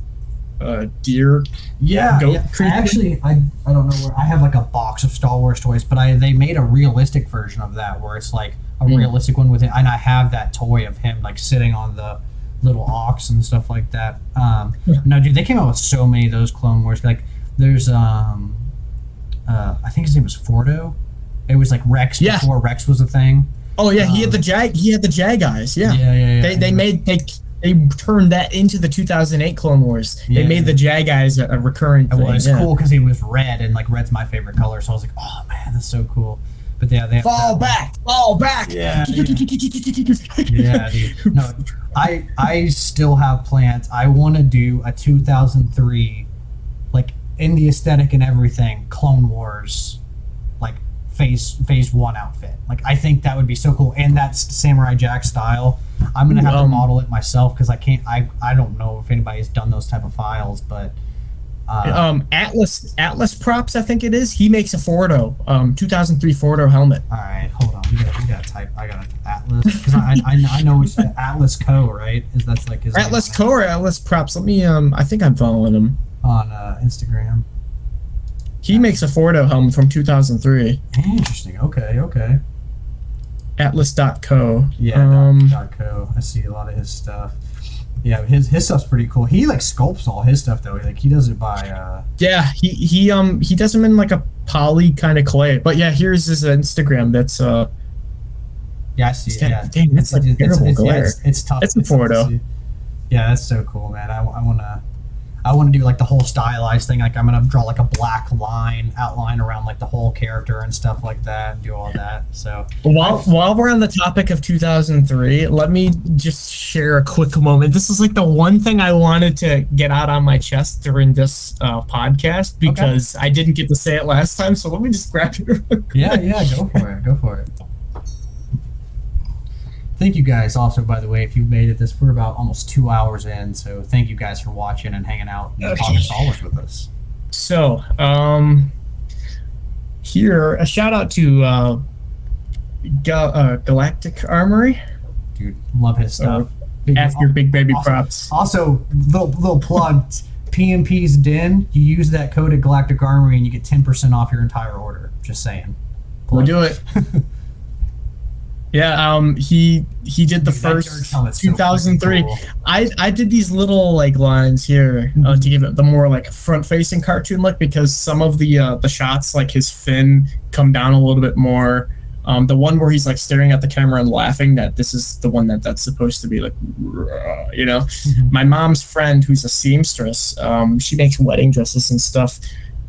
deer. Yeah, goat actually, I don't know where I have like a box of Star Wars toys, but they made a realistic version of that where it's like a realistic one with it, and I have that toy of him like sitting on the little ox and stuff like that. No, dude, they came out with so many of those Clone Wars. Like, there's I think his name was Fordo. It was like Rex before Rex was a thing. Oh yeah, he had the Jag eyes. Yeah. They turned that into the 2008 Clone Wars. They made the Jag eyes a recurring thing. Well, it's cool because he was red, and like red's my favorite color, so I was like, oh man, that's so cool. But yeah, they have fall back. Yeah, yeah, dude. No, I still have plans. I want to do a 2003, like in the aesthetic and everything, Clone Wars, like phase 1 outfit. Like, I think that would be so cool, and that's Samurai Jack style. I'm gonna have to model it myself because I can't. I don't know if anybody's done those type of files, but Atlas Props, I think it is. He makes a Fordo 2003 Fordo helmet. All right, hold on. We gotta type. I got Atlas because I know it's Atlas Co. Right? That's like his Atlas Co. or Atlas Props. Let me. I think I'm following him on Instagram. He makes a Fordo helmet from 2003. Interesting. Okay. Atlas.co. Yeah, .co. I see a lot of his stuff. Yeah, his stuff's pretty cool. He like sculpts all his stuff though. Like, he does it by Yeah, he does them in like a poly kind of clay. But yeah, here's his Instagram. That's yeah, I see it. Yeah, dang, that's like terrible glare. It's tough. It's a Fordo. Yeah, that's so cool, man. I want to do like the whole stylized thing. Like I'm gonna draw like a black outline around like the whole character and stuff like that, and do all that. So while we're on the topic of 2003, let me just share a quick moment. This is like the one thing I wanted to get out on my chest during this podcast because I didn't get to say it last time. So let me just grab it. Yeah, go for it. Go for it. Thank you guys also, by the way, if you've made it this, we're about almost 2 hours in, so thank you guys for watching and hanging out and talking Star Wars with us. So, here, a shout out to Galactic Armory. Dude, love his stuff. After big baby props. Also, little plug, PMP's Den, you use that code at Galactic Armory and you get 10% off your entire order. Just saying. We'll do it. Yeah, he did the first 2003. So cool. I did these little like lines here to give it the more like front facing cartoon look, because some of the shots, like his fin, come down a little bit more. The one where he's like staring at the camera and laughing, that this is the one that's supposed to be like, you know. My mom's friend, who's a seamstress, she makes wedding dresses and stuff.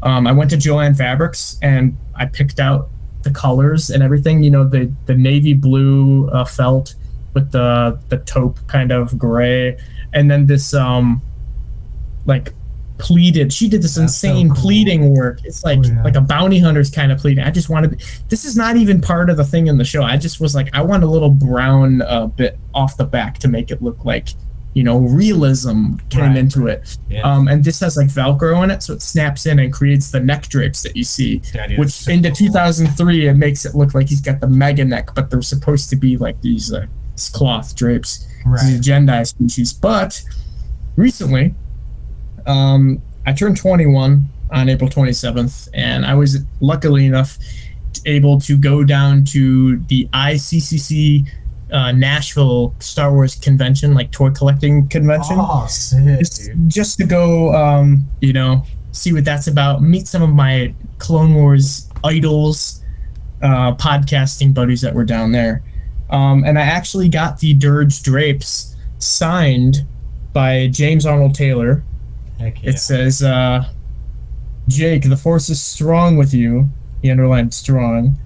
I went to Joanne Fabrics and I picked out the colors and everything, you know, the navy blue felt with the taupe kind of gray, and then this like pleated. She did this insane pleating work. It's like like a bounty hunter's kind of pleating. I just wanted, this is not even part of the thing in the show. I just was like, I want a little brown bit off the back to make it look like, you know, realism came into it. And this has like Velcro in it, so it snaps in and creates the neck drapes that you see, which so into 2003, it makes it look like he's got the mega neck, but they're supposed to be like these cloth drapes. He's a Jedi species. But recently, I turned 21 on April 27th, and I was luckily enough able to go down to the ICCC Nashville Star Wars convention, like toy collecting convention. Oh, sick, just to go, you know, see what that's about, meet some of my Clone Wars idols, podcasting buddies that were down there. And I actually got the Dirge drapes signed by James Arnold Taylor. Heck yeah. It says, Jake, the Force is strong with you. He underlined strong.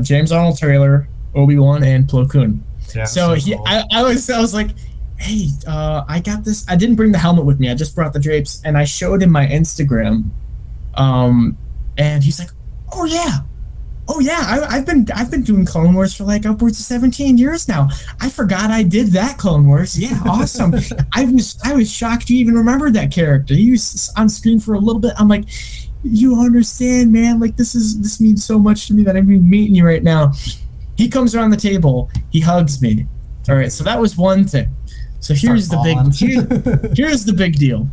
James Arnold Taylor, Obi-Wan, and Plo Koon. Yeah, so cool. I was like, hey, I got this. I didn't bring the helmet with me. I just brought the drapes, and I showed him my Instagram. And he's like, oh yeah, I've been doing Clone Wars for like upwards of 17 years now. I forgot I did that Clone Wars. Yeah, awesome. I was shocked you even remembered that character. He was on screen for a little bit. I'm like, you understand, man? Like this means so much to me that I'm meeting you right now. He comes around the table. He hugs me. All right, so that was one thing. So here's the big deal.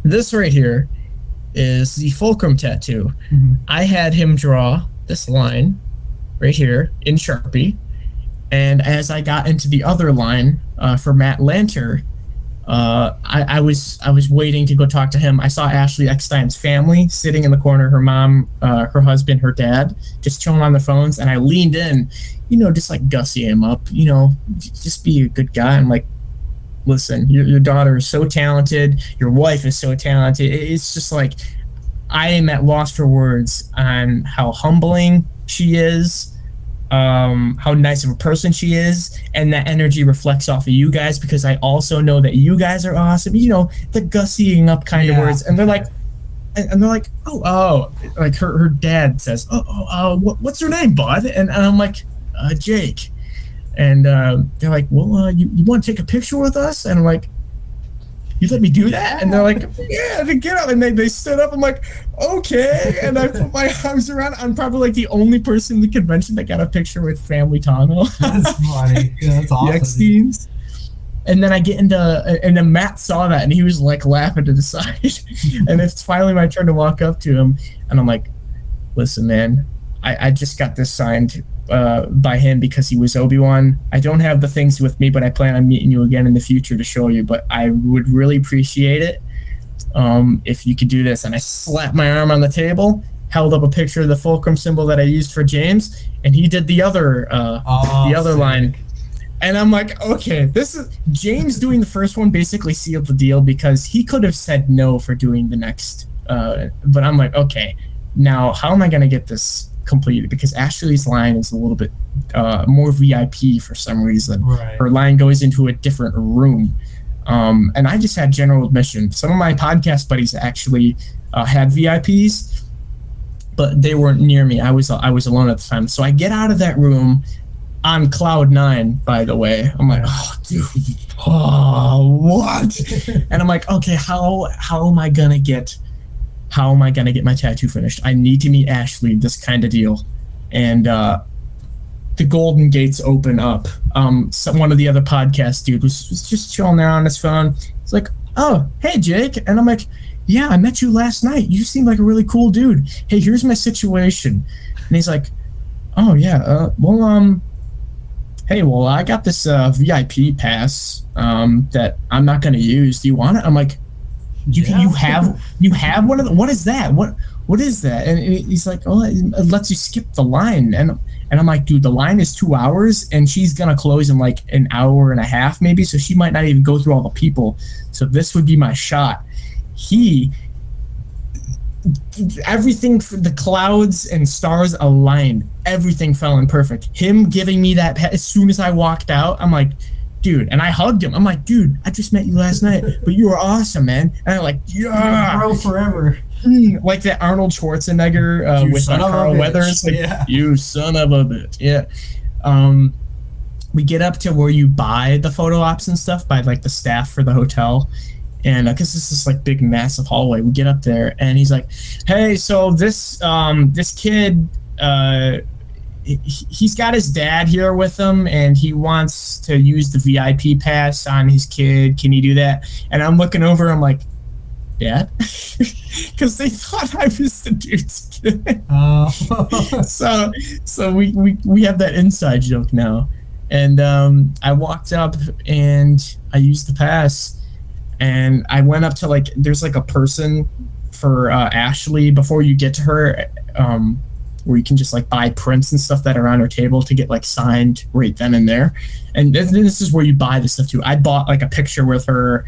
This right here is the fulcrum tattoo. I had him draw this line right here in Sharpie, and as I got into the other line for Matt Lanter, I was waiting to go talk to him. I saw Ashley Eckstein's family sitting in the corner, her mom, her husband, her dad, just chilling on their phones, and I leaned in, you know, just like gussy him up, you know, just be a good guy. I'm like, listen, your daughter is so talented, your wife is so talented. It's just like, I am at loss for words on how humbling she is, how nice of a person she is, and that energy reflects off of you guys, because I also know that you guys are awesome. You know, the gussying up kind of words, and they're like, oh, like her dad says, what's her name, bud? And I'm like, Jake, and they're like, well, you want to take a picture with us? And I'm like, you let me do that? And they're like, yeah, to get up. And they stood up. I'm like, okay. And I put my arms around. I'm probably like the only person in the convention that got a picture with Family Tano. That's funny. Yeah, that's awesome. The Ecksteins. And then I get into, and then Matt saw that and he was like laughing to the side. And it's finally my turn to walk up to him. And I'm like, listen, man, I just got this signed by him because he was Obi-Wan. I don't have the things with me, but I plan on meeting you again in the future to show you. But I would really appreciate it if you could do this. And I slapped my arm on the table, held up a picture of the fulcrum symbol that I used for James, and he did the other line. And I'm like, okay, this is James doing the first one basically sealed the deal because he could have said no for doing the next. But I'm like, okay, now how am I going to get this completed? Because Ashley's line is a little bit more VIP for some reason. Right. Her line goes into a different room. And I just had general admission. Some of my podcast buddies actually had VIPs, but they weren't near me. I was alone at the time. So I get out of that room on cloud 9, by the way. I'm like, oh, dude, oh, what? And I'm like, okay, how am I gonna get my tattoo finished? I need to meet Ashley, this kind of deal. And the golden gates open up. One of the other podcast dude was just chilling there on his phone. He's like, oh, hey, Jake. And I'm like, yeah, I met you last night. You seem like a really cool dude. Hey, here's my situation. And he's like, oh, yeah, hey, well, I got this VIP pass that I'm not going to use. Do you want it? I'm like, you have one of them? What is that? What is that? And he's like, oh, it lets you skip the line. And I'm like, dude, the line is 2 hours, and she's going to close in like an hour and a half maybe, so she might not even go through all the people. So this would be my shot. Everything for the clouds and stars aligned. Everything fell in perfect. Him giving me that as soon as I walked out, I'm like, dude, and I hugged him. I'm like, dude, I just met you last night, but you were awesome, man. And I'm like, yeah, bro, forever. Like that Arnold Schwarzenegger with Carl Weathers. Like, yeah. You son of a bitch. Yeah. We get up to where you buy the photo ops and stuff by like the staff for the hotel. And because this is like big, massive hallway, we get up there, and he's like, "Hey, so this kid, he's got his dad here with him, and he wants to use the VIP pass on his kid. Can you do that?" And I'm looking over, I'm like, "Dad," because they thought I was the dude's kid. Oh. So we have that inside joke now. And I walked up and I used the pass. And I went up to like, there's like a person for Ashley before you get to her, where you can just like buy prints and stuff that are on her table to get like signed right then and there. And this is where you buy the stuff too. I bought like a picture with her,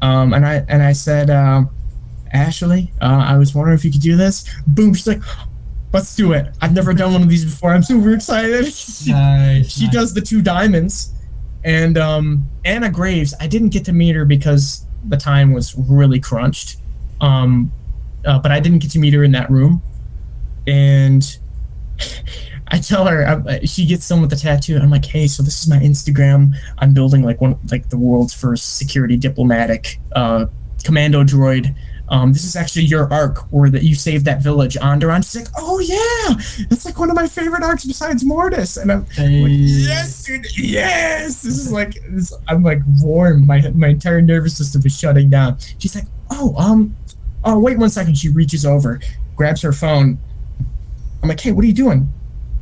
and I said, Ashley, I was wondering if you could do this. Boom, she's like, let's do it. I've never done one of these before. I'm super excited. She does the 2 diamonds. And Anna Graves, I didn't get to meet her because the time was really crunched. But I didn't get to meet her in that room. And I tell her, she gets done with the tattoo. And I'm like, hey, so this is my Instagram. I'm building like the world's first security diplomatic commando droid. This is actually your arc where you saved that village, Onderon. She's like, oh yeah, that's like one of my favorite arcs besides Mortis. And I'm like, yes, dude, yes. This is like, I'm like warm. My entire nervous system is shutting down. She's like, oh, wait 1 second. She reaches over, grabs her phone. I'm like, hey, what are you doing?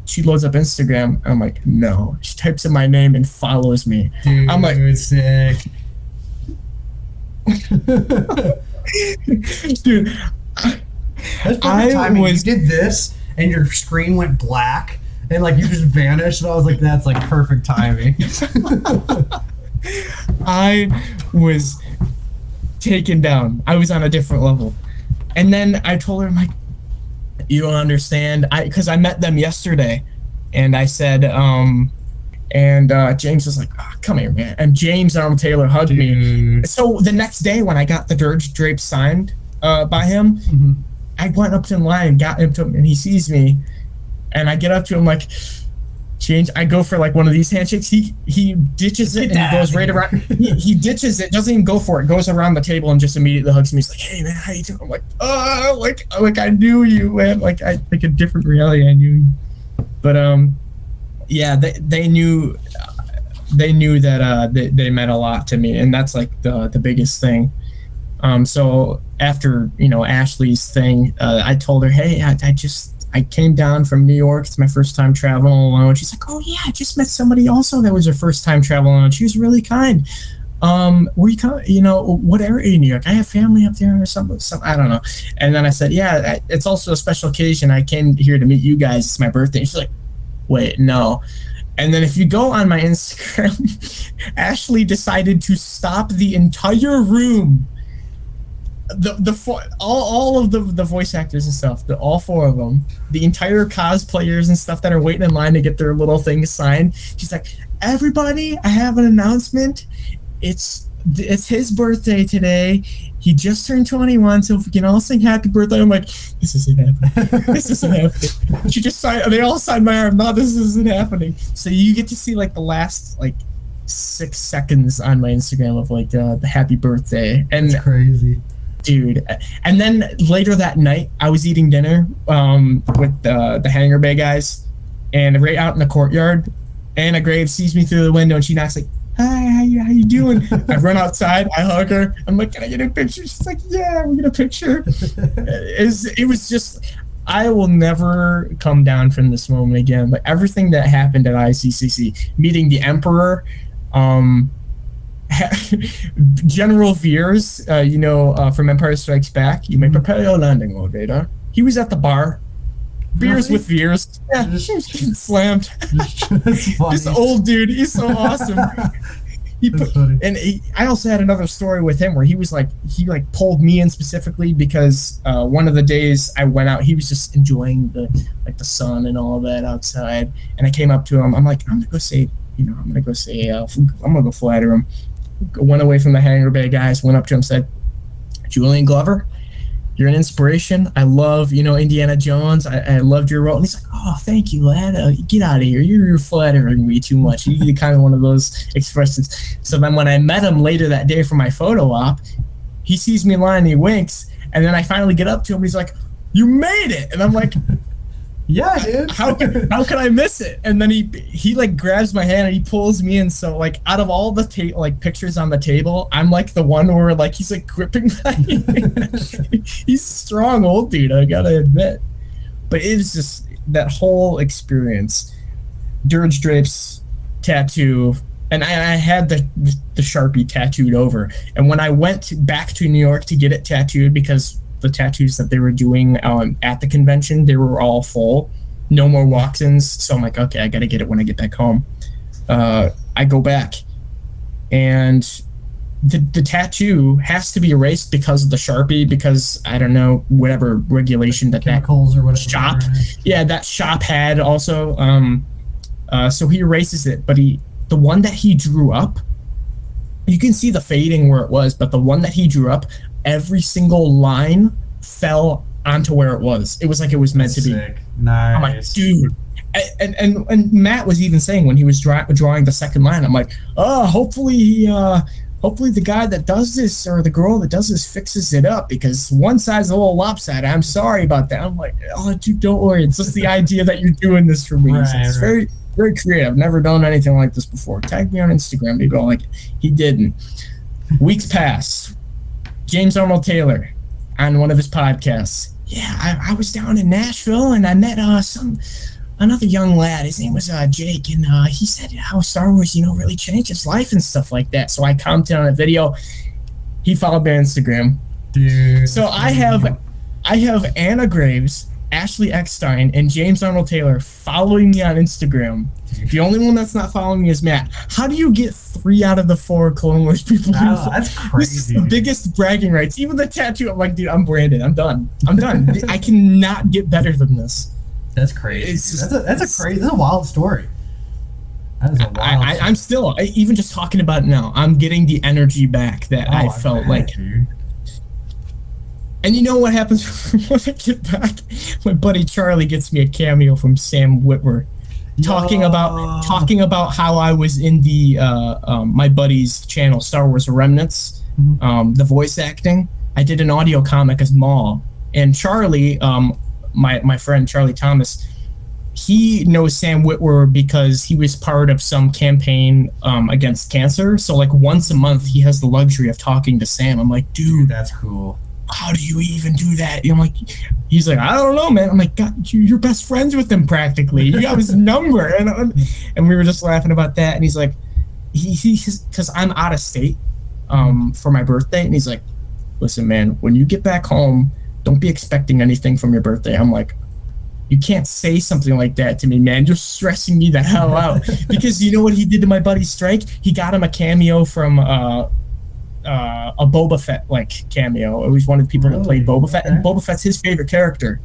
She loads up Instagram. I'm like, no. She types in my name and follows me. Dude, I'm like, sick. Dude, that's perfect timing. You did this, and your screen went black, and like you just vanished. And I was like, "That's like perfect timing." I was taken down. I was on a different level, and then I told her, "I'm like, you don't understand." Because I met them yesterday, and I said, and James was like, oh, come here, man. And James Arnold Taylor hugged me. So the next day when I got the Dirge Drape signed by him, I went up to the line, got him to him, and he sees me. And I get up to him like, James, I go for like one of these handshakes. He ditches it and he goes right around. He ditches it, doesn't even go for it, goes around the table and just immediately hugs me. He's like, hey, man, how you doing? I'm like, oh, like I knew you, man. Like a different reality, I knew you. But, yeah, they knew that they meant a lot to me, and that's like the biggest thing. So after Ashley's thing, I told her, hey, I came down from New York. It's my first time traveling alone. She's like, oh yeah, I just met somebody also that was her first time traveling alone. She was really kind. Where you come? What area in New York? I have family up there or something. I don't know. And then I said, yeah, it's also a special occasion. I came here to meet you guys. It's my birthday. And she's like, wait, no. And then if you go on my Instagram, Ashley decided to stop the entire room. All of the voice actors and stuff, all four of them, the entire cosplayers and stuff that are waiting in line to get their little things signed. She's like, everybody, I have an announcement. It's his birthday today. He just turned 21, so if we can all sing happy birthday. I'm like, this isn't happening. This isn't happening. She just signed, they all signed my arm. No, this isn't happening. So you get to see like the last like 6 seconds on my Instagram of like the happy birthday. And that's crazy. Dude, and then later that night, I was eating dinner with the Hangar Bay guys, and right out in the courtyard, Anna Graves sees me through the window, and she knocks like, "Hi, how you doing?" I run outside, I hug her, I'm like, "Can I get a picture?" She's like, "Yeah, we get a picture." It was just, I will never come down from this moment again. But everything that happened at ICCC, meeting the Emperor, General Veers, from Empire Strikes Back. You may prepare your landing, Lord Vader. He was at the bar. Beers with Veers. Yeah, he was getting slammed. This old dude, he's so awesome. I also had another story with him where he pulled me in specifically because one of the days I went out, he was just enjoying the sun and all of that outside, and I came up to him. I'm like, I'm gonna go flatter him. Went away from the Hangar Bay guys, went up to him, said, "Julian Glover, you're an inspiration. I love, Indiana Jones. I loved your role." And he's like, "Oh, thank you, lad. Get out of here. You're flattering me too much." You kind of one of those expressions. So then when I met him later that day for my photo op, he sees me in line and he winks. And then I finally get up to him. He's like, "You made it." And I'm like, "Yeah, dude. How could I miss it?" And then he like grabs my hand and he pulls me in. So like out of all the pictures on the table, I'm like the one where like he's like gripping my hand. He's a strong old dude, I gotta admit. But it was just that whole experience. Dirge Drapes tattoo, and I had the Sharpie tattooed over. And when I went back to New York to get it tattooed, because the tattoos that they were doing at the convention, they were all full, no more walk-ins. So I'm like, okay, I gotta get it when I get back home. I go back, and the tattoo has to be erased because of the Sharpie, because I don't know, whatever regulation that chemicals or whatever shop, that shop had also. So he erases it, but the one that he drew up, you can see the fading where it was, but the one that he drew up, every single line fell onto where it was. It was like it was meant to be. Nice. I'm like, dude. And Matt was even saying when he was drawing the second line, I'm like, oh, hopefully the guy that does this or the girl that does this fixes it up, because one side's a little lopsided. I'm sorry about that. I'm like, oh, dude, don't worry. It's just the idea that you're doing this for me. Right, it's very, very creative. I've never done anything like this before. Tag me on Instagram. Maybe I'll like it. He didn't. Weeks pass. James Arnold Taylor on one of his podcasts. Yeah, I was down in Nashville and I met another young lad. His name was Jake, and he said how Star Wars, really changed his life and stuff like that. So I commented on a video. He followed me on Instagram. Dude. So I have Anna Graves, Ashley Eckstein, and James Arnold Taylor following me on Instagram. The only one that's not following me is Matt. How do you get 3 out of the 4 Clone Wars people? That's crazy. This is the biggest bragging rights. Even the tattoo, I'm like, dude, I'm branded. I'm done. I cannot get better than this. That's crazy. That's a wild story. That is a wild story. I'm still, even just talking about it now, I'm getting the energy back that I felt like. Dude. And you know what happens when I get back? My buddy Charlie gets me a cameo from Sam Witwer, talking about how I was in the my buddy's channel, Star Wars Remnants, the voice acting. I did an audio comic as Maul, and Charlie, my friend Charlie Thomas, he knows Sam Witwer because he was part of some campaign against cancer. So like once a month, he has the luxury of talking to Sam. I'm like, dude, that's cool. How do you even do that? I'm like, he's like, I don't know, man. I'm like, God, you're best friends with him practically. You got his number, and we were just laughing about that. And he's like, because I'm out of state for my birthday, and he's like, listen, man, when you get back home, don't be expecting anything from your birthday. I'm like, you can't say something like that to me, man. You're stressing me the hell out. Because you know what he did to my buddy Strike? He got him a cameo from a Boba Fett like cameo. It was one of the people that played Boba Fett, and Boba Fett's his favorite character.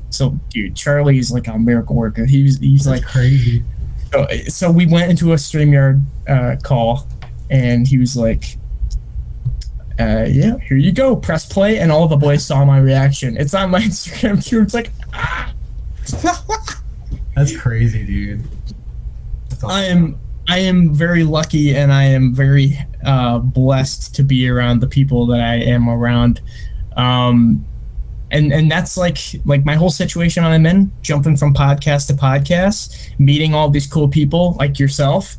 So, dude, Charlie is like a miracle worker. He's That's like crazy. So we went into a StreamYard call, and he was like, "Yeah, here you go. Press play," and all the boys saw my reaction. It's on my Instagram too. It's like, ah. That's crazy, dude. That's awesome. I am very lucky, and I am very blessed to be around the people that I am around. And that's like my whole situation I'm in, jumping from podcast to podcast, meeting all these cool people like yourself.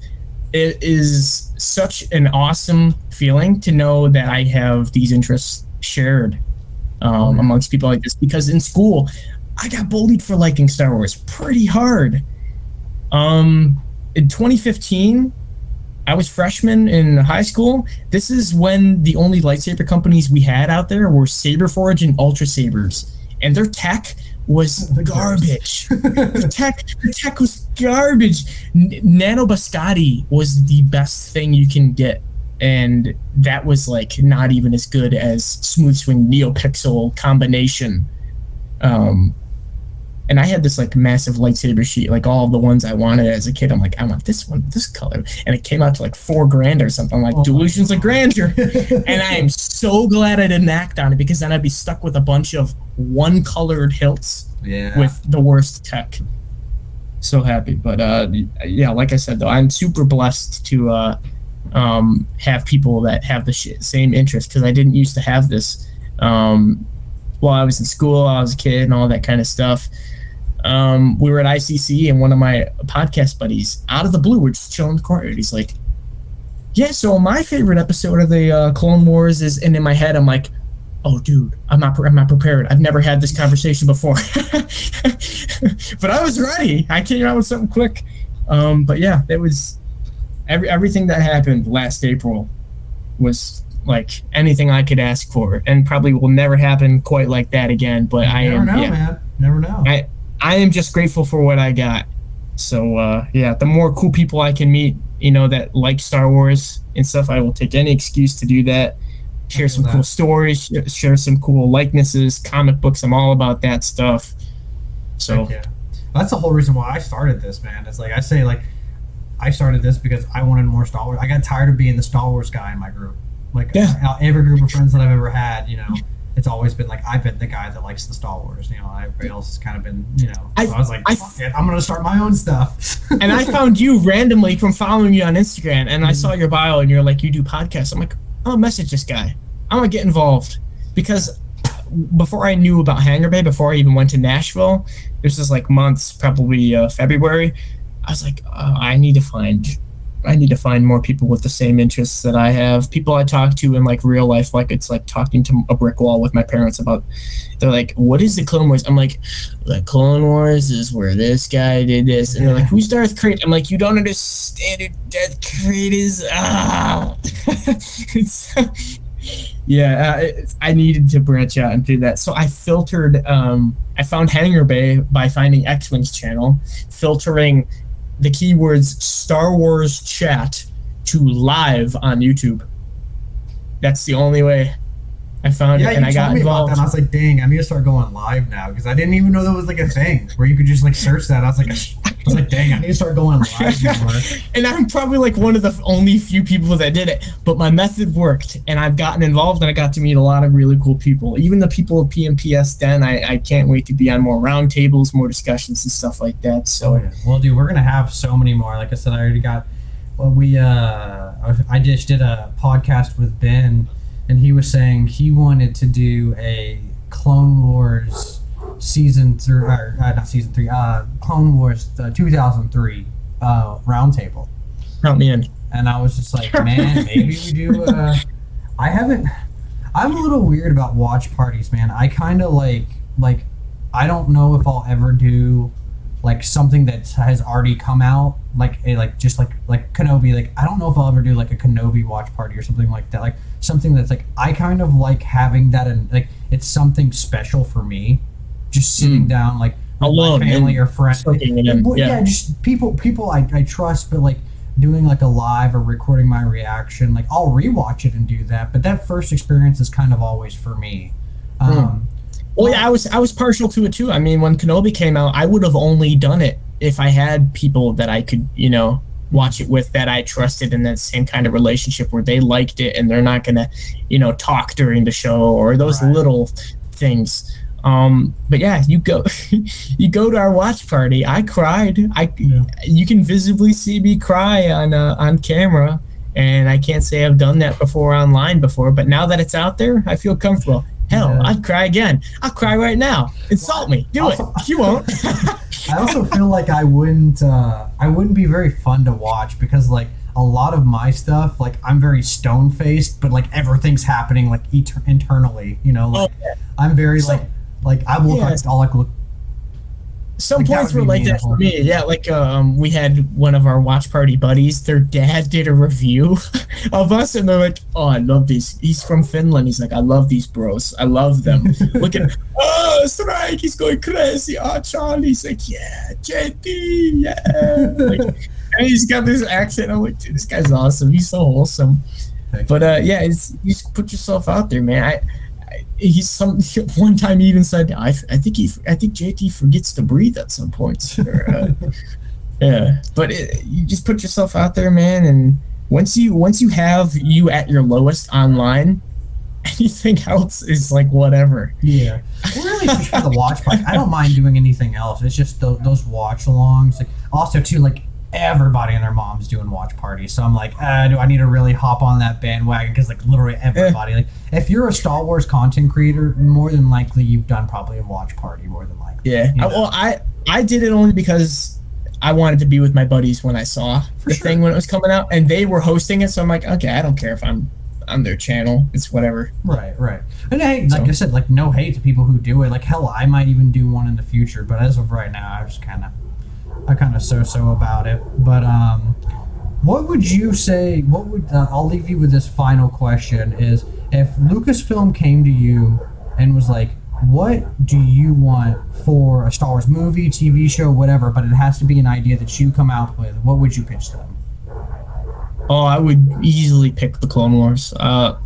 It is such an awesome feeling to know that I have these interests shared amongst people like this. Because in school, I got bullied for liking Star Wars pretty hard. In 2015, I was freshman in high school. This is when the only lightsaber companies we had out there were Saberforge and Ultra Sabers, and their tech was garbage. the tech was garbage. Nano Biscotti was the best thing you can get, and that was like not even as good as Smooth Swing NeoPixel combination. And I had this like massive lightsaber sheet, like all of the ones I wanted as a kid. I'm like, I want this one, this color, and it came out to like $4,000 or something. I'm like, Delusions of Grandeur. And I am so glad I didn't act on it, because then I'd be stuck with a bunch of one-colored hilts with the worst tech. So happy, but yeah, like I said though, I'm super blessed to have people that have the same interest, because I didn't used to have this. While I was in school, I was a kid and all that kind of stuff. We were at ICC, and one of my podcast buddies, out of the blue, we're just chilling in the corner, and he's like, "Yeah, so my favorite episode of the Clone Wars is," and in my head, I'm like, "Oh, dude, I'm not prepared. I've never had this conversation before." But I was ready. I came out with something quick. But yeah, it was everything that happened last April was like anything I could ask for, and probably will never happen quite like that again. But man. Never know. I am just grateful for what I got. So yeah, the more cool people I can meet, that like Star Wars and stuff, I will take any excuse to do that. Share some cool stories, share some cool likenesses, comic books. I'm all about that stuff. So that's the whole reason why I started this, man. It's like I say, like I started this because I wanted more Star Wars. I got tired of being the Star Wars guy in my group. Like every group of friends that I've ever had, it's always been like I've been the guy that likes the Star Wars. Everybody else has kind of been, so I was like, fuck it, I'm gonna start my own stuff. And I found you randomly from following you on Instagram, and I saw your bio, and you're like, you do podcasts. I'm like, I'll message this guy. I'm gonna get involved, because before I knew about Hangar Bay, before I even went to Nashville, this was like months, probably February. I was like, I need to find more people with the same interests that I have. People I talk to in like real life, like it's like talking to a brick wall with my parents about. They're like, "What is the Clone Wars?" I'm like, "The Clone Wars is where this guy did this," and they're like, "Who's Darth Krayt?" I'm like, "You don't understand who Darth Krayt is." I needed to branch out and do that, so I filtered. I found Hangar Bay by finding X-Wing's channel, filtering the keywords Star Wars chat to live on YouTube. That's the only way I found it, and I got involved. About that, and I was like, dang, I need to start going live now, because I didn't even know that was like a thing where you could just like search that. I was like, dang, I need to start going live more. And I'm probably like one of the only few people that did it, but my method worked, and I've gotten involved, and I got to meet a lot of really cool people. Even the people of PMPS Den, I can't wait to be on more roundtables, more discussions and stuff like that. So, well, dude, we're gonna have so many more. Like I said, I already got. Well, I just did a podcast with Ben, and he was saying he wanted to do a Clone Wars season 3, or not season 3, Clone Wars 2003 roundtable. Count me in. And I was just like, man, maybe we do. I'm a little weird about watch parties, man. I kind of like I don't know if I'll ever do like something that has already come out, like Kenobi. Like I don't know if I'll ever do like a Kenobi watch party or something like that. Like something that's like I kind of like having that, and like it's something special for me. Just sitting down, like with my alone family and or friends. soaking it in. Well, Yeah. yeah, just people I trust, but like doing like a live or recording my reaction, like I'll rewatch it and do that. But that first experience is kind of always for me. Hmm. Um, Well, yeah, I was partial to it too. I mean, when Kenobi came out, I would have only done it if I had people that I could, watch it with that I trusted in that same kind of relationship where they liked it and they're not gonna, talk during the show or those right. little things. But yeah, you go, you go to our watch party. I cried. Yeah. You can visibly see me cry on camera, and I can't say I've done that before online before. But now that it's out there, I feel comfortable. Hell, Yeah. I'd cry again. I'll cry right now. Insult me. Do it. Also, You won't. I also feel like I wouldn't be very fun to watch because like a lot of my stuff, like I'm very stone faced, but like everything's happening like internally, Oh, like I'm very so, like I look yeah, like all like look some like that points would were be like me the that for whole. me. Yeah, like we had one of our watch party buddies. Their dad did a review of us, and they're like, "Oh, I love these." He's from Finland. He's like, "I love these bros. I love them." Look at, oh, Strike. He's going crazy. Oh, Charlie's like, "Yeah, JT, yeah." Like, and he's got this accent. I'm like, dude, this guy's awesome. He's so wholesome. Heck But yeah. yeah, you just put yourself out there, man. He's some one time he even said, I think JT forgets to breathe at some points. Yeah, but you just put yourself out there, man, and once you have you at your lowest online, anything else is like whatever. Yeah. Well, really, just for the watch party, I don't mind doing anything else. It's just those watch alongs. Like also too, like everybody and their mom's doing watch parties. So I'm like, do I need to really hop on that bandwagon? Because like literally everybody, like if you're a Star Wars content creator, more than likely you've done probably a watch party. More than likely. Yeah. Well, I did it only because I wanted to be with my buddies when I saw For the sure. thing when it was coming out, and they were hosting it. So I'm like, okay, I don't care if I'm on their channel. It's whatever. Right, right. And hey, like So I said, like no hate to people who do it. Like hell, I might even do one in the future. But as of right now, I kind of so about it. But what would you say? What would I'll leave you with this final question: is if Lucasfilm came to you and was like, "What do you want for a Star Wars movie, TV show, whatever?" But it has to be an idea that you come out with. What would you pitch them? Oh, I would easily pick the Clone Wars. I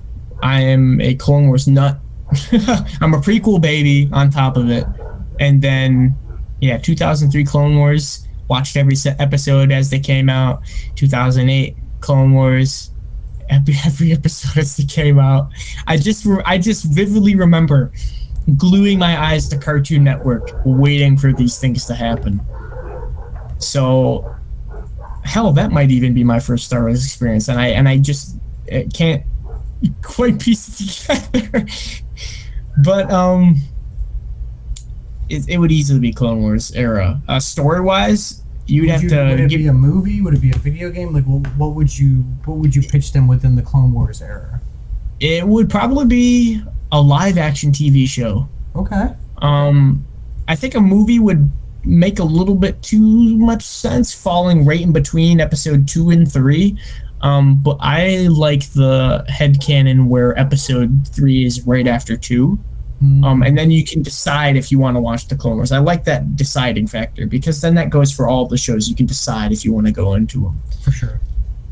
am a Clone Wars nut. I'm a prequel baby on top of it. And then, yeah, 2003 Clone Wars. Watched every episode as they came out. 2008 Clone Wars. Every episode as they came out. I just vividly remember gluing my eyes to Cartoon Network, waiting for these things to happen. So hell, that might even be my first Star Wars experience, and I just can't quite piece it together. But it would easily be Clone Wars era. Story wise, you'd have to. Would it be a movie? Would it be a video game? Like, what would you pitch them within the Clone Wars era? It would probably be a live action TV show. Okay. I think a movie would make a little bit too much sense, falling right in between episode 2 and 3. But I like the headcanon where episode 3 is right after 2. And then you can decide if you want to watch the Clone Wars. I like that deciding factor because then that goes for all the shows. You can decide if you want to go into them. For sure.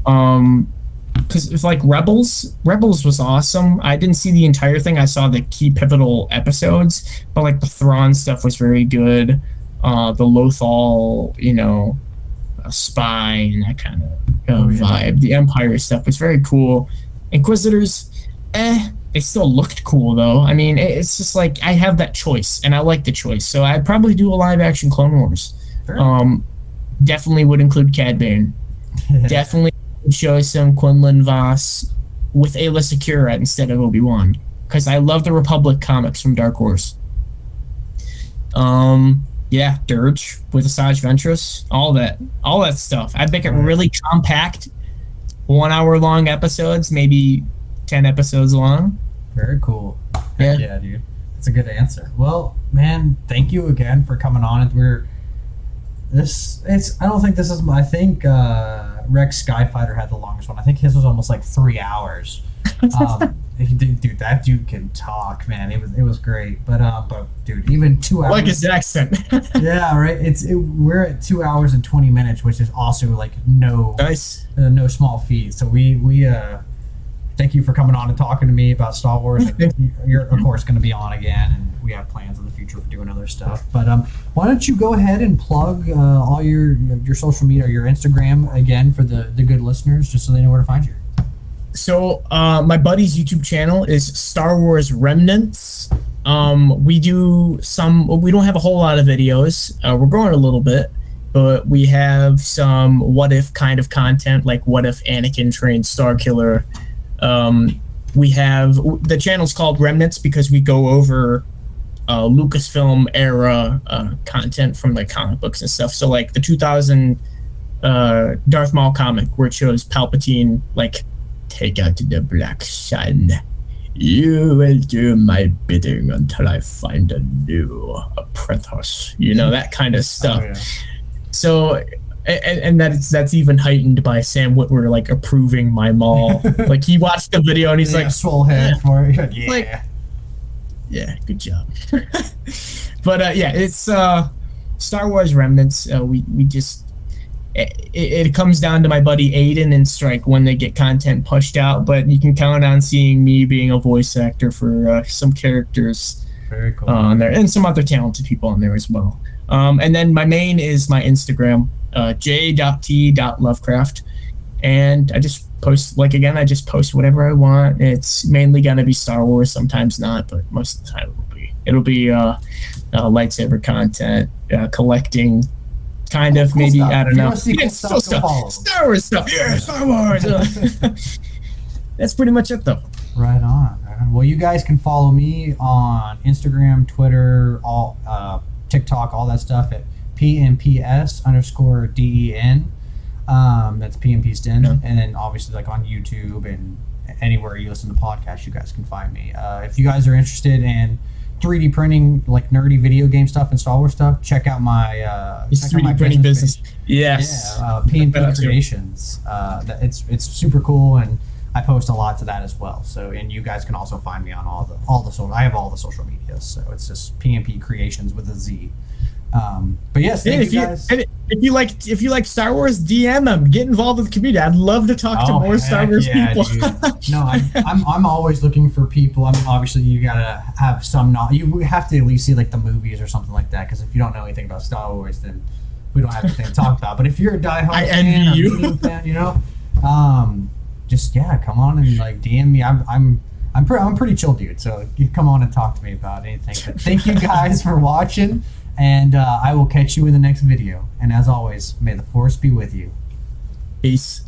Because it's like Rebels was awesome. I didn't see the entire thing. I saw the key pivotal episodes, but like the Thrawn stuff was very good. The Lothal, spy and that kind of vibe. The Empire stuff was very cool. Inquisitors, they still looked cool though. I mean, it's just like I have that choice, and I like the choice. So I'd probably do a live action Clone Wars. Fair. Definitely would include Cad Bane. Definitely would show some Quinlan Voss with Ayla Secura instead of Obi-Wan, because I love the Republic comics from Dark Horse. Yeah, Dirge with Asajj Ventress, all that stuff. I'd make it really compact, 1 hour long episodes, maybe 10 episodes long. Very cool. Yeah. Yeah, dude. That's a good answer. Well, man, thank you again for coming on. And I don't think this is, I think Rex Skyfighter had the longest one. I think his was almost like 3 hours. Dude, that dude can talk, man. It was great, but dude, even 2 hours. I like his accent. Yeah, right. We're at 2 hours and 20 minutes, which is also like Nice. no small feat. So we thank you for coming on and talking to me about Star Wars. And you're of course going to be on again, and we have plans in the future for doing other stuff. But why don't you go ahead and plug all your social media or your Instagram again for the good listeners, just so they know where to find you. So my buddy's YouTube channel is Star Wars Remnants. We don't have a whole lot of videos. We're growing a little bit, but we have some what if kind of content, like what if Anakin trained Starkiller. We have the channel's called Remnants because we go over Lucasfilm era content from like comic books and stuff. So like the 2000 Darth Maul comic where it shows Palpatine like, take out the black sun. You will do my bidding until I find a new apprentice. You know, that kind of stuff. Oh, yeah. So, and that's even heightened by Sam Witwer like approving my Maul. Like he watched the video and he's like, swole head for it. Yeah. Like, yeah, good job. But yeah, it's Star Wars Remnants. We just it comes down to my buddy Aiden and Strike when they get content pushed out, but you can count on seeing me being a voice actor for some characters. Very cool. On there, and some other talented people on there as well. And then my main is my Instagram, j.t.lovecraft, and I just post I just post whatever I want. It's mainly gonna be Star Wars, sometimes not, but most of the time it'll be lightsaber content, collecting. Kind of, cool maybe stuff. I don't know. Cool stuff. Star Wars stuff. Yeah, Star Wars. That's pretty much it, though. Right on. Well, you guys can follow me on Instagram, Twitter, all TikTok, all that stuff at PMPS_DEN. That's PMP's Den, yeah. And then obviously like on YouTube and anywhere you listen to podcasts, you guys can find me. If you guys are interested in 3D printing, like nerdy video game stuff and Star Wars stuff, check out my 3D printing business. Yes. Yeah, PNP Creations. It's super cool, and I post a lot to that as well. So, and you guys can also find me on all the social. I have all the social medias, so it's just PNP Creations with a Z. But yes, thank you guys. If you like Star Wars, DM them. Get involved with the community. I'd love to talk to more Star Wars people. No, I'm always looking for people. I mean, obviously you gotta have some knowledge. You have to at least see like the movies or something like that. Because if you don't know anything about Star Wars, then we don't have anything to talk about. But if you're a diehard fan or medium fan, you know, just come on and like DM me. I'm pretty chill dude. So you come on and talk to me about anything. But thank you guys for watching. And I will catch you in the next video. And as always, may the Force be with you. Peace.